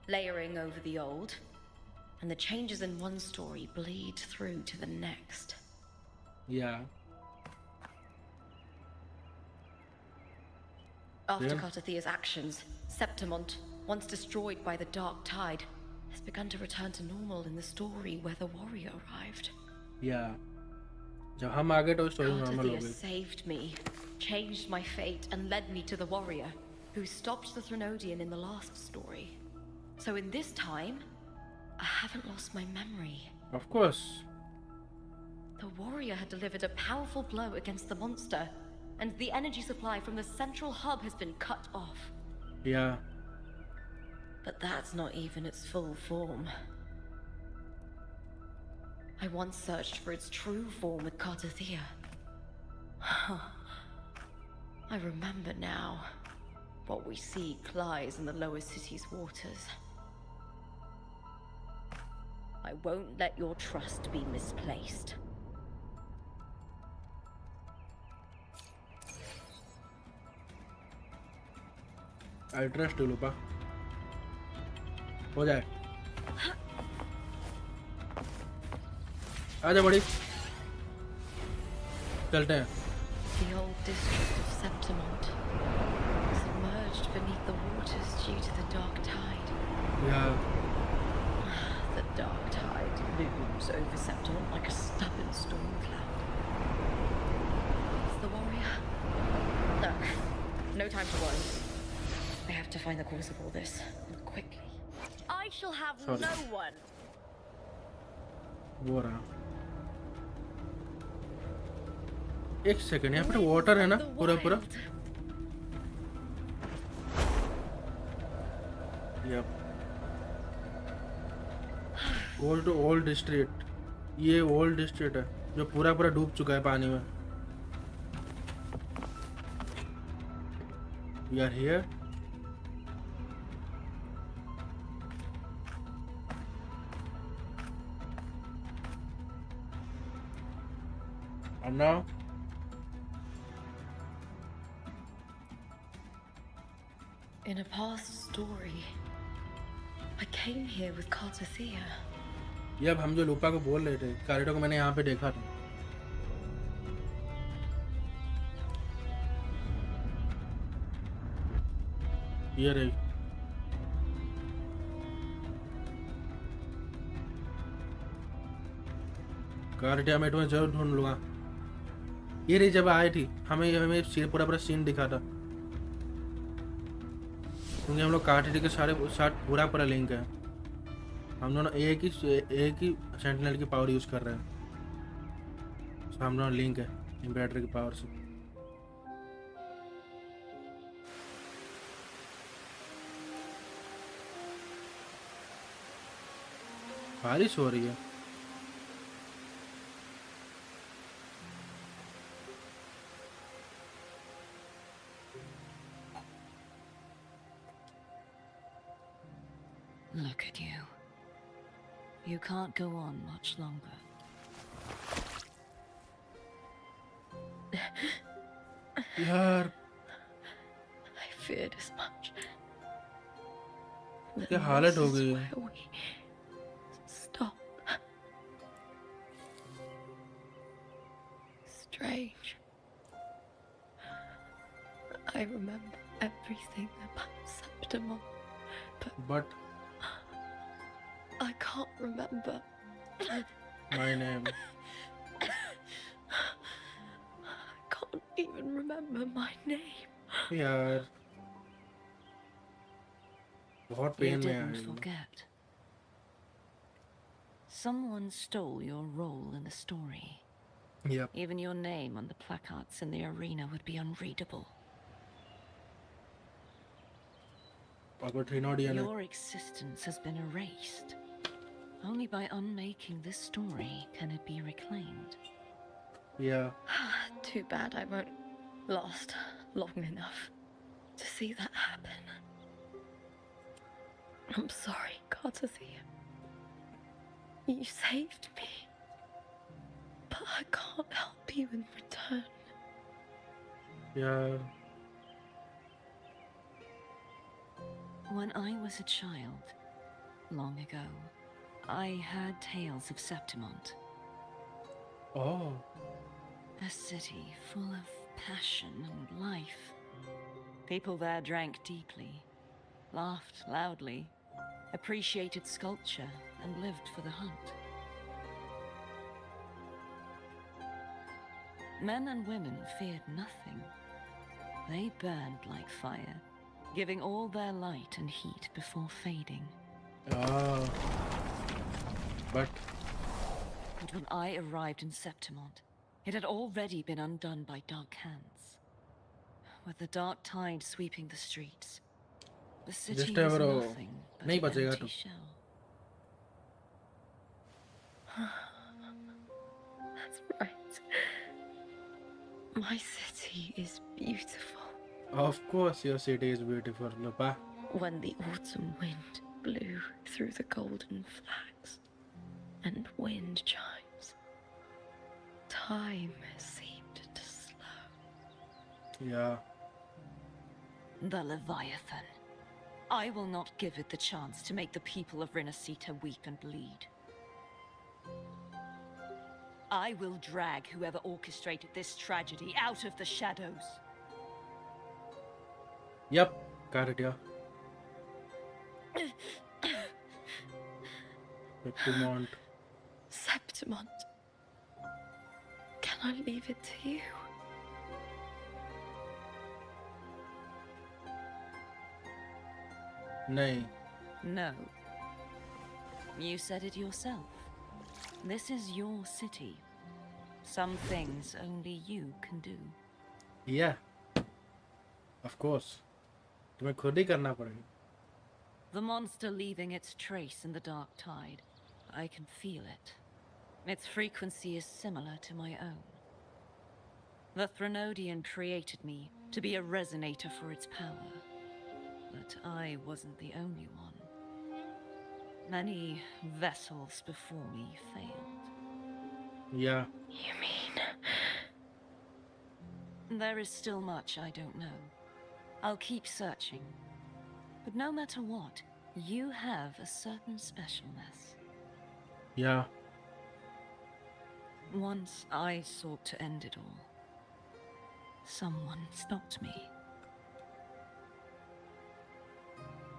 E: layering over the old, and the changes in one story bleed through to the next.
B: Yeah.
E: After
B: Yeah.
E: Carlotha's actions, Septimont, once destroyed by the dark tide, has begun to return to normal in the story where the warrior arrived.
B: Yeah. जब हम आ गए तो story normal हो
E: Carlotta
B: गई.
E: saved me, changed my fate, and led me to the warrior, who stopped the Threnodian in the last story. So in this time, I haven't lost my memory.
B: Of course.
E: The warrior had delivered a powerful blow against the monster, and the energy supply from the central hub has been cut off.
B: Yeah.
E: But that's not even its full form. I once searched for its true form with Carlotta. I remember now. What we seek lies in the lower city's waters. I won't let your trust be misplaced.
B: I trust you, लूपा हो जाए आजा बड़ी चलते हैं
E: The old district of Septimont submerged beneath the waters due to the dark tide.
B: यार
E: The dark tide looms over Septimont like a stubborn storm cloud. It's the warrior. No, no time to worry. I have to find the cause of all this, and quickly. I shall have
B: Sorry.
E: no one.
B: वो रहा एक second यहाँ पर water है ना पूरा पूरा yup old district ये ओल्ड डिस्ट्रिक्ट है जो पूरा पूरा डूब चुका है पानी में we are here and now
E: In a past story, I came here with Carlotta.
B: ये अब हम जो लूपा को बोल रहे थे कार्लोटा को मैंने यहाँ पे देखा था ये रही कार्लोटा मैं तुम्हें जरूर ढूंढ लूंगा ये रही जब आई थी हमें हमें पूरा पूरा सीन दिखा था क्योंकि हम लोग कार्लोटा के साथ पूरा पूरा लिंक है हम दोनों एक ही सेंटिनल की पावर यूज कर रहे हैं तो हम दोनों लिंक है इम्पेरेटर की पावर से बारिश हो रही है
C: Look at you. You can't go on much longer.
B: यार
E: I feared as much.
B: क्या हालत हो गई है
E: Where we stop. Strange. I remember everything about Septimont,
B: but
E: I can't remember.
B: My name
E: I can't even remember my name.
B: यार बहुत
C: You
B: pain में
C: didn't
B: I
C: forget. Someone stole your role in the story.
B: Yup
C: Even your name on the placards in the arena would be unreadable.
B: अगर थ्रीनोडियन है
C: Your existence has been erased. Only by unmaking this story can it be reclaimed.
B: या
E: Too bad I won't last long enough to see that happen. I'm sorry, Carlotta. You saved me. But I can't help you in return.
B: यार
C: When I was a child, long ago, I heard tales of Septimont.
B: Oh
C: A city full of passion and life. People there drank deeply, laughed loudly, appreciated sculpture, and lived for the hunt. Men and women feared nothing. They burned like fire, giving all their light and heat before fading.
B: But
C: But when I arrived in Septimont, it had already been undone by dark hands. With the dark tide sweeping the streets, the city
B: Just
C: was
B: ever
C: nothing but
B: नहीं
C: an
B: बचेगा
C: empty
B: तो।
C: shell.
E: That's right. My city is beautiful.
B: Of course, your city is beautiful, Lupa.
E: When the autumn wind blew through the golden flags and wind chimes, time seemed to slow.
B: Yeah.
C: The Leviathan. I will not give it the chance to make the people of Rinasita weep and bleed. I will drag whoever orchestrated this tragedy out of the shadows.
B: Yep, got it, yeah. Septimont.
E: Septimont, can I leave it to you?
B: नहीं.
C: No. You said it yourself. This is your city. Some things only you can do.
B: Yeah. Of course. तुम्हें खुद ही करना पड़ेगा.
C: The monster leaving its trace in the dark tide. I can feel it. Its frequency is similar to my own. The Threnodian created me to be a resonator for its power. But I wasn't the only one. Many vessels before me failed.
B: Yeah.
E: You mean?
C: There is still much I don't know. I'll keep searching. But no matter what, you have a certain specialness.
B: Yeah.
C: Once I sought to end it all. Someone stopped me.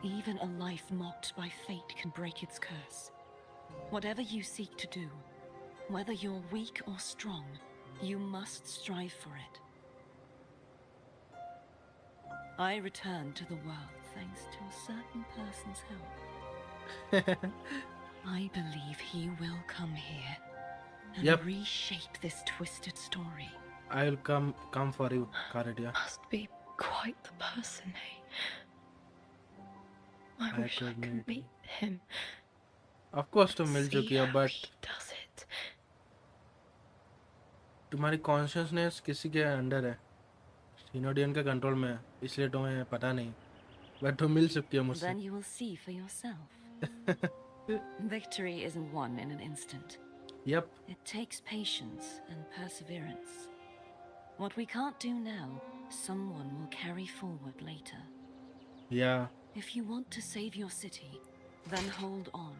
C: Even a life mocked by fate can break its curse. Whatever you seek to do, whether you're weak or strong, you must strive for it. I returned to the world thanks to a certain person's help. I believe he will come here and reshape this twisted story.
B: I'll come for you, Karadia.
E: Must be quite the person, eh? I wish I could meet him.
B: Of course तुम मिल चुकी हो, but
E: does it?
B: तुम्हारी consciousness किसी के under है, थ्रेनोडियन के control में है, इसलिए तुम्हें पता नहीं, बट तुम मिल सकती हो मुझसे.
C: Then you will see for yourself. Victory isn't won in an instant.
B: Yep.
C: It takes patience and perseverance. What we can't do now, someone will carry forward later.
B: Yeah.
C: If you want to save your city, then hold on.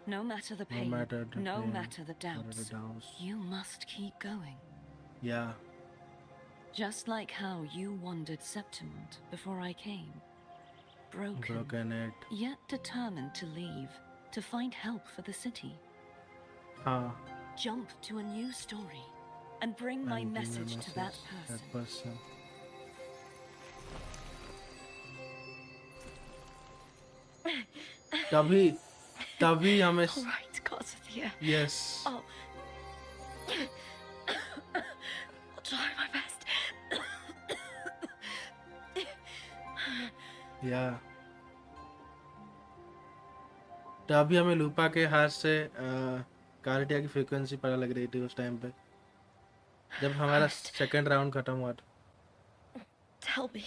C: No matter the pain, no matter the doubts, you must keep going.
B: Yeah.
C: Just like how you wandered Septimont before I came. Broken
B: it.
C: Yet determined to leave, to find help for the city. Jump to a new story and bring my message to that person.
B: तभी हमें.
E: All right, Carlotta.
B: Yes.
E: I'll try my best.
B: Yeah. तभी हमें लूपा के हाथ से कार्टिया की frequency पता लग रही थी उस टाइम पे, जब हमारा सेकंड राउंड खत्म हुआ था.
E: Tell me,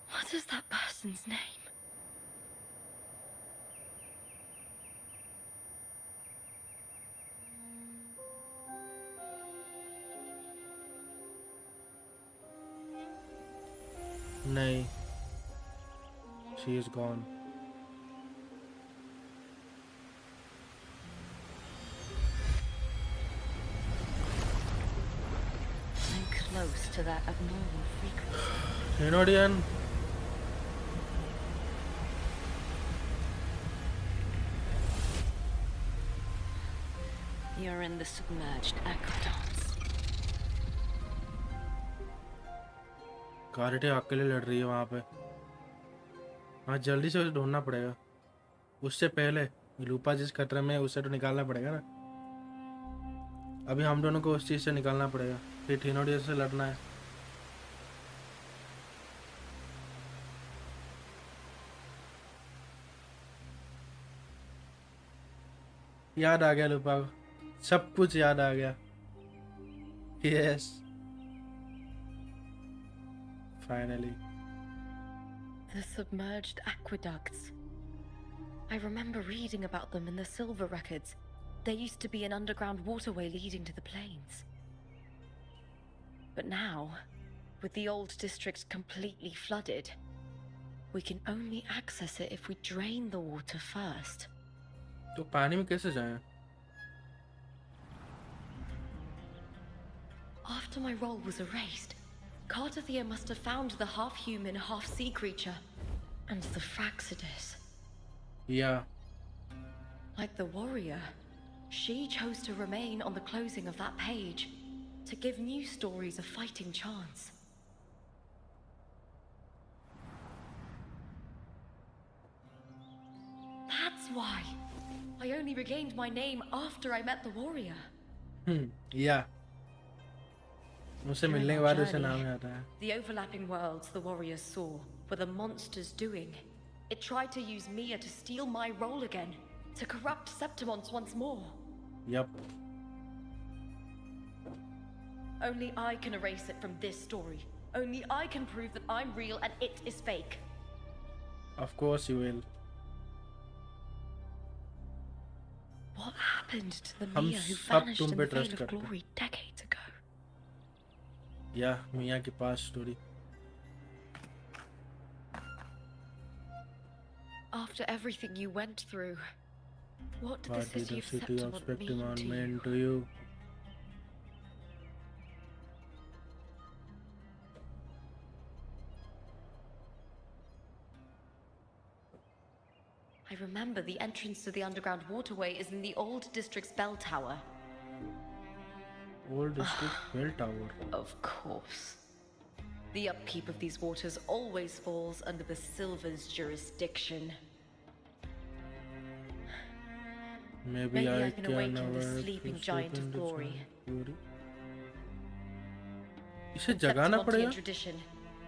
E: what is that person's name?
B: नहीं. She is gone.
C: I'm close to that abnormal frequency.
B: Threnodian.
C: You're in the submerged aqueducts.
B: कार्टिया अकेले लड़ रही है वहाँ पे. हाँ, जल्दी से उसे ढूंढना पड़ेगा. उससे पहले लूपा जिस खतरे में है उसे तो निकालना पड़ेगा ना. अभी हम दोनों को उस चीज से निकालना पड़ेगा, फिर थ्रेनोडियन से लड़ना है. याद आ गया लूपा को, सब कुछ याद आ गया. Yes. Finally.
E: The submerged aqueducts. I remember reading about them in the silver records. There used to be an underground waterway leading to the plains. But now, with the old district completely flooded, we can only access it if we drain the water first.
B: तो पानी में कैसे जाएं?
E: After my role was erased, Carlotta must have found the half-human, half-sea creature and the Fraxidus.
B: Yeah.
E: Like the warrior, she chose to remain on the closing of that page to give new stories a fighting chance. That's why I only regained my name after I met the warrior.
B: Yeah. उसे मिलने के बाद उसे नाम याद आया.
E: The overlapping worlds the warriors saw were the monsters doing. It tried to use Mia to steal my role again, to corrupt Septimons once more.
B: Yup.
E: Only I can erase it from this story. Only I can prove that I'm real and it is fake.
B: Of course you will.
E: What happened to the
B: हम
E: Mia who
B: सब
E: vanished
B: तुम
E: in
B: पे
E: the
B: trust
E: Veil of
B: करते हैं.
E: Glory decades ago?
B: Yeah, मिया की past story.
E: After everything you went through, what did the
B: What did
E: city
B: the
E: of
B: city of
E: Septimon mean
B: Septimon
E: to
B: mean
E: you?
B: to you?
E: I remember the entrance to the underground waterway is in the old district's bell tower.
B: Old district bell tower.
E: Of course. The upkeep of these waters always falls under the Silver's jurisdiction.
B: Maybe
E: Maybe
B: I
E: I can awaken
B: can
E: the
B: awake
E: sleeping
B: the
E: giant of
B: sleeping
E: glory.
B: giant glory. इसे
E: The
B: जगाना
E: Septimontian
B: पड़ेगा.
E: tradition,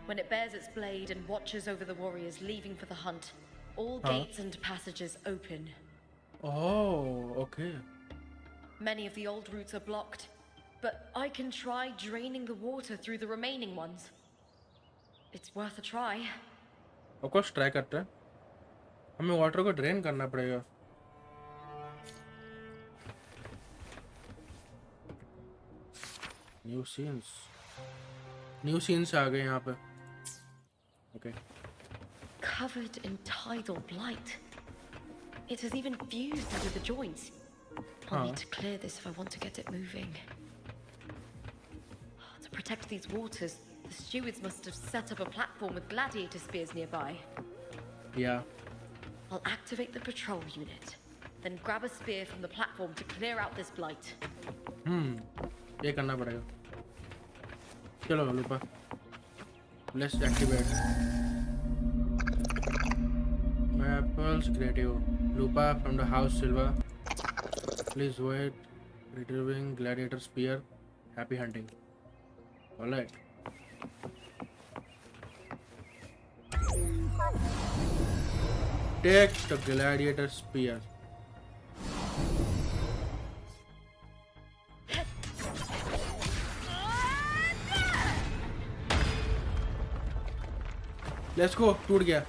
E: when it bears its blade and watches over the warriors leaving for the hunt, all
B: Huh?
E: gates and passages open.
B: Oh, okay.
E: Many of the old routes are blocked, but I can try draining the water through the remaining ones. It's worth a try.
B: Of course try करते हैं. हमें water को drain करना पड़ेगा. New scenes. New scenes आ गए यहाँ पे. Okay.
E: Covered in tidal blight. It has even fused into the joints. I'll need to clear this if I want to get it moving. To protect these waters, the stewards must have set up a platform with gladiator spears nearby.
B: Yeah.
E: I'll activate the patrol unit, then grab a spear from the platform to clear out this blight.
B: ये करना पड़ेगा. चलो लूपा. Let's activate. Apples creative. Lupa from the house Silva. Please wait. Retrieving gladiator spear. Happy hunting. Alright. Take the gladiator spear. Let's go. टूट गया.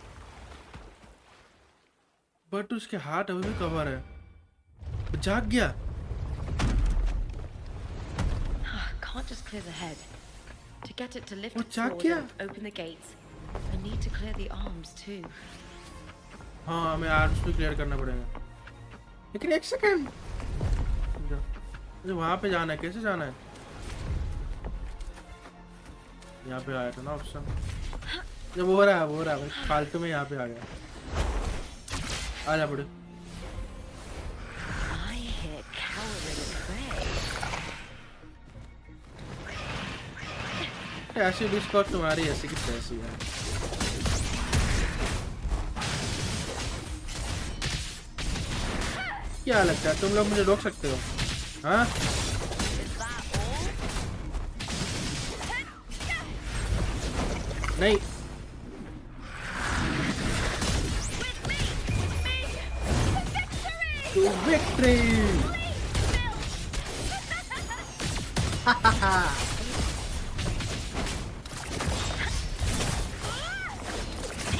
B: But उसके हाथ अभी भी कवर है. जाग गया.
E: Can't just clear the head. To get it to lift
B: Oh,
E: its sword
B: Jackia.
E: and open the gates, I need to clear the arms too.
B: हाँ हमें आर्म्स भी क्लियर करना पड़ेगा. लेकिन एक सेकंड. मुझे वहाँ पे जाना है. कैसे जाना है? यहाँ पे आया था ना ऑप्शन. जब वो रहा है फालतू में यहाँ पे आ गया. आजा बड़े.
E: I hear cowering prey.
B: ऐसी डिस्कॉर्ड तुम्हारी ऐसी की तैसी है. क्या लगता है तुम लोग मुझे रोक सकते हो? हाँ?
E: Is that all?
B: नहीं. To victory!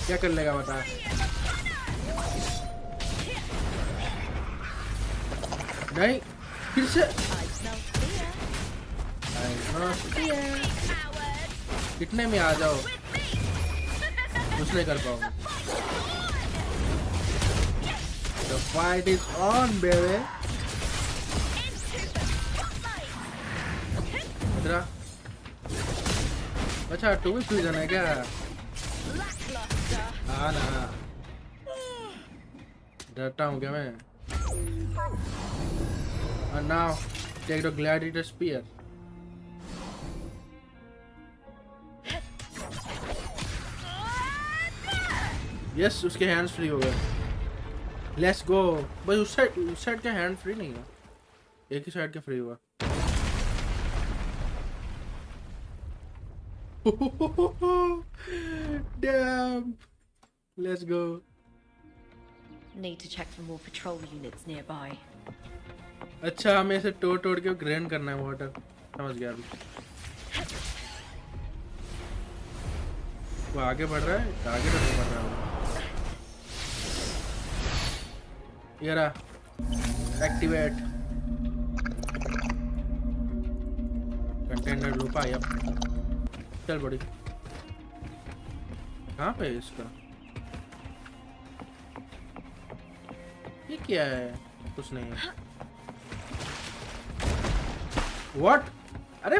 B: क्या कर लेगा बता। नहीं फिर से कितने में आ जाओ, कुछ नहीं कर पाओगे। The fight is on, baby. इधर अच्छा तू भी फ्यूजन है क्या? हाँ ना, डरता हूँ क्या मैं? And now take the gladiator spear. Yes, उसके हैंड्स फ्री हो गए। Let's go. बस उस साइड के हैंड फ्री नहीं है, एक ही साइड के फ्री हुआ। Damn. Let's go.
E: Need to check for more patrol units nearby.
B: अच्छा हमें इसे तोड़ के ग्राइंड करना है वाटर, समझ गया अभी। वो आगे बढ़ रहा है, आगे तो नहीं बढ़ रहा है। ये रहा, एक्टिवेट कंटेनर लूप आया। चल बड़ी, कहाँ पे है इसका? ये क्या है? कुछ नहीं है। What? अरे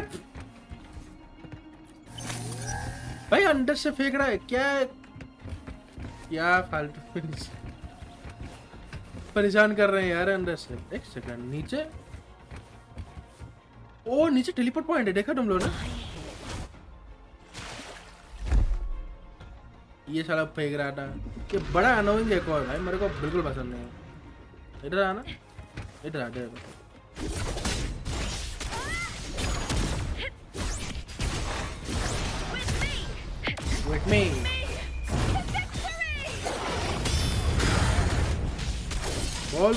B: भाई अंदर से फेंक रहा है क्या? क्या फालतू परेशान कर रहे हैं यार अंदर से। एक सेकंड, नीचे ओ नीचे टेलीपोर्ट पॉइंट है, देखा तुम लोग ने? ये साला फेंक रहा था, ये बड़ा अनोइंग है कौन भाई, मेरे को बिल्कुल पसंद नहीं है। इधर आना, इधर आ इधर। With me. Ball.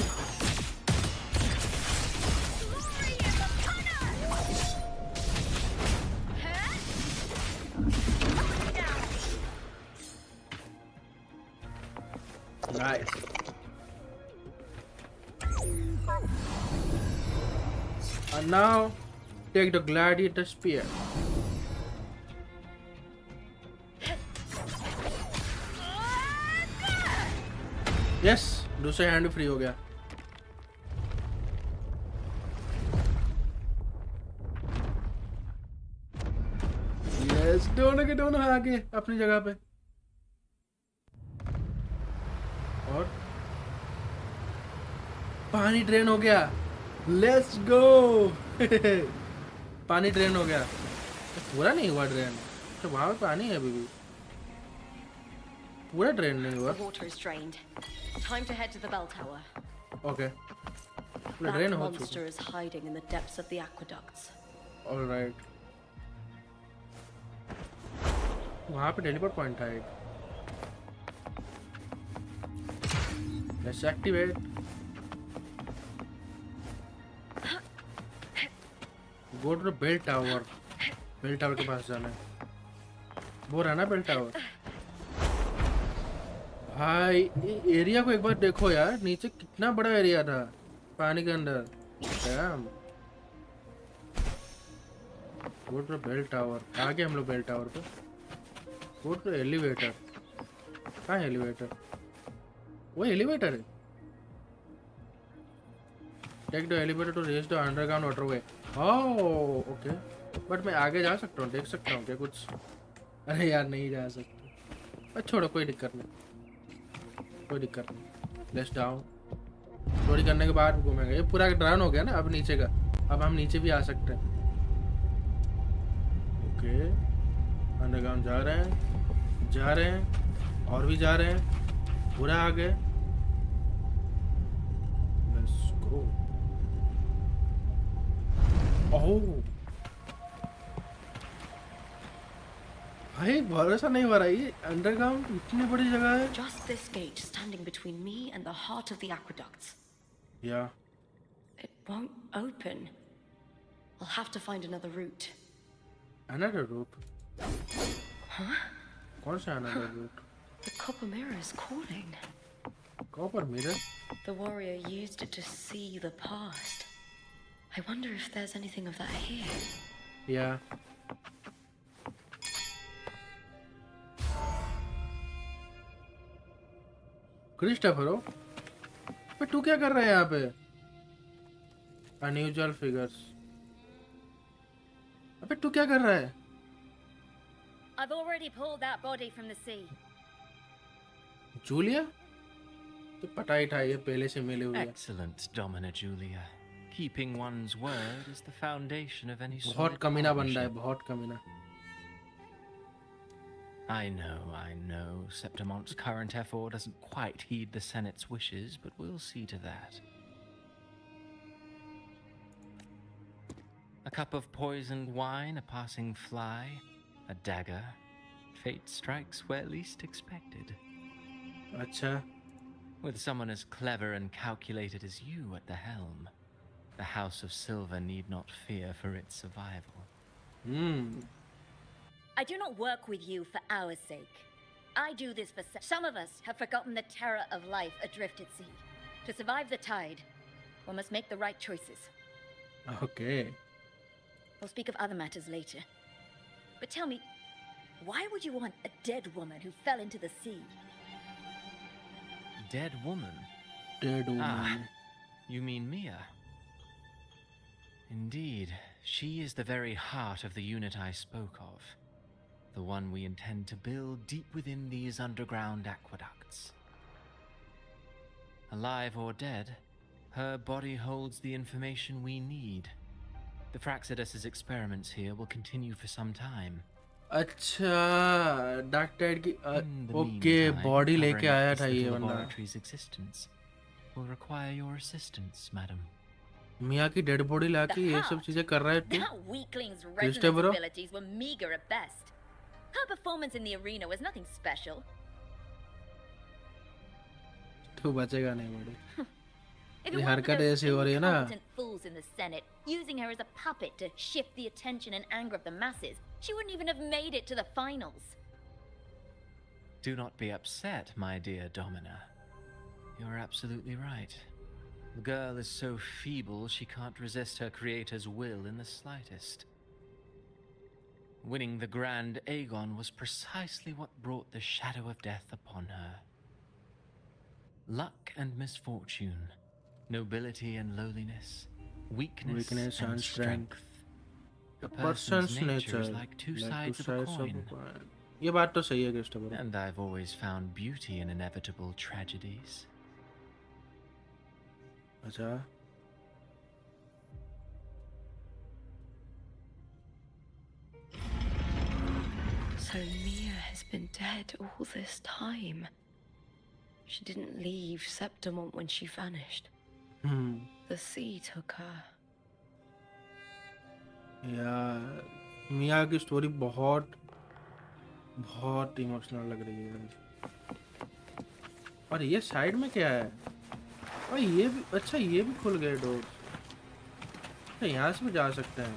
B: Nice. And now take the gladiator spear. Yes, दूसरा हैंड फ्री हो गया। यस, दोनों के दोनों आ गए अपनी जगह पे। और पानी ड्रेन हो गया। Let's go. पानी ड्रेन हो गया, तो पूरा नहीं हुआ ड्रेन, तो वहां पे पानी है अभी भी, पूरा ड्रेन नहीं हुआ।
E: The water is drained. Time to head to the bell tower.
B: Okay.
E: That monster is hiding in the depths of the aqueducts.
B: All right. वहाँ पे टेलीपोर्ट पॉइंट था एक। Let's activate. Go to the bell tower. Bell tower के पास जाना है। वो रहा ना बेल टावर। भाई एरिया को एक बार देखो यार, नीचे कितना बड़ा एरिया था पानी के अंदर। गो टू बेल टावर, आ गए हम लोग बेल टावर पे। गो टू एलिवेटर, कहाँ है एलिवेटर? वो एलिवेटर है। Take the elevator to reach the underground waterway. Oh okay, but मैं आगे जा सकता हूँ, देख सकता हूँ क्या कुछ? अरे यार नहीं जा सकता, छोड़ो कोई दिक्कत नहीं, कोई दिक्कत नहीं। लेट्स डाउन, चोरी करने के बाद घूमेंगे। ये पूरा ड्राउन हो गया ना अब नीचे का, अब हम नीचे भी आ सकते हैं। ओके, अंडरग्राउंड जा रहे हैं, जा रहे हैं, और भी जा रहे हैं, पूरा आ गए। Let's go. ओह भाई भरोसा नहीं हो रहा, ये अंडरग्राउंड इतनी बड़ी जगह है।
E: Just this gate standing between me and the heart of the aqueducts.
B: Yeah.
E: It won't open. I'll have to find another route.
B: Another route? Huh? कौन सा another route?
E: The copper mirror is calling.
B: Copper mirror?
E: The warrior used it to see the past. I wonder if there's anything of that here.
B: Yeah. Christopher, पे तू क्या कर रहा है यहाँ पे? Unusual figures. अबे तू क्या कर रहा है?
H: I've already pulled that body from the sea.
B: Julia? तो पटाई ठाई है पहले से मिले हुए.
G: Excellent, Domina Julia. Keeping one's word is the foundation of any
B: बहुत
G: solid
B: कमीना बन रहा है,
G: partnership.
B: बहुत कमीना.
G: I know. Septimon's current effort doesn't quite heed the Senate's wishes, but we'll see to that. A cup of poisoned wine, a passing fly, a dagger. Fate strikes where least expected.
B: अच्छा.
G: With someone as clever and calculated as you at the helm, the House of Silver need not fear for its survival.
H: I do not work with you for our sake. I do this for some of us have forgotten the terror of life adrift at sea. To survive the tide, one must make the right choices.
B: Okay.
H: We'll speak of other matters later. But tell me, why would you want a dead woman who fell into the sea?
G: Dead woman?
B: Dead woman.
G: Ah, you mean Mia? Indeed, she is the very heart of the unit I spoke of. The one we intend to build deep within these underground aqueducts. Alive or dead, her body holds the information we need. The Fraxidus's experiments here will continue for some time.
B: अच्छा, dark Tide की
G: In the
B: okay
G: meantime,
B: body लेके
G: covering
B: आया
G: this
B: था ये
G: little
B: बंदा.
G: laboratory's existence will require your assistance, madam.
B: मियाँ की dead body लाके ये सब चीजें कर रहा है तू?
H: That weakling's
B: Christopher?
H: resonance abilities were meager at best. Her performance in the arena was nothing special.
B: तू बचेगा नहीं बॉडी.
H: If
B: ये
H: it weren't for
B: हरकत
H: those
B: ऐसी हो रही है ना.
H: incompetent fools in the Senate using her as a puppet to shift the attention and anger of the masses, she wouldn't even have made it to the finals.
G: Do not be upset, my dear Domina. You're absolutely right. The girl is so feeble she can't resist her creator's will in the slightest. Winning the Grand Aegon was precisely what brought the shadow of death upon her. Luck and misfortune, nobility and lowliness, weakness and strength. A person's nature is like two sides of a coin.
B: ये बात तो सही है Christopher.
G: And I've always found beauty in inevitable tragedies.
B: अच्छा.
E: So Mia has been dead all this time. She didn't leave Septimont when she vanished. The sea took her.
B: यार मिया की story बहुत बहुत इमोशनल लग रही है. और ये साइड में क्या है? और ये भी अच्छा, ये भी खुल गए डोर. अच्छा यहाँ से भी जा सकते हैं.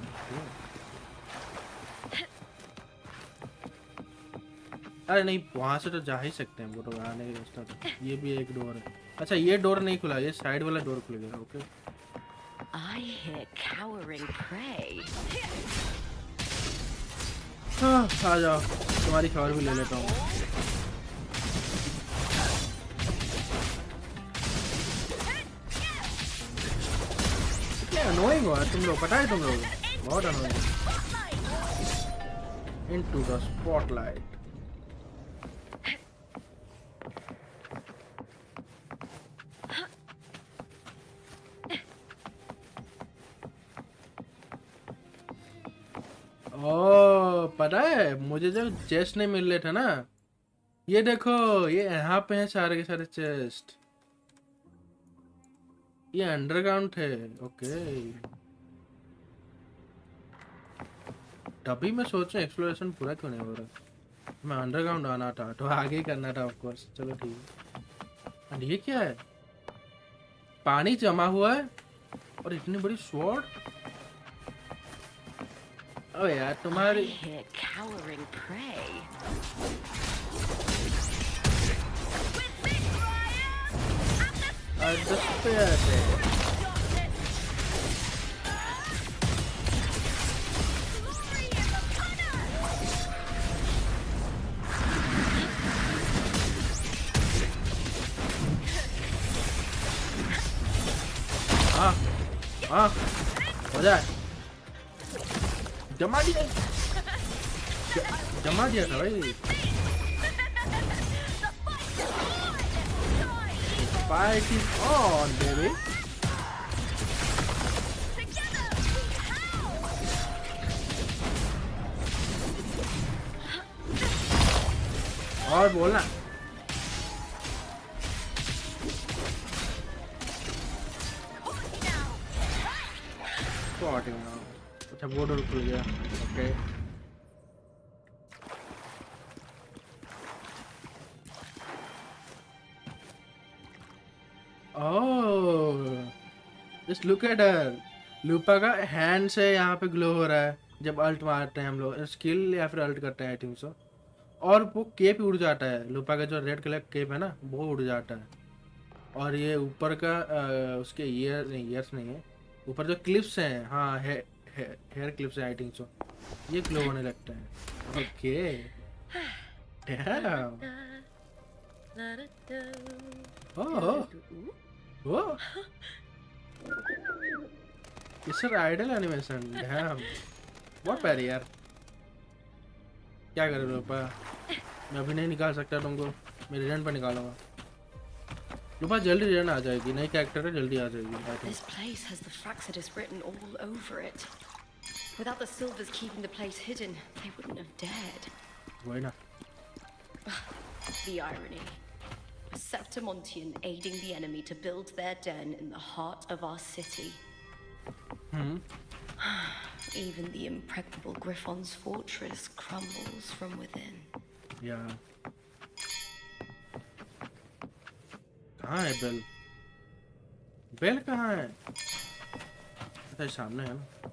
B: अरे नहीं, वहाँ से तो जा ही सकते हैं, वो तो आने का रास्ता था. ये भी एक डोर है. अच्छा ये डोर नहीं खुला, ये साइड वाला डोर खुल गया. Okay.
C: I hear cowering prey.
B: हाँ आ जाओ, तुम्हारी खबर भी ले लेता हूँ. क्या अनोइंग हो तुम लोग, पता है तुम लोग बहुत अनोइंग. Into the spotlight. ओ पता है मुझे जब चेस्ट नहीं मिल रहे थे ना, ये देखो ये यहाँ पे है सारे के सारे चेस्ट. ये अंडरग्राउंड थे. ओके. तभी मैं सोच रहा एक्सप्लोरेशन पूरा क्यों नहीं हो रहा. मैं अंडरग्राउंड आना था तो आगे ही करना था ऑफ कोर्स. चलो ठीक है. एंड ये क्या है? पानी जमा हुआ है और इतनी बड़ी स्वॉर्ड. ओ यार
C: I
B: तुम्हारी
C: hear cowering prey.
B: Despérate. हाँ हो जाए जमा दिया जमा दिया था भाई fight is on baby और बोलना अच्छा वो डोर खुल गया okay oh just look at her Lupa का हैंड से यहाँ पे ग्लो हो रहा है जब अल्ट मारते हैं हम लोग स्किल या फिर अल्ट करते हैं आई थिंक सो और वो केप उड़ जाता है लूपा का जो रेड कलर केप है ना वो उड़ जाता है और ये ऊपर का उसके ईयर्स नहीं है ऊपर जो क्लिप्स हैं हाँ हेयर क्लिप्स हैं आई थिंक सो ये ग्लो होने लगता है okay damn oh oh it's idle animation damn बहुत प्यारी यार क्या कर रहे हो पा मैं अभी नहीं निकाल सकता तुमको मेरे रिजल्ट पर निकालूंगा लुपा जल्दी रिजल्ट आ जाएगी नई कैरेक्टर है जल्दी आ जाएगी
E: This place has the Fraxidus written all over it. Without the Silvers keeping the place hidden, they wouldn't have dared.
B: वही ना
E: The irony. A Septimontian aiding the enemy to build their den in the heart of our city. Even the impregnable Griffon's fortress crumbles from within.
B: Yeah. कहाँ है bell bell कहाँ है अच्छा सामने है ना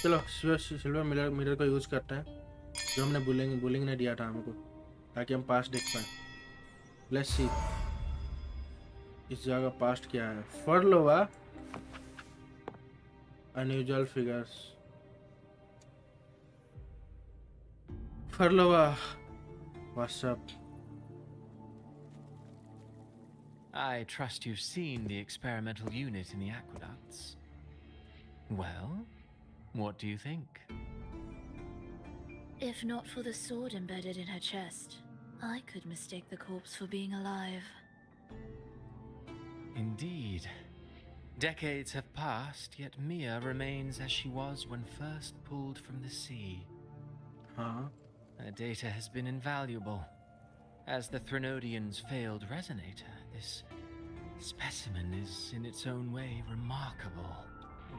B: चलो सिल्वर मिरर को यूज करते हैं जो हमने बुलिंग ने दिया था हमको ताकि हम पास्ट देख पाए लेट्स सी इस जगह पास्ट क्या है फरलोवा अनयूजुअल फिगर्स फरलोवा what's up
G: I trust you've seen the experimental unit in the aqueducts. Well, what do you think?
I: If not for the sword embedded in her chest, I could mistake the corpse for being alive.
G: Indeed. Decades have passed, yet Mia remains as she was when first pulled from the sea. Her data has been invaluable. As the Threnodian's failed resonator, this specimen is in its own way remarkable.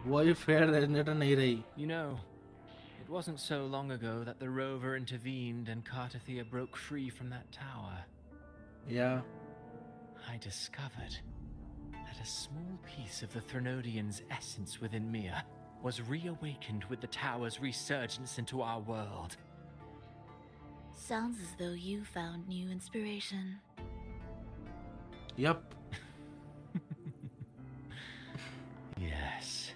B: वही fair resonator नहीं रही.
G: You know, it wasn't so long ago that the rover intervened and Cartathea broke free from that tower.
B: Yeah.
G: I discovered that a small piece of the Threnodian's essence within Mia was reawakened with the tower's resurgence into our world.
I: Sounds as though you found new inspiration.
B: Yup.
G: Yes.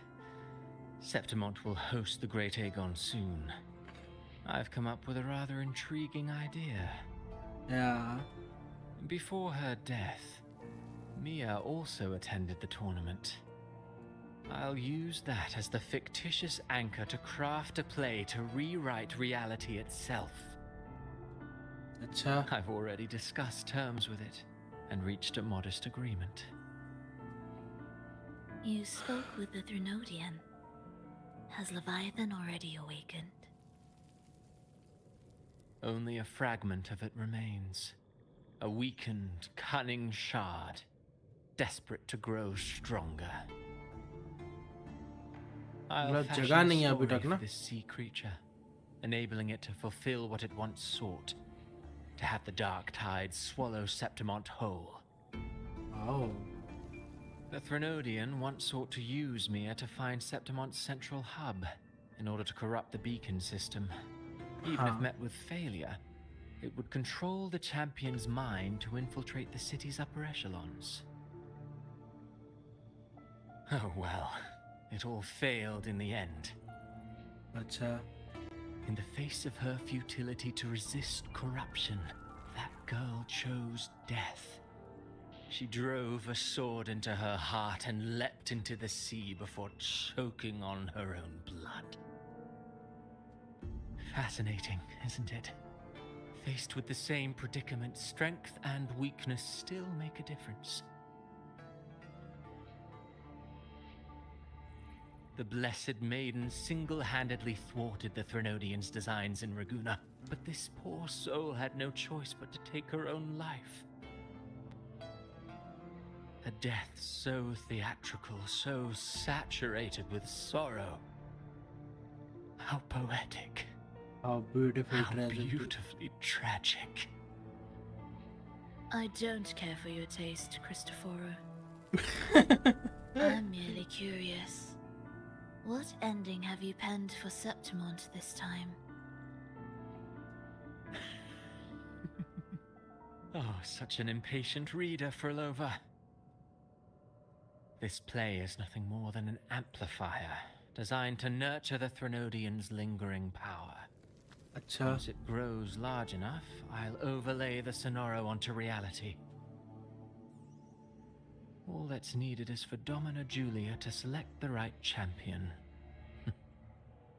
G: Septimont will host the Great Aegon soon. I've come up with a rather intriguing idea.
B: Yeah.
G: Before her death, Mia also attended the tournament. I'll use that as the fictitious anchor to craft a play to rewrite reality itself.
B: अच्छा.
G: I've already discussed terms with it and reached a modest agreement.
I: You spoke with the Threnodian. Has Leviathan already awakened?
G: Only a fragment of it remains. A weakened, cunning shard, desperate to grow stronger. I'll fashion a story for this sea creature, enabling it to fulfill what it once sought. To have the dark tides swallow Septimont whole.
B: Oh.
G: The Threnodian once sought to use Mia to find Septimont's central hub in order to corrupt the beacon system. Even if met with failure, it would control the champion's mind to infiltrate the city's upper echelons. Oh well, it all failed in the end.
B: अच्छा
G: In the face of her futility to resist corruption, that girl chose death. She drove a sword into her heart and leapt into the sea before choking on her own blood. Fascinating, isn't it? Faced with the same predicament, strength and weakness still make a difference. The Blessed Maiden single-handedly thwarted the Threnodians' designs in Raguna, but this poor soul had no choice but to take her own life. A death so theatrical, so saturated with sorrow. How poetic.
B: how beautiful
G: How
B: tragic.
G: beautifully tragic.
I: I don't care for your taste, Cristoforo. I'm merely curious. What ending have you penned for Septimont this time?
G: Oh, such an impatient reader, Frolova. This play is nothing more than an amplifier, designed to nurture the Threnodians' lingering power.
B: अच्छा
G: Once it grows large enough, I'll overlay the Sonoro onto reality. All that's needed is for Domina Julia to select the right champion.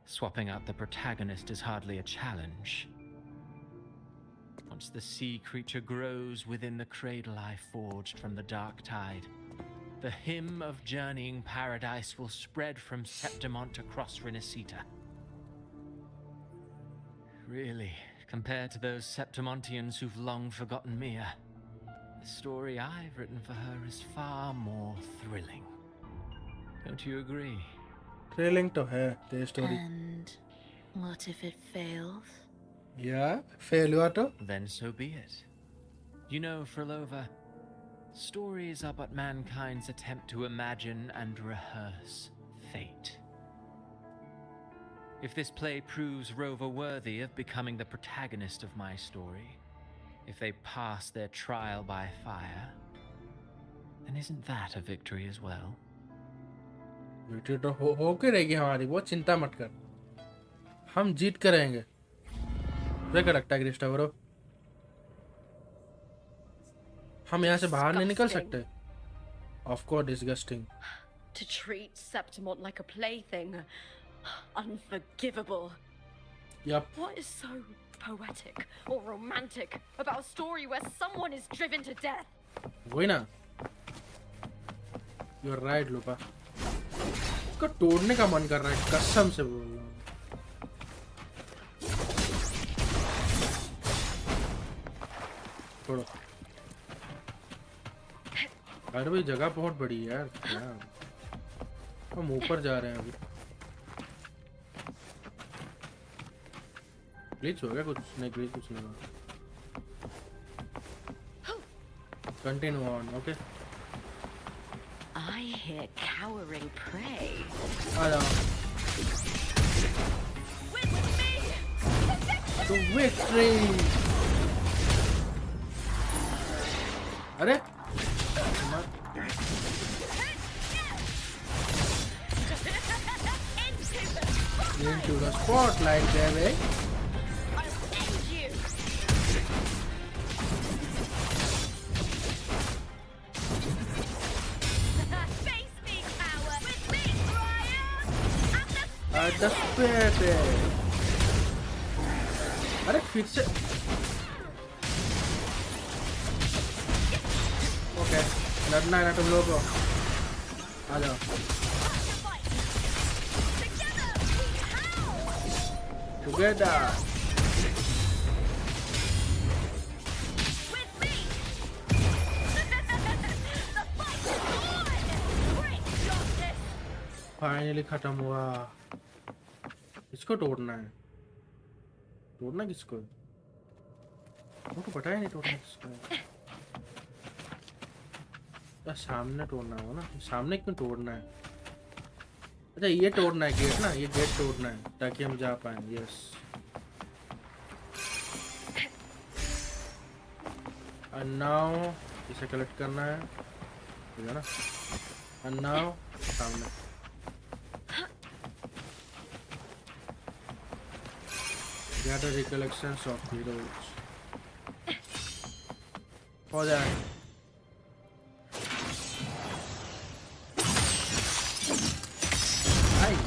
G: Swapping out the protagonist is hardly a challenge. Once the sea creature grows within the cradle I forged from the dark tide, the hymn of journeying paradise will spread from Septimont across Renacita. Really, compared to those Septimontians who've long forgotten Mia, the story I've written for her is far more thrilling. Don't you agree?
B: Thrilling तो है तेरी story
I: And what if it fails?
B: या fail हुआ तो
G: Then so be it. You know, Frolova, stories are but mankind's attempt to imagine and rehearse fate. If this play proves Rover worthy of becoming the protagonist of my story, if they pass their trial by fire, then isn't that a victory as well?
B: बेटी तो होके रहेगी हमारी, वो चिंता मत कर, हम जीत कर रहेंगे। तुझे क्या लगता है क्रिस्टोफरो, हम यहाँ से बाहर नहीं निकल सकते? Of course, disgusting.
E: To treat Septimont like a plaything. Unforgivable.
B: Yep.
E: What is so poetic or romantic about a story where someone is driven to death?
B: वही ना, You're right, लूपा। उसको तोड़ने का मन कर रहा है, कसम से बोल रहा हूँ। छोड़ो। अरे भाई जगह बहुत बड़ी है यार, हम ऊपर जा रहे हैं अभी। ग्लिच हो गया कुछ? नहीं ग्लिच कुछ नहीं हुआ। Continue on, okay?
E: I hear cowering prey.
B: आ जाओ। To victory! अरे into the spotlight, baby.
E: I'll end you. Face me, coward. With me, Brian.
B: At the baby. अरे फिर से ओके लड़ना है ना तुम लोगों को, आ जाओ। Together.
E: With me. The fight is on. Bring justice.
B: Finally खत्म हुआ। इसको तोड़ना है। तोड़ना किसको? मुझको पता ही नहीं तोड़ना किसको है। तो सामने तोड़ना होगा ना, सामने क्यों तोड़ना है? अच्छा ये तोड़ना है गेट ना, ये गेट तोड़ना है ताकि हम जा पाए। यस एंड नाउ इसे कलेक्ट करना है, ठीक है ना? And now सामने gather recollections of heroes. हो जाए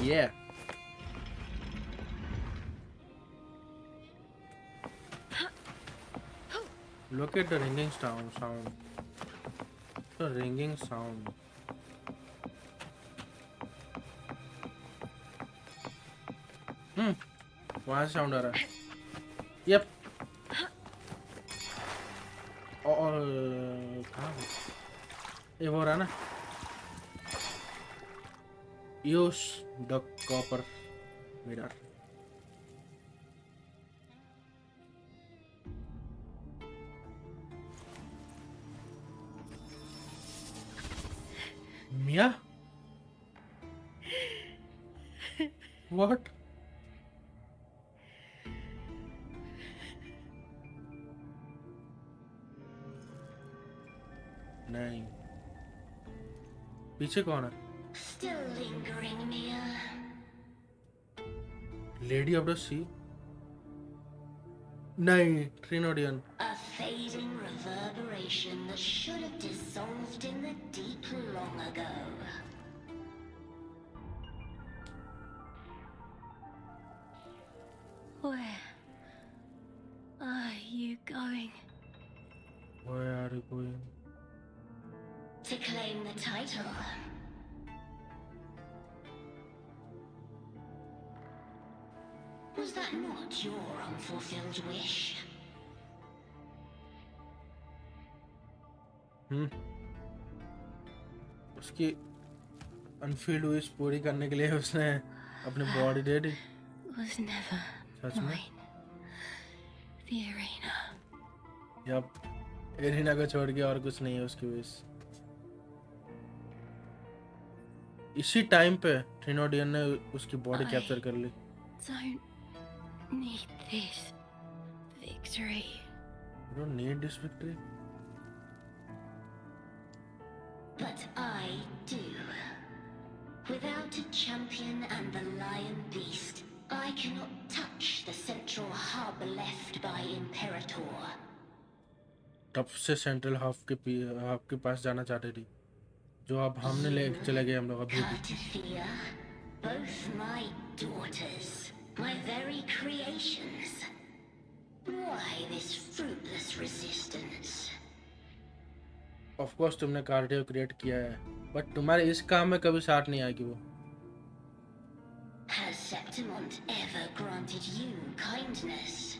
B: yeah. Look at the ringing sound. The ringing sound. वहाँ से साउंड आ रहा है. Yep. और कहाँ ये हो रहा है ना? Use the copper mirror. Mia? What? नहीं. पीछे कौन है?
F: Still lingering, Mia.
B: Lady of the Sea? नहीं, Trinodian.
F: A fading reverberation that should have dissolved in the deep long ago.
I: Where are you going?
B: Where are you going?
F: To claim the title. Was that not your unfulfilled wish?
B: उसकी unfulfilled wish पूरी करने के लिए उसने अपनी body दे दी.
I: Was never
B: सच में?
I: mine. The arena.
B: Yup, arena को छोड़ के और कुछ नहीं है उसकी विश. इसी टाइम पे ट्रिनोडियन ने उसकी बॉडी कैप्चर कर ली.
I: Don't need this victory.
B: You don't need this victory.
F: But I do. Without a champion and the lion beast, I cannot touch the central hub left by Imperator.
B: तब से central half के पास जाना चाहते थी, जो अब हमने ले चले गए हम लोग अभी भी.
F: Carlotta, both my daughters, my very creations. Why this fruitless resistance?
B: Of course तुमने कार्डियो क्रिएट किया है, बट तुम्हारे इस काम में कभी साथ नहीं आएगी वो.
F: Has Septimont ever granted you kindness?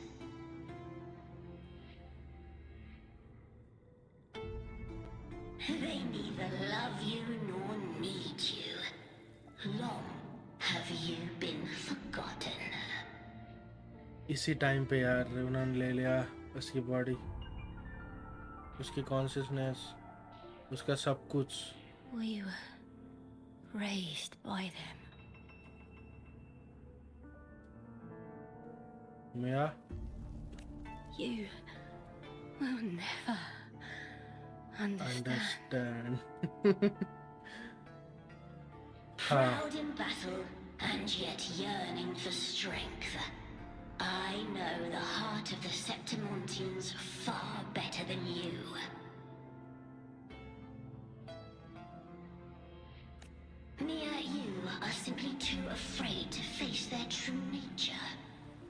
F: They neither love you nor need you. Long have you been forgotten.
B: इसी टाइम पे यार उन्होंने ले लिया उसकी बॉडी, उसकी कॉन्शियसनेस, उसका सब कुछ.
I: We were raised by them.
B: Mia,
I: You will never understand.
F: Proud in battle and yet yearning for strength. I know the heart of the Septimontians far better than you. Mia, you are simply too afraid to face their true nature.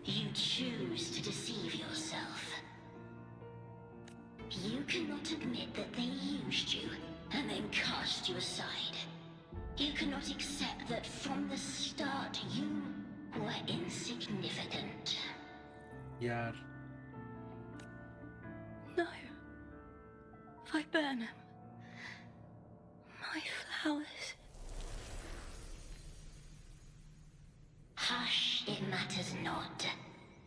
F: You choose to deceive yourself. You cannot admit that they used you and then cast you aside. You cannot accept that from the start you were insignificant.
B: यार
I: No. Viburnum. My flowers.
F: Hush, it matters not.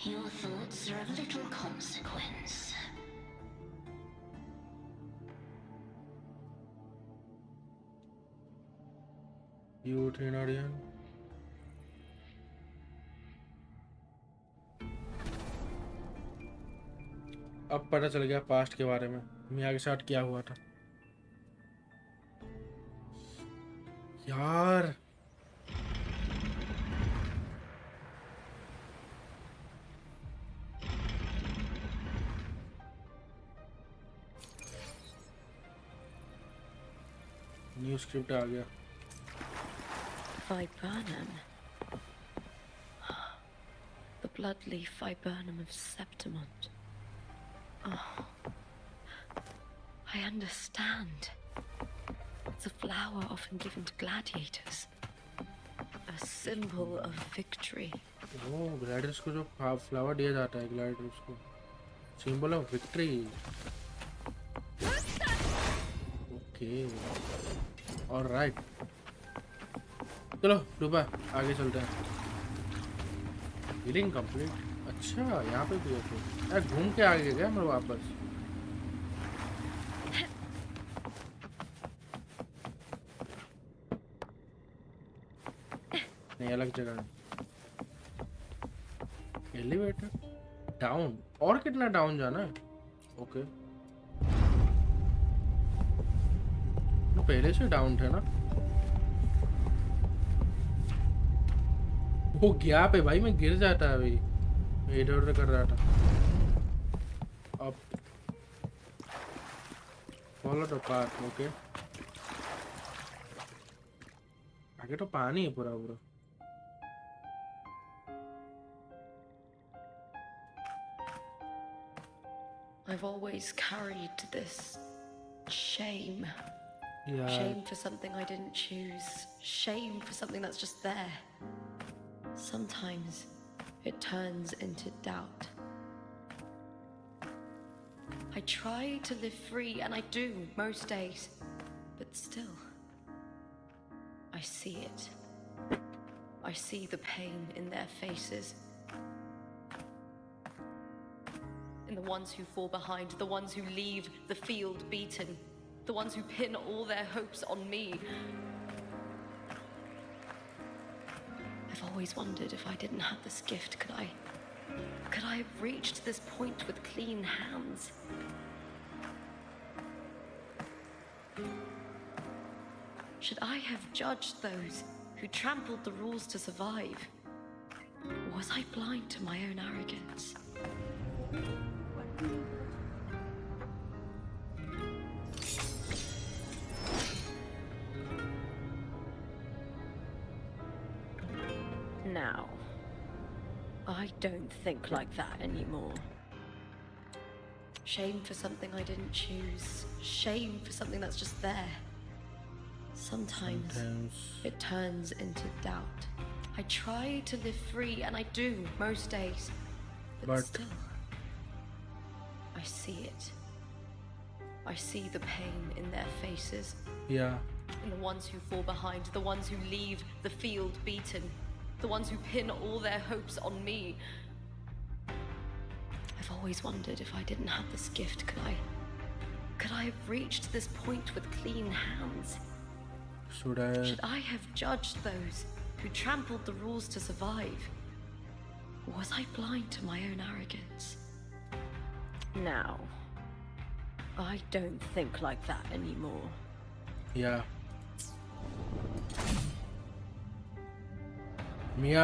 F: Your thoughts are of little consequence.
B: You Trinodian. अब पता चल गया past के बारे में, मिया के साथ क्या हुआ था. यार न्यू स्क्रिप्ट आ गया.
E: Viburnum. The bloodleaf viburnum of Septimont. Oh, I understand. It's a flower often given to gladiators. A symbol of victory.
B: वो ग्लैडियर्स को जो फ्लावर दिया जाता है ग्लैडियर्स को symbol of victory. Okay alright चलो डूबा आगे चलते हैं. Healing complete. अच्छा यहाँ पे भी थे यार. घूम के आगे गए हम लोग वापस. नहीं अलग जगह. Elevator down. और कितना डाउन जाना है. ओके तो पहले से डाउन थे ना. वो गया पे भाई मैं गिर जाता है अभी. मैं इधर उधर कर रहा था. अब फॉलो द पाथ. ओके आगे तो पानी है पूरा पूरा.
E: I've always carried this shame.
B: Yeah.
E: Shame for something I didn't choose. Shame for something that's just there. Sometimes it turns into doubt. I try to live free, and I do most days. But still, I see it. I see the pain in their faces. In the ones who fall behind, the ones who leave the field beaten, the ones who pin all their hopes on me. I've always wondered if I didn't have this gift, could I have reached this point with clean hands? Should I have judged those who trampled the rules to survive? Or was I blind to my own arrogance? Now, I don't think like that anymore. Shame for something I didn't choose. Shame for something that's just there. Sometimes it turns into doubt. I try to live free, and I do most days. But still, I see it. I see the pain in their faces.
B: Yeah.
E: In the ones who fall behind, the ones who leave the field beaten, the ones who pin all their hopes on me. I've always wondered if I didn't have this gift, could I have reached this point with clean hands? Should I have judged those who trampled the rules to survive? Or was I blind to my own arrogance? Now, I don't think like that anymore.
B: Yeah. मिया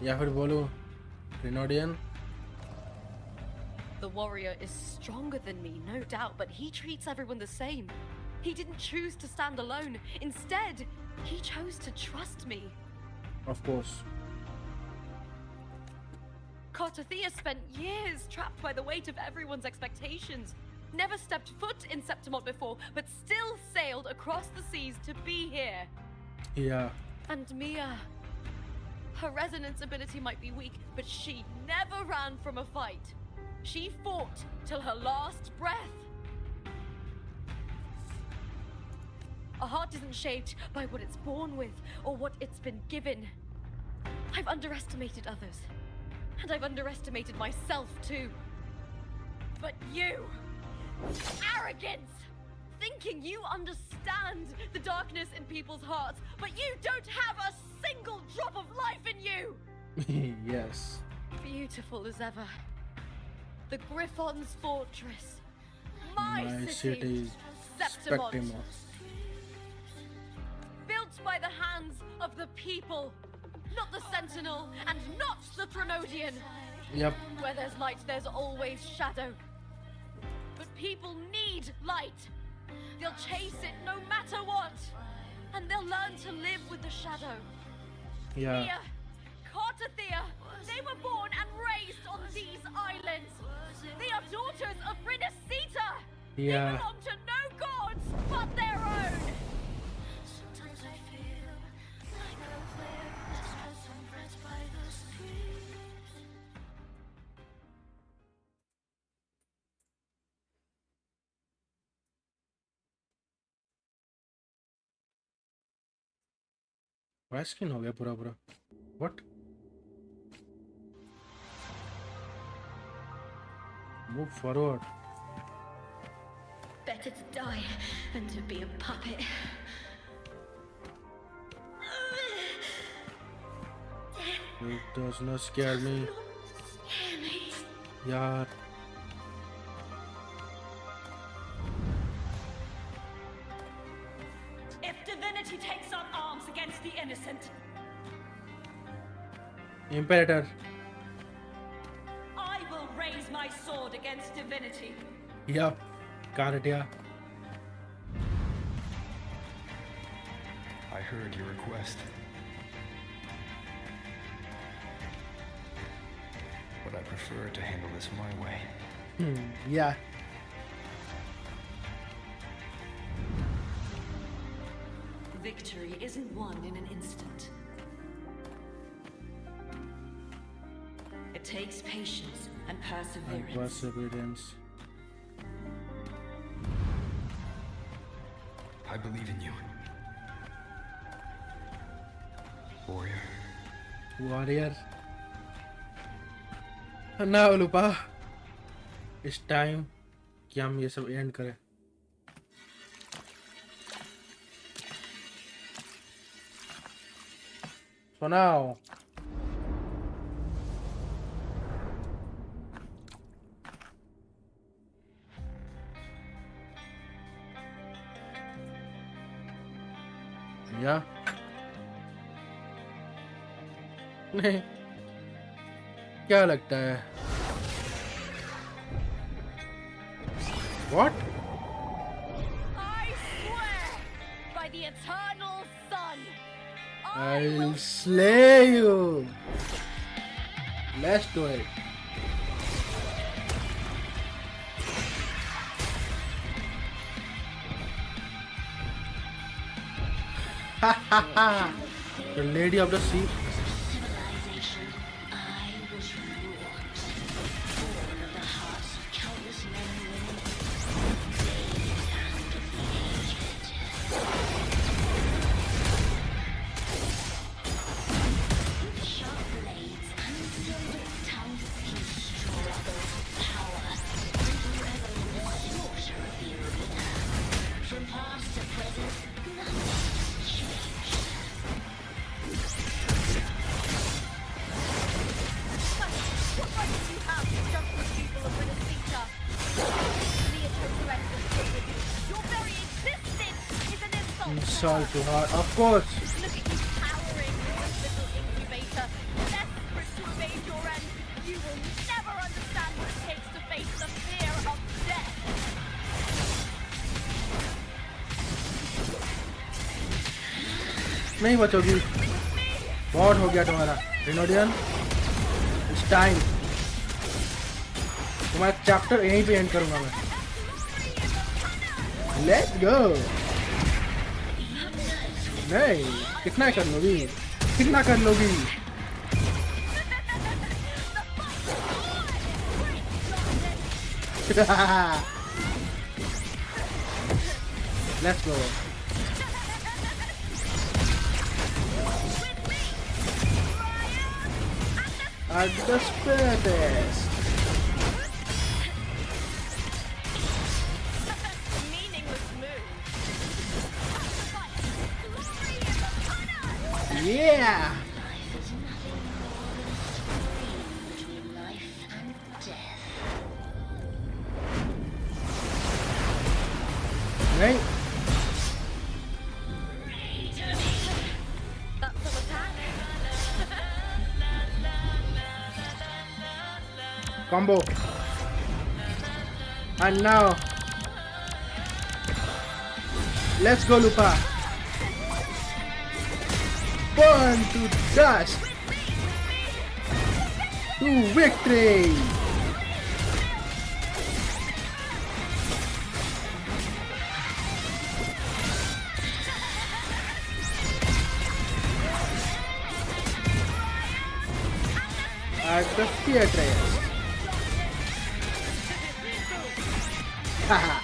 B: या फिर बोलो Grenadian.
E: The warrior is stronger than me, no doubt, but he treats everyone the same. He didn't choose to stand alone. Instead, he chose to trust me.
B: Of course.
E: Cartothea spent years trapped by the weight of everyone's expectations. Never stepped foot in Septimont before, but still sailed across the seas to be here.
B: Yeah.
E: And Mia, her resonance ability might be weak, but she never ran from a fight. She fought till her last breath. A heart isn't shaped by what it's born with or what it's been given. I've underestimated others, and I've underestimated myself too. But you, arrogance, thinking you understand the darkness in people's hearts, but you don't have a single drop of life in you.
B: Yes.
E: Beautiful as ever. The Griffon's fortress. My city, Septimont. hands of the people. Not the Sentinel and not the Threnodian.
B: Yep.
E: Where there's light, there's always shadow. But people need light. They'll chase it no matter what. And they'll learn to live with the shadow.
B: Yeah.
E: Thea, Carter Thea, they were born and raised on these islands. They are daughters of Rinasita.
B: Yeah.
E: They belong to no gods but their own.
A: Sometimes I feel like a whale that's dressed and bred by the streets.
B: Vice skin हो गया पूरा पूरा. What? Move forward.
F: Better to die than to be a puppet.
B: It does not scare me.
F: Scare me.
B: यार.
C: If divinity takes up arms against the innocent,
B: Imperator.
C: I will raise my sword against divinity.
B: Yup. Cardia.
D: I heard your request. But I prefer to handle this my way.
B: Yeah.
C: Victory isn't won in an instant. It takes patience and perseverance.
B: Perseverance.
D: I believe in you. Warrior.
B: Warrior. Now, Lupa. It's time कि हम ये सब and करें. So now. Yeah. नहीं. क्या लगता है? What?
E: I swear by the eternal sun,
B: I'll slay you. Let's do it. Ha ha ha! The Lady of the Sea.
F: Civilization, I was wrought. Born of the hearts of countless men and women. Blade hand of the aged. With sharp blades and silver tongues, he struggles with power. Unravel the slaughter of the arena. From past to present, nothing has changed.
E: what right do you have to judge the people of Rinasita? Your very existence is an insult.
B: Insult to her, of course.
E: Look at you cowering in this little incubator, desperate to evade your end. You will never understand what it takes to face the fear of death.
B: नहीं बचोगी. बहुत हो गया तुम्हारा. Renodian. It's time. तुम्हारा chapter यहीं पे and करूंगा मैं. Let's go. नहीं, कितना कर लोगी? कितना कर लोगी? Let's go. At the spiritist.
E: Meaningless move.
B: Yeah.
F: There's nothing more than a scream between life and death.
B: नहीं. Combo. And now, let's go, Lupa. Burn to dust. To victory. At the theater. Haha.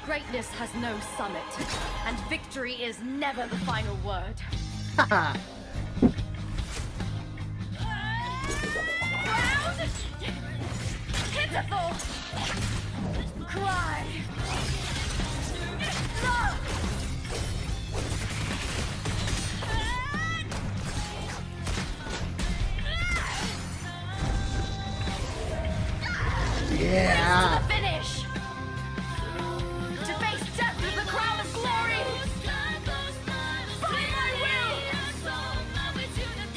E: Greatness has no summit, and victory is never the final word.
B: Haha.
E: Pitiful! Cry! Love!
B: Yeah.
E: To the finish! To face death with the crown of glory! By my will!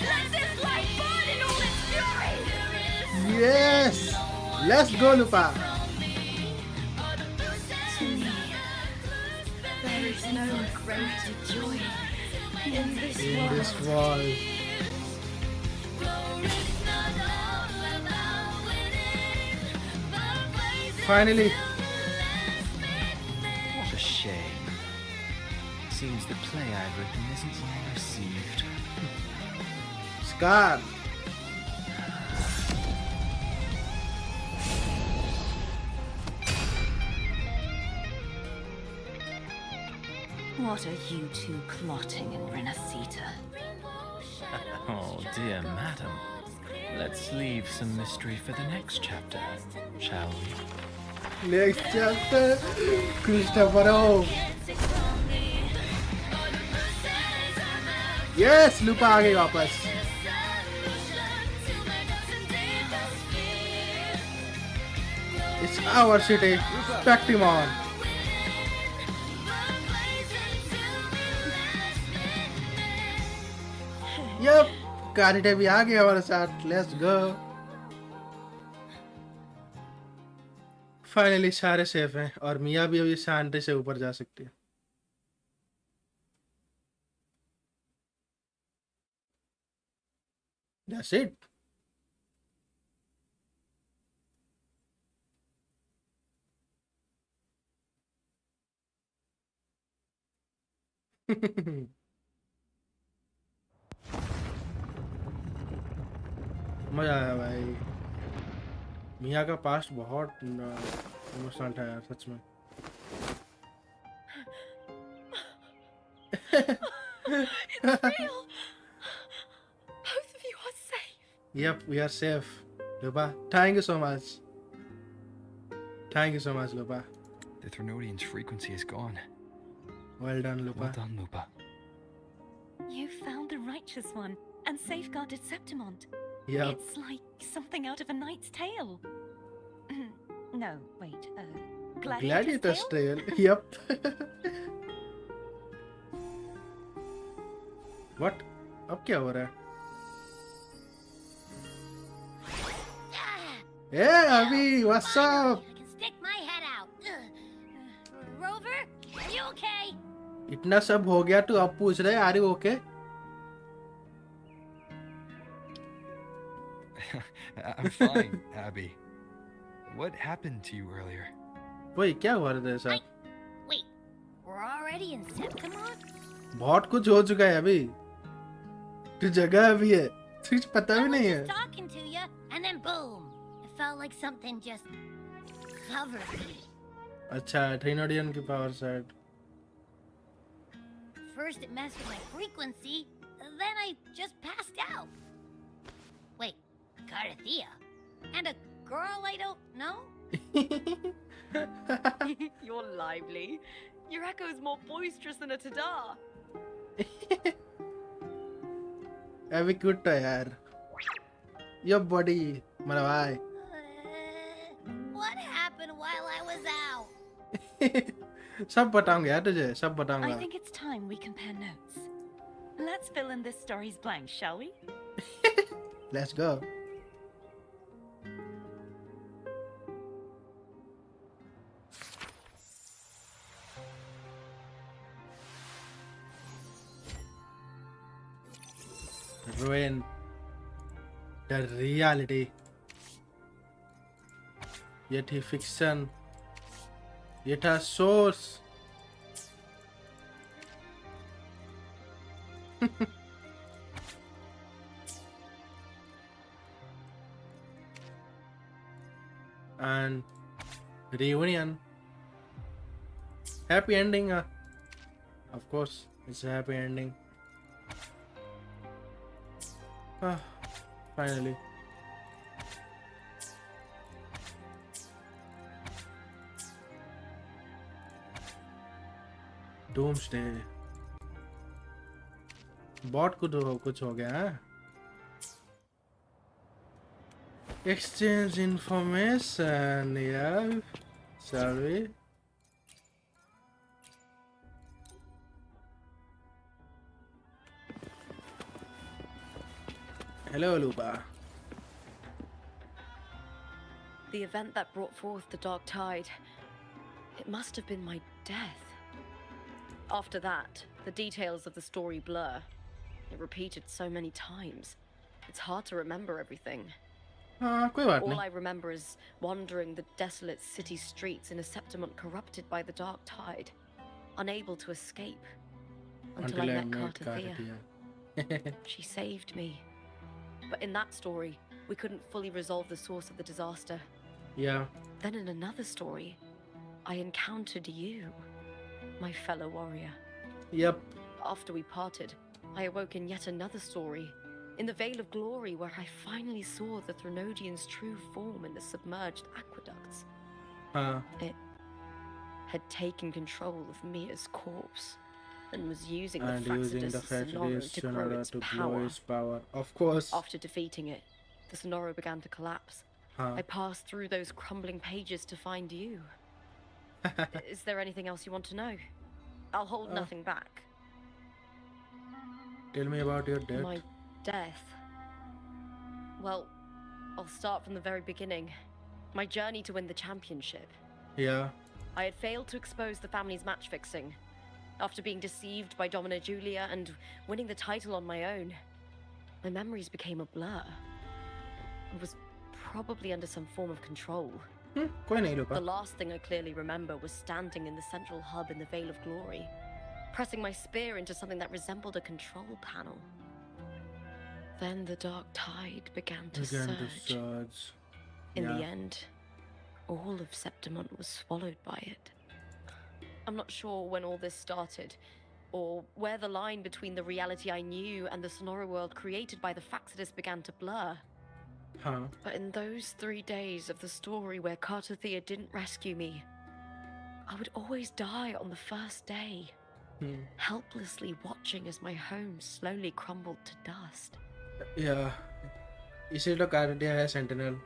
E: Let this light burn in all its fury!
B: Yes. Let's go, Lupa.
I: To me, there is no greater joy in this
B: In
I: world.
B: this world. Finally.
G: What a shame. Seems the play I've written isn't well received.
B: Scar.
C: What are you two plotting in Renacita?
G: Oh dear madam. Let's leave some mystery for the next chapter, shall we?
B: Next chapter. Christopher. Yes, Lupa आ गई वापस. It's our city. Expect him on. Yep, Karita भी आ गया हमारे साथ. Let's go. Finally सारे safe हैं और मिया भी अभी शांति से ऊपर जा सकती है. That's it. मजा आया भाई. मिया का पास्ट बहुत इमोशनल था यार सच में.
E: It's real! Both of you are safe!
B: Yep, we are safe. Lupa, thank you so much. Thank you so much, Lupa.
D: The Threnodian's frequency is gone.
B: Well done, Lupa.
D: Well done, Lupa.
C: You found the righteous one and safeguarded Septimont.
B: Yep.
C: It's like something out of a knight's tale. No, wait.
B: Gladiator's tale. Yep. What? अब क्या हो रहा है? Hey, Abhi, what's up?
H: I can stick my head out. Rover, are you okay?
B: इतना सब हो गया तू अब पूछ रहे are you okay?
D: I'm fine, Abby. What happened to you earlier?
B: वही क्या हुआ था साहब?
H: Wait, we're already in Septimont?
B: बहुत कुछ हो चुका है अभी. तू जगह अभी है. तुझे पता भी
H: I was
B: नहीं है.
H: just talking to you, and then boom. It felt like something just covered me.
B: अच्छा, Threnodian की power side.
H: First it messed with my frequency, then I just passed out. Wait, Carthea? And a girl I don't know?
E: You're lively. Your echo's more boisterous than a Tadar.
B: अभी cute है यार. Your body, मेरा भाई.
H: What happened while I was out?
B: सब बताऊंगा यार तुझे, सब बताऊंगा.
C: I think it's time we compare notes. Let's fill in this story's blanks, shall we?
B: Let's go. Ruin the reality. Yet he fiction. Yet a source. And reunion. Happy ending. Of course, it's a happy ending. Finally. Doomsday. But कुछ हो गया है. Exchange information. Yeah. Shall we? Hello, Lupa.
E: The event that brought forth the Dark Tide. It must have been my death. After that, the details of the story blur. It repeated so many times. It's hard to remember everything.
B: कोई बात
E: All
B: नहीं.
E: I remember is wandering the desolate city streets in a Septimont corrupted by the Dark Tide, unable to escape. Until I met Carlotta. She saved me. But in that story, we couldn't fully resolve the source of the disaster.
B: Yeah.
E: Then in another story, I encountered you, my fellow warrior.
B: Yep.
E: After we parted, I awoke in yet another story, in the Vale of Glory, where I finally saw the Threnodian's true form in the submerged aqueducts. It had taken control of Mia's corpse and was using the Fraxidus Sonoro to grow its power.
B: Of course.
E: After defeating it, the Sonoro began to collapse. I passed through those crumbling pages to find you. Is there anything else you want to know? I'll hold nothing back.
B: Tell me about your death.
E: My death. Well, I'll start from the very beginning. My journey to win the championship.
B: Yeah.
E: I had failed to expose the family's match fixing. After being deceived by Domina Julia and winning the title on my own, my memories became a blur. I was probably under some form of control.
B: कोई नहीं लुका.
E: The last thing I clearly remember was standing in the central hub in the Vale of Glory, pressing my spear into something that resembled a control panel. Then the Dark Tide began to surge. In the end, all of Septimont was swallowed by it. I'm not sure when all this started, or where the line between the reality I knew and the Sonoro world created by the Fraxidus began to blur. But in those 3 days of the story where Carlotta didn't rescue me, I would always die on the first day, helplessly watching as my home slowly crumbled to dust.
B: Yeah. इसी तो cardia है sentinel.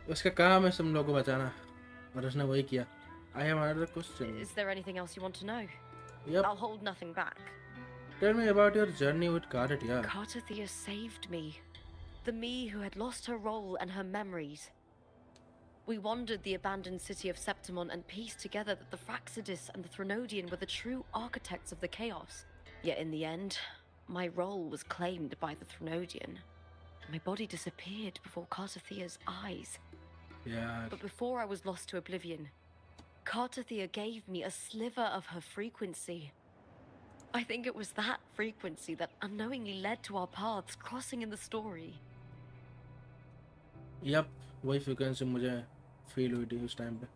B: उसका काम है तुम लोगों को बचाना, और उसने वही किया. I have another question.
E: Is there anything else you want to know?
B: Yep.
E: I'll hold nothing back.
B: Tell me about your journey with Carlotta.
E: Carlotta saved me. The me who had lost her role and her memories. We wandered the abandoned city of Septimont and pieced together that the Fraxidus and the Threnodian were the true architects of the chaos. Yet in the end, my role was claimed by the Threnodian. My body disappeared before Carlotha's eyes.
B: Yeah.
E: But before I was lost to oblivion, Carlotta gave me a sliver of her frequency. I think it was that frequency that unknowingly led to our paths crossing in the story.
B: Yep, वही frequency मुझे feel हुई थी उस time पे.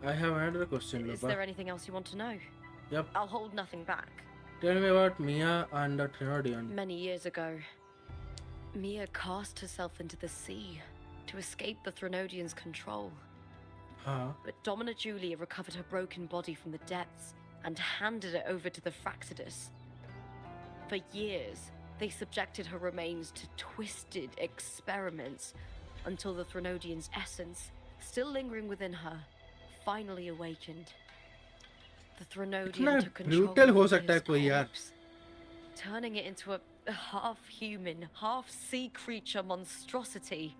B: I have another question,
E: Is there anything else you want to know?
B: Yep.
E: I'll hold nothing back.
B: Tell me about Mia and the Threnodian.
E: Many years ago, Mia cast herself into the sea to escape the Threnodian's control.
B: हाँ
E: But Domina Julia recovered her broken body from the depths and handed it over to the Fraxidus. For years, they subjected her remains to twisted experiments until the Threnodian's essence, still lingering within her, finally awakened. The
B: इतना
E: Threnodian took control
B: brutal हो
E: of
B: सकता है
E: Mia's
B: कोई यार
E: corpse, turning it into a half-human, half-sea creature monstrosity.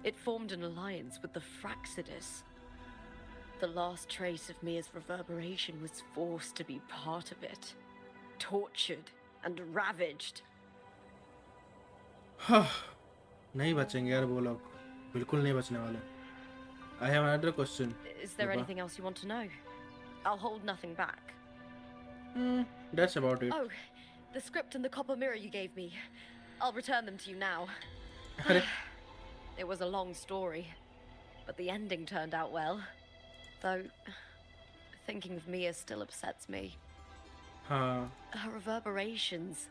E: It formed an alliance with the Fraxidus. The last trace of Mia's reverberation was forced to be part of it, tortured and ravaged.
B: नहीं बचेंगे यार वो लोग बिल्कुल नहीं बचने वाले I have another question.
E: Is there
B: Wuwa.
E: anything else you want to know? I'll hold nothing back.
B: That's about it.
E: Oh, the script and the copper mirror you gave me. I'll return them to you now.
B: अरे
E: It was a long story, but the ending turned out well. Though, thinking of Mia still upsets me.
B: हाँ
E: Her reverberations,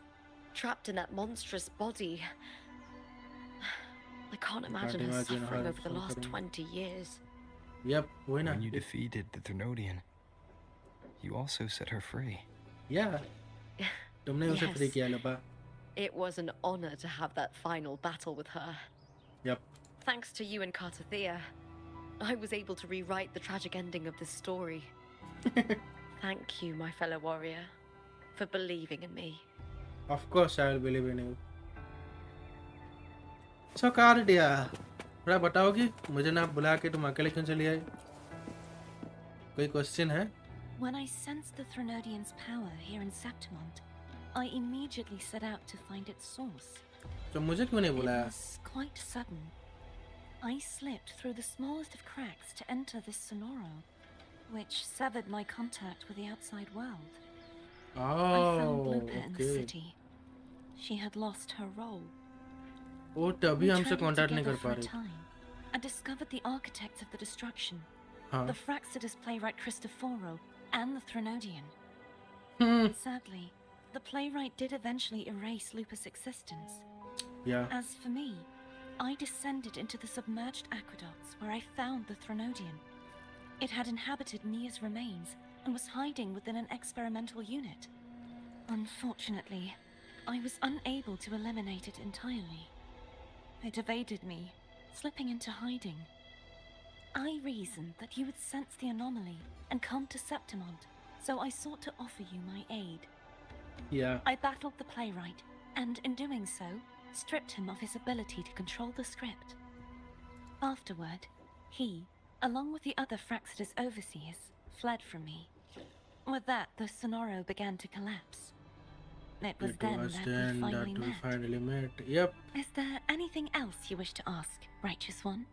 E: trapped in that monstrous body. I can't imagine her
B: imagine
E: suffering
B: her
E: over the last
B: suffering.
E: 20 years.
B: yep वही ना
D: When you defeated the Threnodian, you also set her free.
B: yeah तुमने उसे
E: Yes.
B: Free किया लपा
E: It was an honor to have that final battle with her.
B: yep
E: Thanks to you and Cartothea, I was able to rewrite the tragic ending of this story. Thank you, my fellow warrior, for believing in me.
B: of course I will believe in you so Cardia थोड़ा बताओगी मुझे ना बुला के तुम अकेले क्यों चली आई कोई क्वेश्चन है
I: When I sensed the Threnodian's power here in Septimont, I immediately set out to find its source.
B: तो मुझे क्यों नहीं
I: It
B: बुलाया
I: was quite sudden. I slipped through the smallest of cracks to enter this Sonoro, which severed my contact with the outside world. I found
B: oh
I: Lupa in the
B: okay
I: city. She had lost her role.
B: वो तभी
I: We
B: हमसे
I: traveled
B: contact नहीं
I: together
B: कर
I: for
B: पा
I: a
B: रही
I: time and discovered the architects of the destruction,
B: हाँ
I: the Fraxidus playwright Christoforo and the Threnodian. Sadly, the playwright did eventually erase Lupa's existence.
B: yeah
I: As for me, I descended into the submerged aqueducts where I found the Threnodian. It had inhabited Mia's remains and was hiding within an experimental unit. Unfortunately, I was unable to eliminate it entirely. It evaded me, slipping into hiding. I reasoned that you would sense the anomaly and come to Septimont, so I sought to offer you my aid.
B: yeah
I: I battled the playwright, and in doing so, stripped him of his ability to control the script. Afterward, he, along with the other Fraxidus overseers, fled from me. With that, the Sonoro began to collapse. It was
B: it
I: then
B: was
I: that we
B: then that
I: finally
B: we
I: met.
B: finally met yep
I: Is there anything else you wish to ask, Righteous One?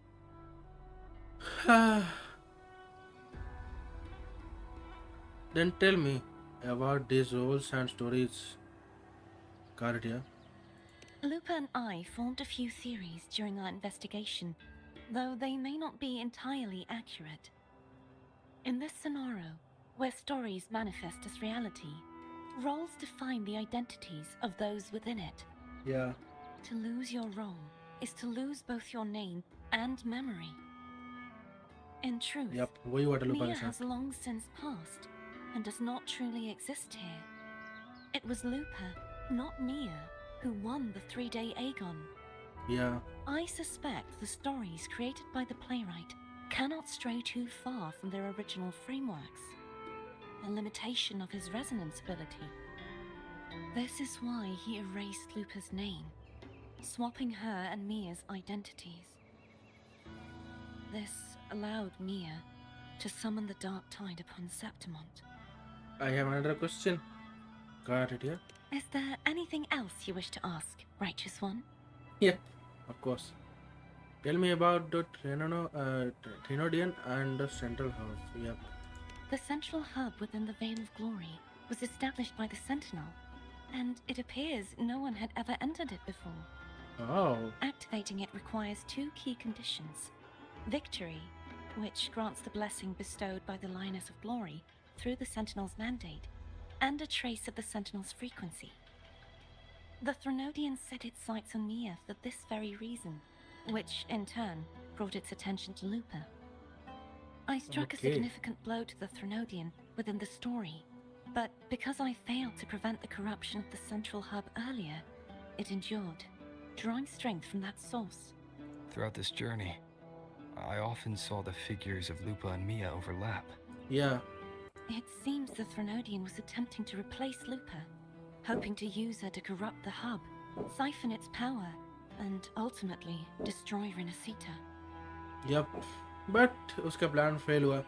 B: then tell me about these roles and stories Cardia
I: Lupa and I formed a few theories during our investigation, though they may not be entirely accurate. In this Sonoro, where stories manifest as reality, roles define the identities of those within it.
B: yeah
I: To lose your role is to lose both your name and memory. In truth,
B: yep वही हुआ था लुपा
I: Mia
B: के
I: has
B: साथ
I: long since passed and does not truly exist here. It was Lupa, not Mia, who won the 3-day Aegon.
B: yeah
I: I suspect the stories created by the playwright cannot stray too far from their original frameworks, a limitation of his resonance ability. This is why he erased Lupa's name, swapping her and Mia's identities. This allowed Mia to summon the Dark Tide upon Septimont.
B: I have another question Cardia
I: Is there anything else you wish to ask, Righteous One?
B: yeah of course tell me about the Thenodian and the central house yep
I: The central hub within the Veil of Glory was established by the Sentinel, and it appears no one had ever entered it before.
B: oh
I: Activating it requires 2 key conditions. Victory, which grants the blessing bestowed by the Lioness of Glory through the Sentinel's mandate, and a trace of the Sentinel's frequency. The Threnodian set its sights on Mia for this very reason, which, in turn, brought its attention to Lupa. I struck a
B: Okay.
I: significant blow to the Threnodian within the story, but because I failed to prevent the corruption of the central hub earlier, it endured, drawing strength from that source.
D: Throughout this journey, I often saw the figures of Lupa and Mia overlap.
B: Yeah.
I: It seems the Threnodian was attempting to replace Lupa, hoping to use her to corrupt the hub, siphon its power, and ultimately destroy Renacita.
B: Yep. But उसका plan fail हुआ.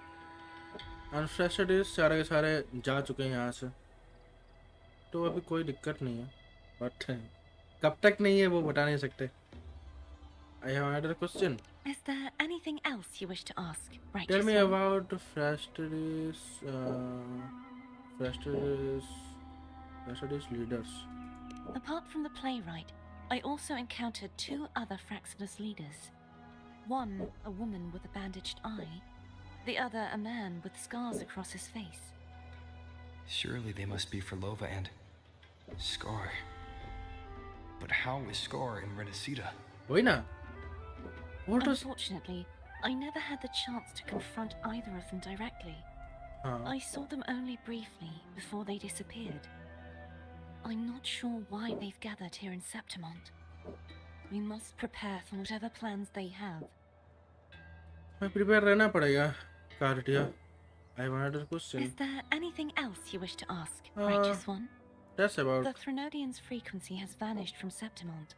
B: अनफ्रेस्टेड सारे के सारे जा चुके हैं यहाँ से, तो अभी कोई दिक्कत नहीं है. बट कब तक नहीं है वो बता नहीं सकते. I have another question.
I: Is there anything else you wish to ask? Right.
B: Tell me about Frastidis leaders.
I: Apart from the playwright, I also encountered 2 other Fraxidus leaders. One, a woman with a bandaged eye, the other a man with scars across his face.
D: Surely they must be Frolova and Scar. But how is Scar in Renacita?
B: वही ना. What was?
I: Unfortunately, I never had the chance to confront either of them directly.
B: हाँ.
I: I saw them only briefly before they disappeared. I'm not sure why they've gathered here in Septimont. We must prepare for whatever plans they have.
B: मैं prepare रहना पड़ेगा. Carlotta, I have another question.
I: Is there anything else you wish to ask, Righteous One?
B: That's about.
I: The Threnodian's frequency has vanished from Septimont,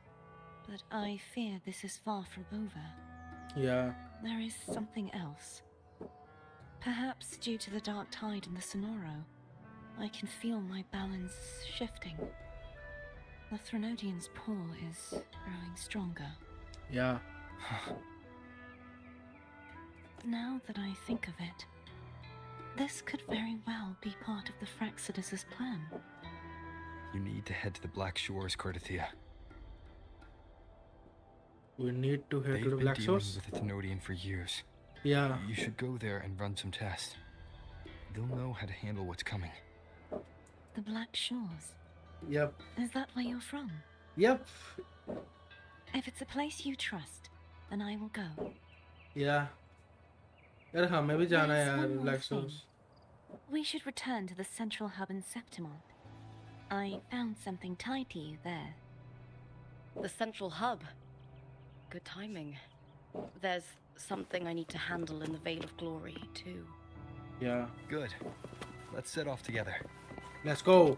I: but I fear this is far from over.
B: Yeah.
I: There is something else. Perhaps due to the dark tide in the Sonoro, I can feel my balance shifting. The Threnodian's pull is growing stronger.
B: Yeah.
I: Now that I think of it, this could very well be part of the Fraxidus' plan.
D: You need to head to the Black Shores, Cordothea.
B: We need to head
D: They've
B: to the
D: been
B: Black
D: dealing
B: Shores.
D: with the Thenodian for years.
B: Yeah.
D: You should go there and run some tests. They'll know how to handle what's coming.
I: The Black Shores?
B: Yep.
I: Is that where you're from?
B: Yep.
I: If it's a place you trust, then I will go.
B: Yeah. यार हमें भी जाना है
I: There's
B: यार
I: one more
B: Black
I: thing.
B: Shores.
I: We should return to the central hub in Septimont. I found something tied to you there.
E: The central hub. Good timing. There's something I need to handle in the Veil of Glory, too.
B: Yeah.
D: Good. Let's set off together.
B: Let's go.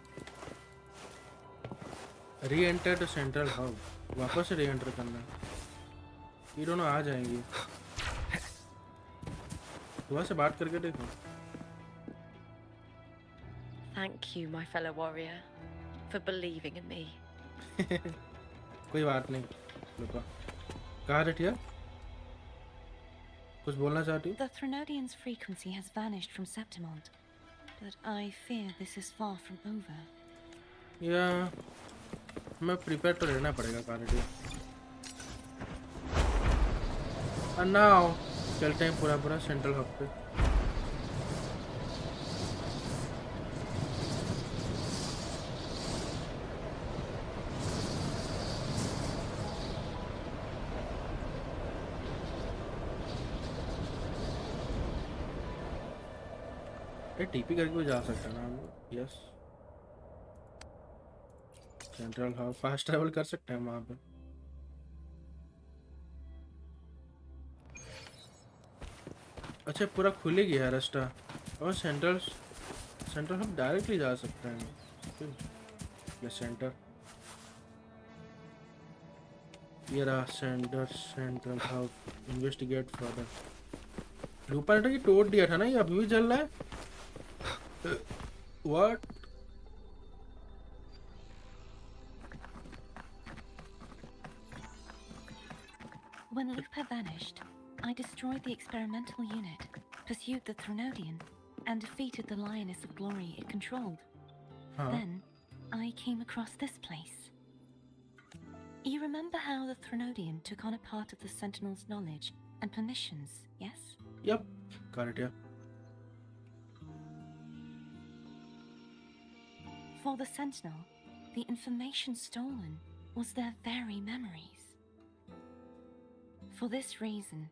B: Re-enter to central hub. वापस से re-enter करना है. ये दोनों आ जाएंगी. दोबारा से बात करके देखो.
E: Thank you, my fellow warrior, for believing in me.
B: कोई बात नहीं. रुको. कहाँ रटिया? कुछ बोलना चाहती हो?
I: The Threnodian's frequency has vanished from Septimont, but I fear this is far from over.
B: या मैं प्रिपेयर तो रहना पड़ेगा Carlotta. And now चलते हैं पूरा सेंट्रल हब पे. ये टीपी करके भी जा सकता है ना हम लोग. Yes. Central hub fast travel कर सकते हैं वहाँ पे. अच्छा पूरा खुल ही गया रास्ता. और सेंट्रल हब डायरेक्टली जा सकते हैं. ये सेंटर. ये रहा central hub. Investigate further. Lupa ने तो तोड़ दिया था ना, ये अभी भी चल रहा है. What?
I: When Lupa vanished, I destroyed the experimental unit, pursued the Threnodian, and defeated the Lioness of Glory it controlled.
B: Huh.
I: Then, I came across this place. You remember how the Threnodian took on a part of the Sentinel's knowledge and permissions, yes?
B: Yep. Got it, yeah.
I: For the Sentinel, the information stolen was their very memories. For this reason,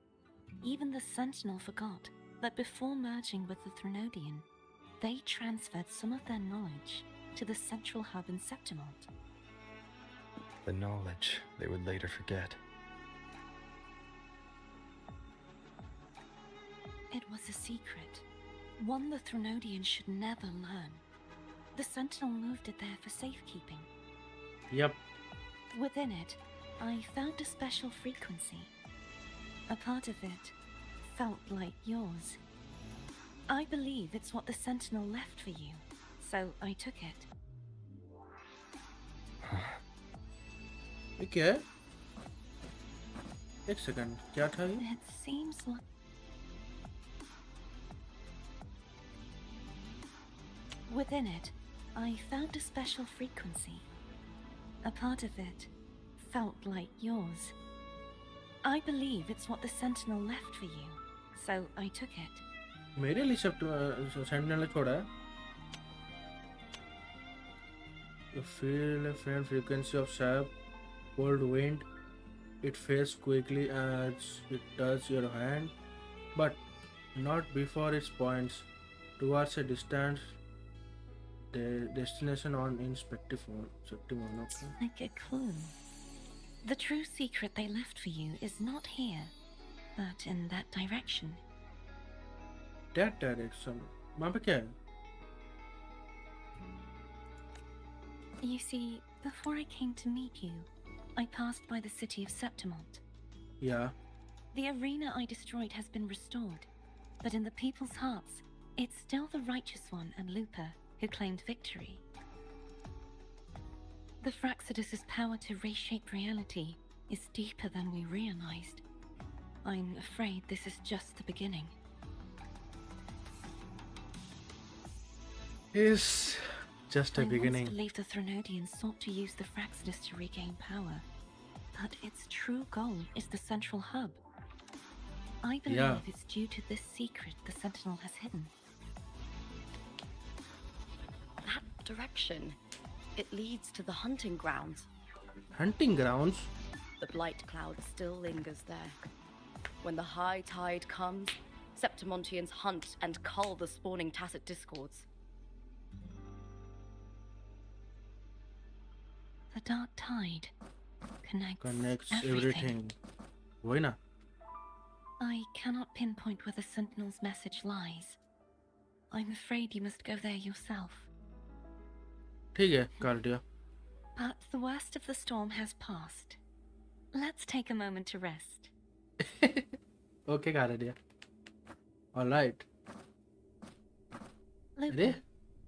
I: even the Sentinel forgot that before merging with the Threnodian, they transferred some of their knowledge to the central hub in Septimont.
D: The knowledge they would later forget.
I: It was a secret, one the Threnodian should never learn. The Sentinel moved it there for safekeeping.
B: Yep.
I: Within it, I found a special frequency. A part of it felt like yours. I believe it's what the Sentinel left for you, so I took it.
B: Okay. एक second क्या था ये?
I: It seems like... Within it, I found a special frequency. A part of it felt like yours. I believe it's what the Sentinel left for you, so I took it.
B: मेरे लिए sentinel ने छोड़ा है. You feel a faint frequency of sharp, cold wind. It fades quickly as it touches your hand, but not before it points towards a distant destination on in Septimon. Okay.
I: Like a clue. The true secret they left for you is not here, but in that direction.
B: That direction. वहाँ पे क्या है?
I: You see, before I came to meet you, I passed by the city of Septimont.
B: Yeah.
I: The arena I destroyed has been restored, but in the people's hearts, it's still the Righteous One and Lupa who claimed victory. The Fraxidus' power to reshape reality is deeper than we realized. I'm afraid this is just the beginning.
B: It's just a beginning.
I: I once believed the Threnodians sought to use the Fraxidus to regain power, but its true goal is the central hub. I believe it's due to this secret the Sentinel has hidden.
E: That direction, it leads to the hunting grounds.
B: Hunting grounds?
E: The blight cloud still lingers there. When the high tide comes, Septimontians hunt and cull the spawning tacit discords.
I: The dark tide connects
B: everything. वही ना?
I: I cannot pinpoint where the Sentinel's message lies. I'm afraid you must go there yourself.
B: ठीक है, कर दिया.
I: But the worst of the storm has passed. Let's take a moment to rest.
B: Okay, कर दिया. All right.
I: Lupa,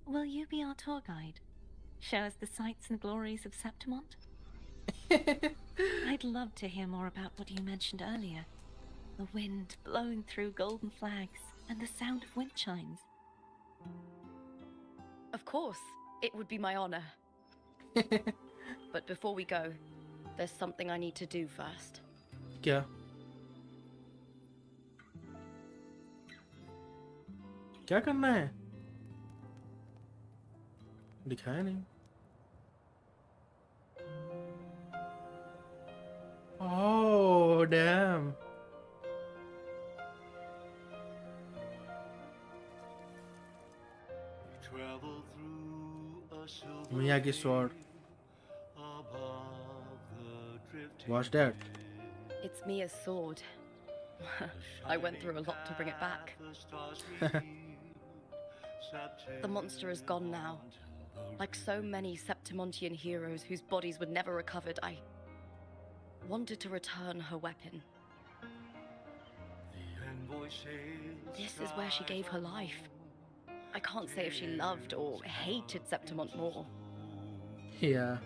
I: will you be our tour guide? Show us the sights and glories of Septimont? I'd love to hear more about what you mentioned earlier. The wind blowing through golden flags and the sound of wind chimes.
E: Of course, it would be my honor. But before we go, there's something I need to do first.
B: क्या? क्या करना है? दिखाया नहीं. Oh, damn. Miyagi sword. What's that?
E: It's Mia's sword. I went through a lot to bring it back. The monster is gone now. Like so many Septimontian heroes whose bodies were never recovered, I wanted to return her weapon. This is where she gave her life. I can't say if she loved or hated Septimont more.
B: Yeah.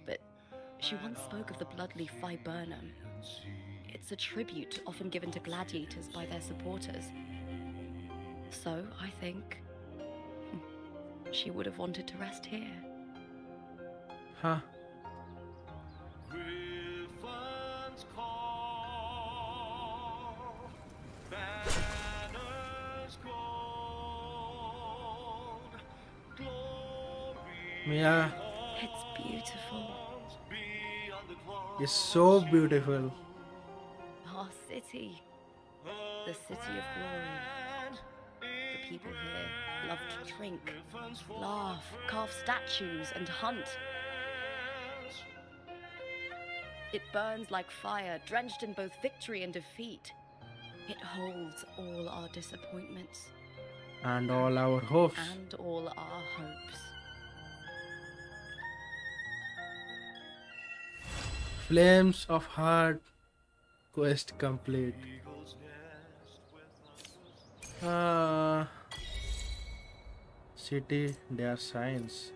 E: But she once spoke of the bloodleaf viburnum. It's a tribute often given to gladiators by their supporters. So, I think she would have wanted to rest here.
B: Huh.
E: It's beautiful.
B: It's so beautiful.
E: Our city. The city of glory. The people here love to drink, laugh, carve statues, and hunt. It burns like fire, drenched in both victory and defeat. It holds all our disappointments.
B: And all our hopes.
E: And all our hopes.
B: Flames of Heart quest complete. City, their signs.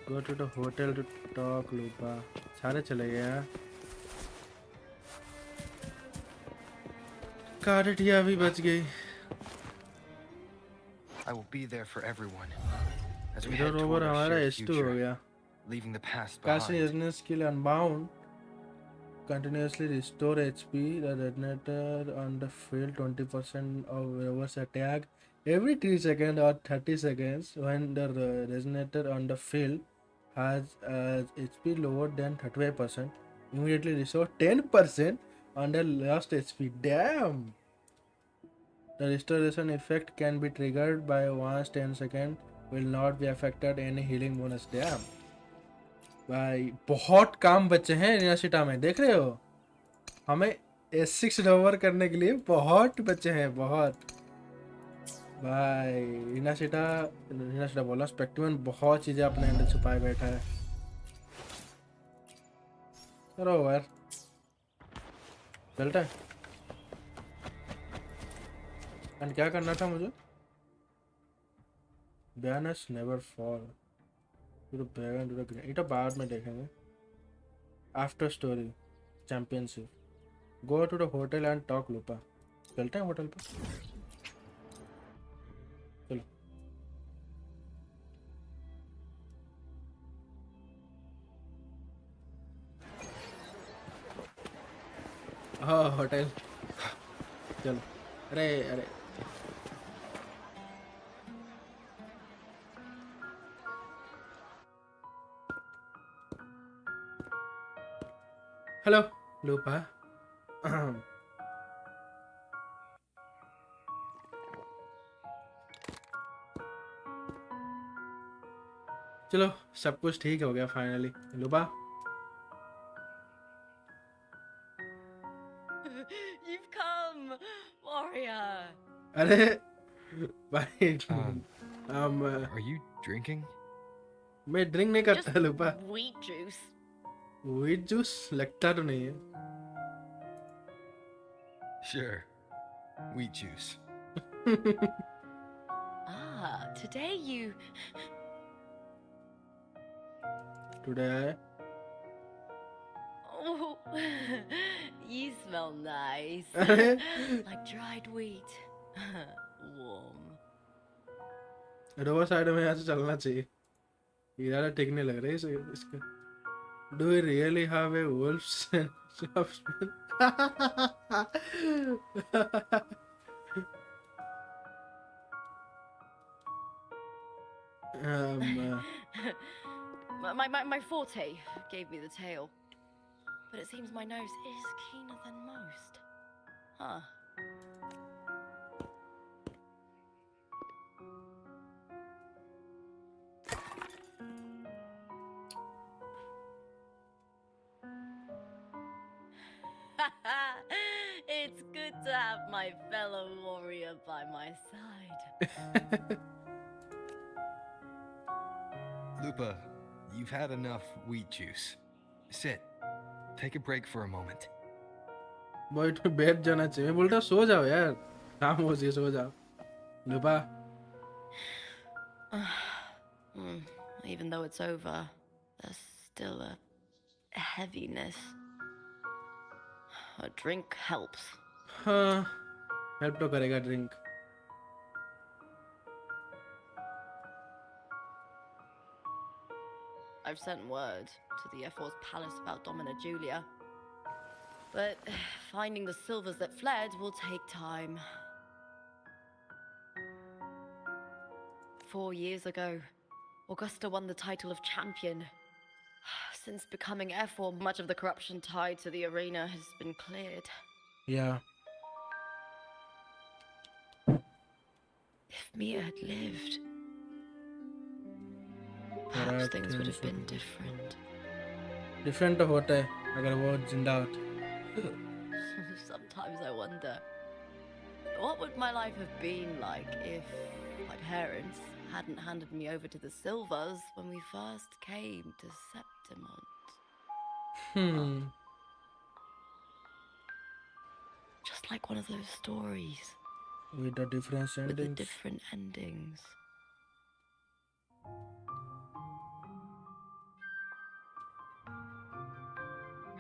B: Go to the hotel to talk, Lupa. सारे चले गए हैं. काटिया भी बच गई.
D: I will be there for everyone. As we
B: इधर
D: head
B: over
D: toward our
B: हमारा
D: shared
B: S2 हो
D: future,
B: गया.
D: leaving the past
B: Casting
D: behind.
B: resonance skill unbound. Continuously restore HP. The resonator on the field 20% of reverse attack every 3 seconds or 30 seconds. When the resonator on the field has HP lower than 35%, immediately restore 10% on the last HP. Damn! The restoration effect can be triggered by once 10 seconds. Will not be affected any healing bonus. Damn! भाई बहुत काम बचे हैं रिनाशिटा में, देख रहे हो? हमें S6 डोवर करने के लिए बहुत बचे हैं, बहुत. भाई रिनाशिटा बोला, स्पेक्ट्रम बहुत चीजें अपने अंदर छुपाए बैठा है. करो यार, चलता है. एंड क्या करना था मुझे? Banners never fall. इटा बाद में देखेंगे. After story championship. Go to the hotel and talk Lupa. चलते हैं होटल पर. चलो. हाँ होटल. चलो. अरे अरे हेलो लूपा. चलो सब कुछ ठीक हो गया फाइनली. लूपा
E: You've come, warrior.
B: अरे भाई
D: Are you drinking?
B: मैं ड्रिंक नहीं
E: Just
B: करता लूपा.
E: wheat juice.
B: व्हीट जूस लगता तो नहीं है.
D: Sure. Wheat juice.
E: Today you...
B: today
E: Oh, you smell nice.
B: अरे
E: Like dried wheat. Warm.
B: Rover side में यहाँ से चलना चाहिए. हीरा टिकने लग रहा है इसका. Do we really have a wolf sense of smell?
E: My forte gave me the tail. But it seems my nose is keener than most. Huh. It's good to have my fellow warrior by my side.
D: Lupa, you've had enough wheat juice. Sit. Take a break for a moment.
B: Boy तो बैठ जाना चाहिए. मैं बोलता सो जाओ यार. काम हो गया, सो जाओ. लूपा
E: Even though it's over, there's still a heaviness. A drink helps.
B: हाँ हेल्प तो करेगा drink.
E: I've sent word to the F4's palace about Domina Julia. But finding the silvers that fled will take time. 4 years ago, Augusta won the title of champion. Since becoming F4, much of the corruption tied to the arena has been cleared.
B: Yeah.
E: If Mia had lived, perhaps things would have been different.
B: Different तो होता है अगर वो जिंदा होता.
E: Sometimes I wonder, what would my life have been like if my parents hadn't handed me over to the Silvers when we first came to Septimont? Just like one of those stories
B: With the different
E: with the
B: endings.
E: different endings.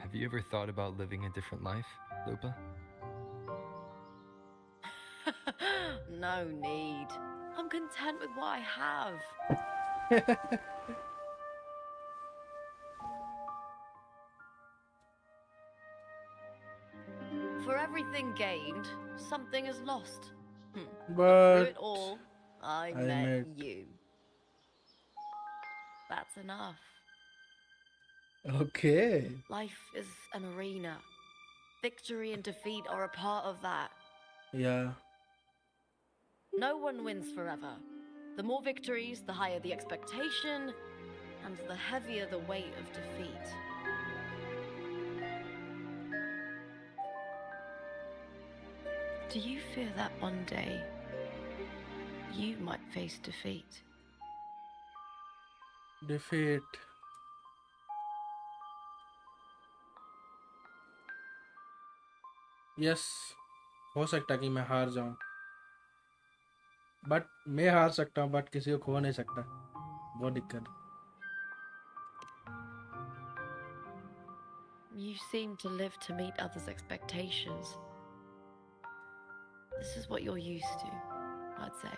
D: Have you ever thought about living a different life, Lupa?
E: No need. I'm content with what I have. For everything gained, something is lost. Through
B: But
E: it all, I met you. That's enough.
B: okay.
E: Life is an arena. Victory and defeat are a part of that.
B: Yeah.
E: No one wins forever. The more victories, the higher the expectation, and the heavier the weight of defeat. Do you fear that one day you might face defeat?
B: Defeat. Yes. हो सकता कि मैं हार जाऊं. But मैं हार सकता हूं बट किसी को खो नहीं सकता. बहुत दिक्कत.
E: You seem to live to meet others' expectations. This is what you're used to, I'd say.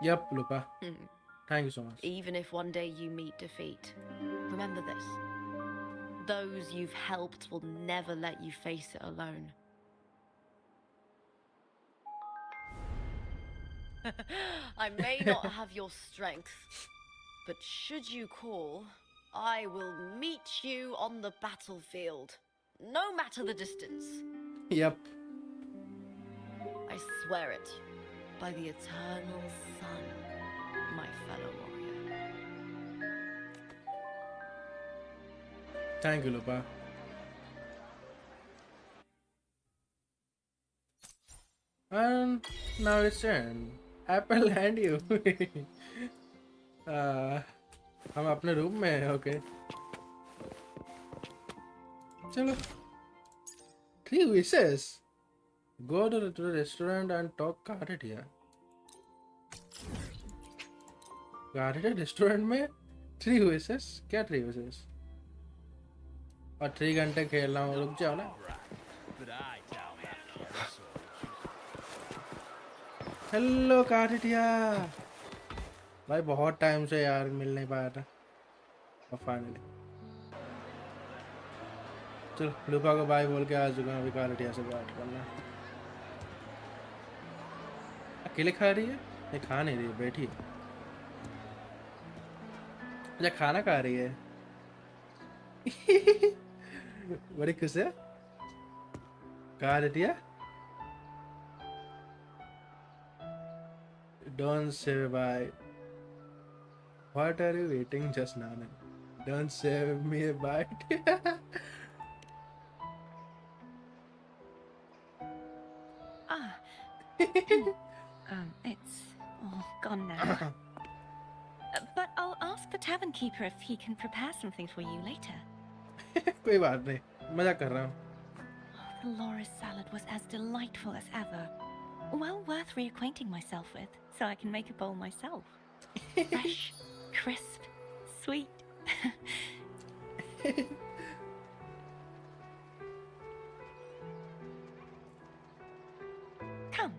B: Yep, Lupa. Thank you so much.
E: Even if one day you meet defeat, remember this. Those you've helped will never let you face it alone. I may not have your strength, but should you call, I will meet you on the battlefield, no matter the distance.
B: Yep.
E: I swear it, by the eternal sun, my fellow warrior.
B: Thank you, Lupa. And now it's end. Apple and you. हम अपने room में हैं. Okay. चलो. 3 wishes. Go to the restaurant and talk carlotta. carlotta restaurant में 3 wishes. क्या 3 wishes? और 3 घंटे खेल रहा हूँ. रुक जाओ ना. Hello Carlotta. भाई बहुत टाइम से यार मिल नहीं पाया था. और फाइनली चलो लूपा को बाय बोल के आ चुका हूँ. अभी कार्लोटा से बात करना. अकेले खा रही है? नहीं खा नहीं रही है. बैठी है. अच्छा खाना खा रही है. बड़ी खुश है Carlotta. Don't say bye. What are you eating just now? Don't save me a bite.
I: It's all gone now. But I'll ask the tavern keeper if he can prepare something for you later.
B: कोई बात नहीं. मजा कर रहा हूँ.
I: The loris salad was as delightful as ever. Well worth reacquainting myself with, so I can make a bowl myself. Fresh, crisp, sweet. Come,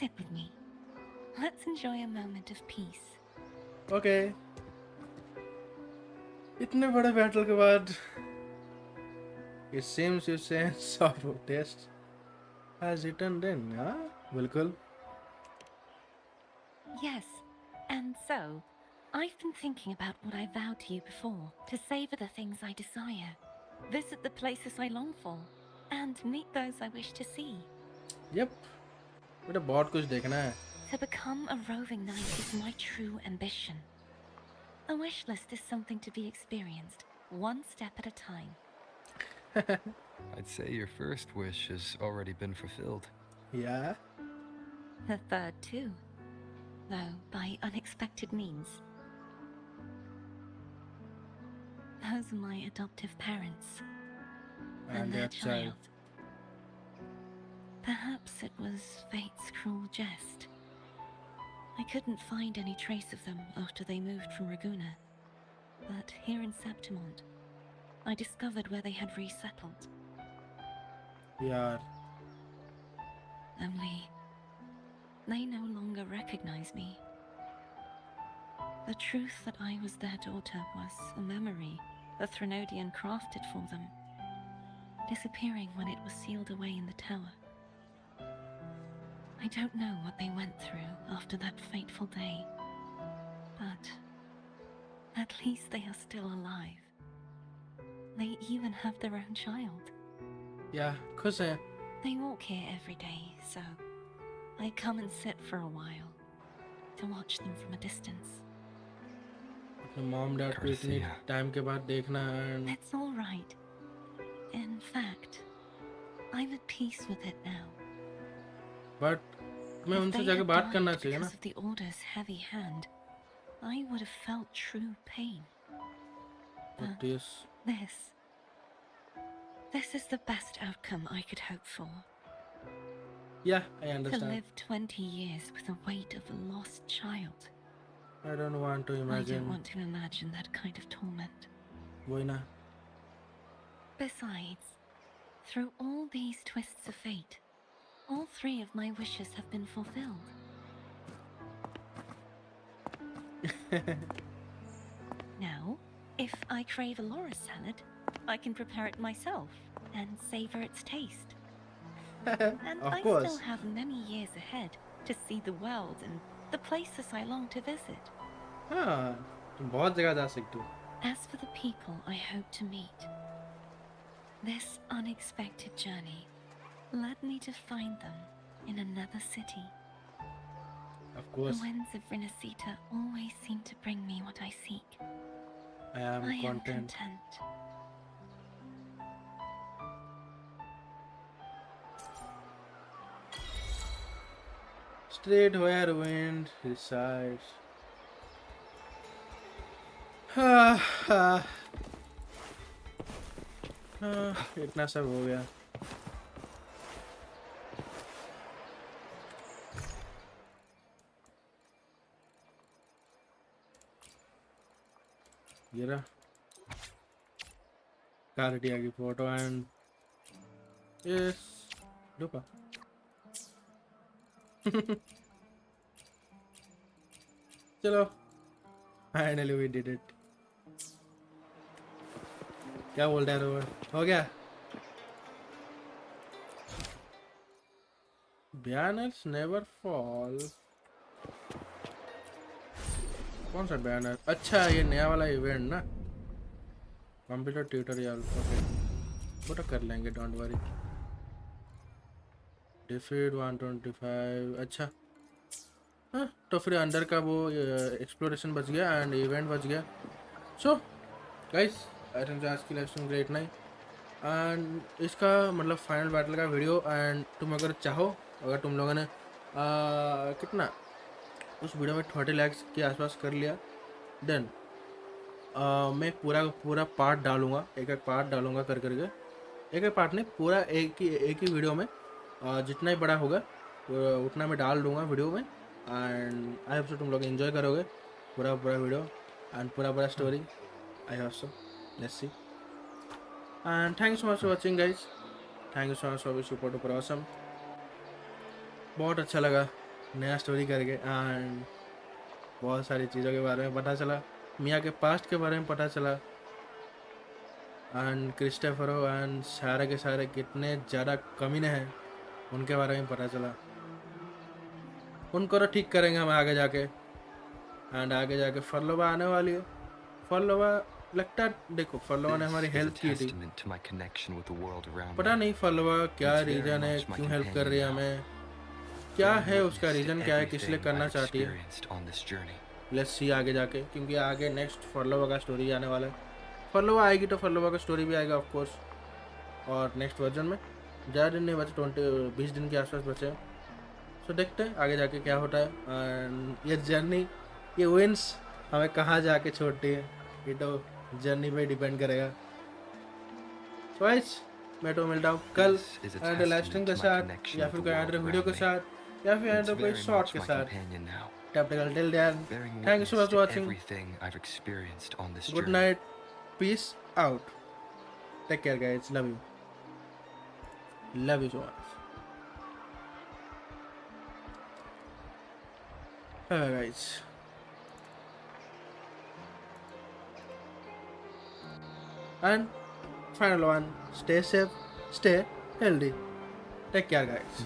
I: sit with me. Let's enjoy a moment of peace.
B: Okay. इतने बड़े battle के बाद it seems your sense of taste has returned in. हाँ बिल्कुल.
I: Yes, And so, I've been thinking about what I vowed to you before, to savor the things I desire, visit the places I long for, and meet those I wish to see.
B: Yep, बेटा बहुत कुछ देखना है.
I: To become a roving knight is my true ambition. A wish list is something to be experienced, one step at a time.
D: I'd say your first wish has already been fulfilled.
B: Yeah.
I: The third too, though by unexpected means. Those are my adoptive parents. And their child. Perhaps it was fate's cruel jest. I couldn't find any trace of them after they moved from Raguna. But here in Septimont, I discovered where they had resettled.
B: यार.
I: Only, they no longer recognize me. The truth that I was their daughter was a memory the Threnodian crafted for them, disappearing when it was sealed away in the tower. I don't know what they went through after that fateful day, but at least they are still alive. They even have their own child.
B: Yeah, खुश हैं.
I: They walk here every day, so I come and sit for a while to watch them from a distance.
B: अपने mom dad को इतनी time के बाद देखना and
I: It's all right. In fact, I'm at peace with it now.
B: but मैं
I: If
B: उनसे
I: they
B: जाके
I: had
B: बात करना
I: died
B: चाहिए ना.
I: because of the Order's heavy hand, I would have felt true pain.
B: But this.
I: This is the best outcome I could hope for.
B: Yeah, I
I: To
B: understand.
I: live 20 years with the weight of a lost child.
B: I don't want to
I: I don't
B: imagine.
I: want to imagine that kind of torment.
B: वही ना.
I: Besides, through all these twists of fate, all 3 of my wishes have been fulfilled. Now, if I crave a loris salad, I can prepare it myself and savor its taste. And
B: Of
I: I
B: course.
I: still have many years ahead to see the world and the places I long to visit.
B: हाँ, तुम बहुत जगह जा सकते हो.
I: As for the people I hope to meet, this unexpected journey led me to find them in another city.
B: Of
I: The
B: course,
I: winds of Renacita always seem to bring me what I seek.
B: I am
I: I am
B: content.
I: content.
B: Straight where wind resides. हाँ, हाँ. हाँ, इतना सब हो गया. ये रहा clarity की फोटो एंड यस लुका चलो फाइनली वी डिड इट. क्या बोल रहा है रोहन? हो गया. Banners never fall. कौन सा बैनर? अच्छा ये नया वाला इवेंट ना, कंप्यूटर ट्यूटोरियल. ओके वो तो कर लेंगे, डोंट वरी. डिफीट 125. अच्छा हाँ, तो फिर अंदर का वो एक्सप्लोरेशन बच गया एंड इवेंट बच गया. सो गाइस आई थिंक आज की live stream great night and इसका मतलब फाइनल बैटल का वीडियो. एंड तुम अगर चाहो, अगर तुम लोगों ने कितना उस वीडियो में 30 लाइक्स के आसपास कर लिया, देन मैं पूरा पार्ट डालूंगा, एक पार्ट डालूंगा कर करके. एक पार्ट नहीं, पूरा एक ही वीडियो में जितना ही बड़ा होगा उतना मैं डाल दूंगा वीडियो में. एंड आई होप सो तुम लोग एंजॉय करोगे पूरा वीडियो एंड पूरा story. I hope so. Let's see. And thank you so much for watching guys. Thank you so much for support for awesome. बहुत अच्छा लगा नया स्टोरी करके एंड बहुत सारी चीज़ों के बारे में पता चला. मिया के पास्ट के बारे में पता चला एंड क्रिस्टोफरो एंड सारे के सारे कितने ज़्यादा कमीने हैं उनके बारे में पता चला. उनको तो ठीक करेंगे हम आगे जाके. एंड आगे जाके फरलोवा आने वाली है। फरलोवा लगता है, देखो फरलोवा ने हमारी
D: This is a
B: हेल्प की थी,
D: testament to my connection with the world around
B: पता
D: me.
B: नहीं फरलोवा क्या
D: It's very
B: रीज़न है,
D: much my
B: क्यों हेल्प कर रही है
D: companion
B: हमें, क्या
D: Bearing
B: है उसका
D: witness to
B: रीज़न, क्या है, किस लिए
D: everything
B: करना
D: I've
B: चाहती है।
D: experienced on this journey.
B: Let's see आगे जाके, क्योंकि आगे नेक्स्ट फरलोवा का स्टोरी आने वाला है। फरलोवा आएगी तो फरलोवा का स्टोरी भी आएगा ऑफ कोर्स, और नेक्स्ट वर्जन में। ज़्यादा दिन नहीं बचे, 20 दिन के आसपास बचे हैं। सो देखते हैं आगे जाके क्या होता है। एंड ये जर्नी, ये विंस हमें कहाँ जाके छोड़ती है, ये तो जर्नी पे डिपेंड करेगा। सो गाइस, मैं तो मिलता हूँ कल
D: This is a
B: and live stream के
D: testament to my
B: साथ,
D: connection
B: या
D: with
B: फिर
D: the
B: कोई
D: world
B: अदर वीडियो के
D: around me.
B: साथ, या फिर
D: It's
B: अदर कोई
D: very
B: शॉर्ट
D: much
B: के
D: my
B: साथ।
D: companion now.
B: Tactical till then,
D: Bearing
B: thank you so
D: witness
B: much for
D: to
B: watching.
D: everything I've experienced on this
B: good
D: journey.
B: Night, peace out, take care guys, love you, love you so much, bye bye guys. And final one, stay safe, stay healthy, take care guys.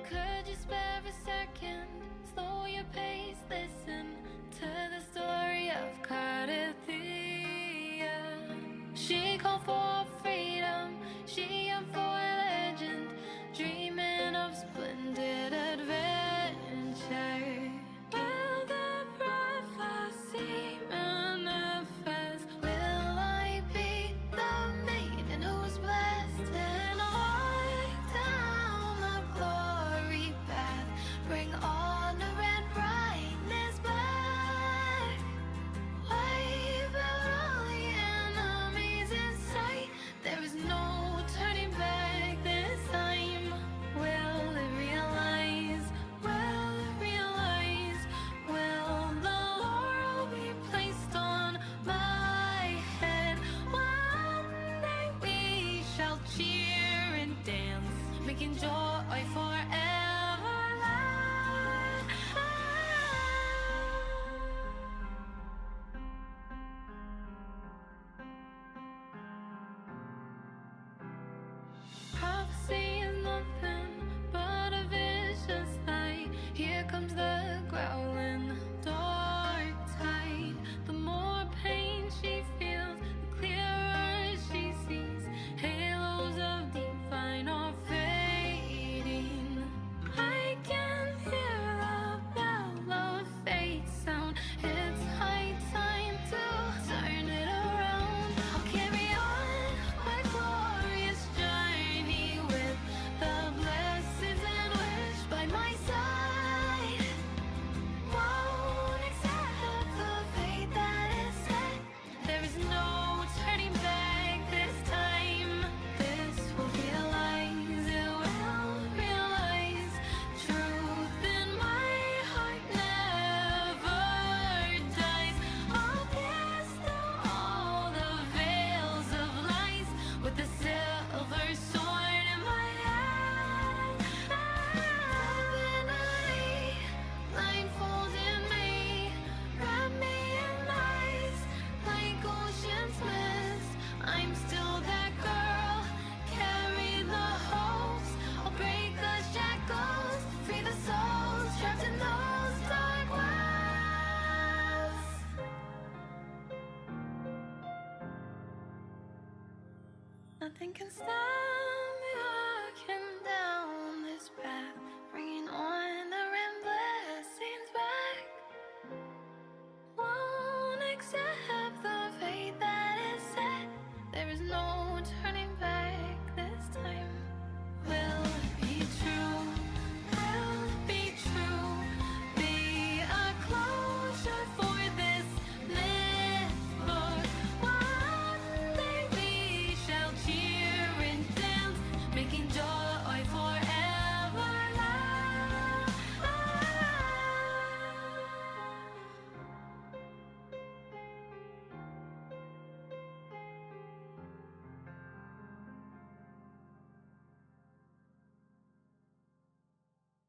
A: Could you spare a second? Slow your pace, listen to the story of Carlotta. She called for freedom, she yearned for legend, dreaming of splendid adventure. Will the prophecy manifest? Will I be the maiden who's blessed and walk down the glory path? Bring honor and brightness back. Wipe out all the enemies in sight. There is no turning back this time. Will it realize? Will it realize? Will the laurel be placed on my head? One day we shall cheer and dance, making joy forever last. Prophecy is nothing but a vicious lie. Here comes the growling dark tide. The more pain she feels, the clearer she sees. Halos of divine are fading. I can hear the bell of fate sound. It's high time to turn it around. I'll carry on my glorious journey with the blessings and wish by my side. Won't accept the fate that is set. There is no turning back this time. This will realize, it will realize. Truth in my heart never dies. I'll pierce through all the veils of lies with the silver sword in my hand. Open eye, blindfolded me, wrap me in lies like ocean's mist. I'm still that girl, carry the hopes. I'll break the shackles, free the souls trapped in those dark wells. Nothing can stop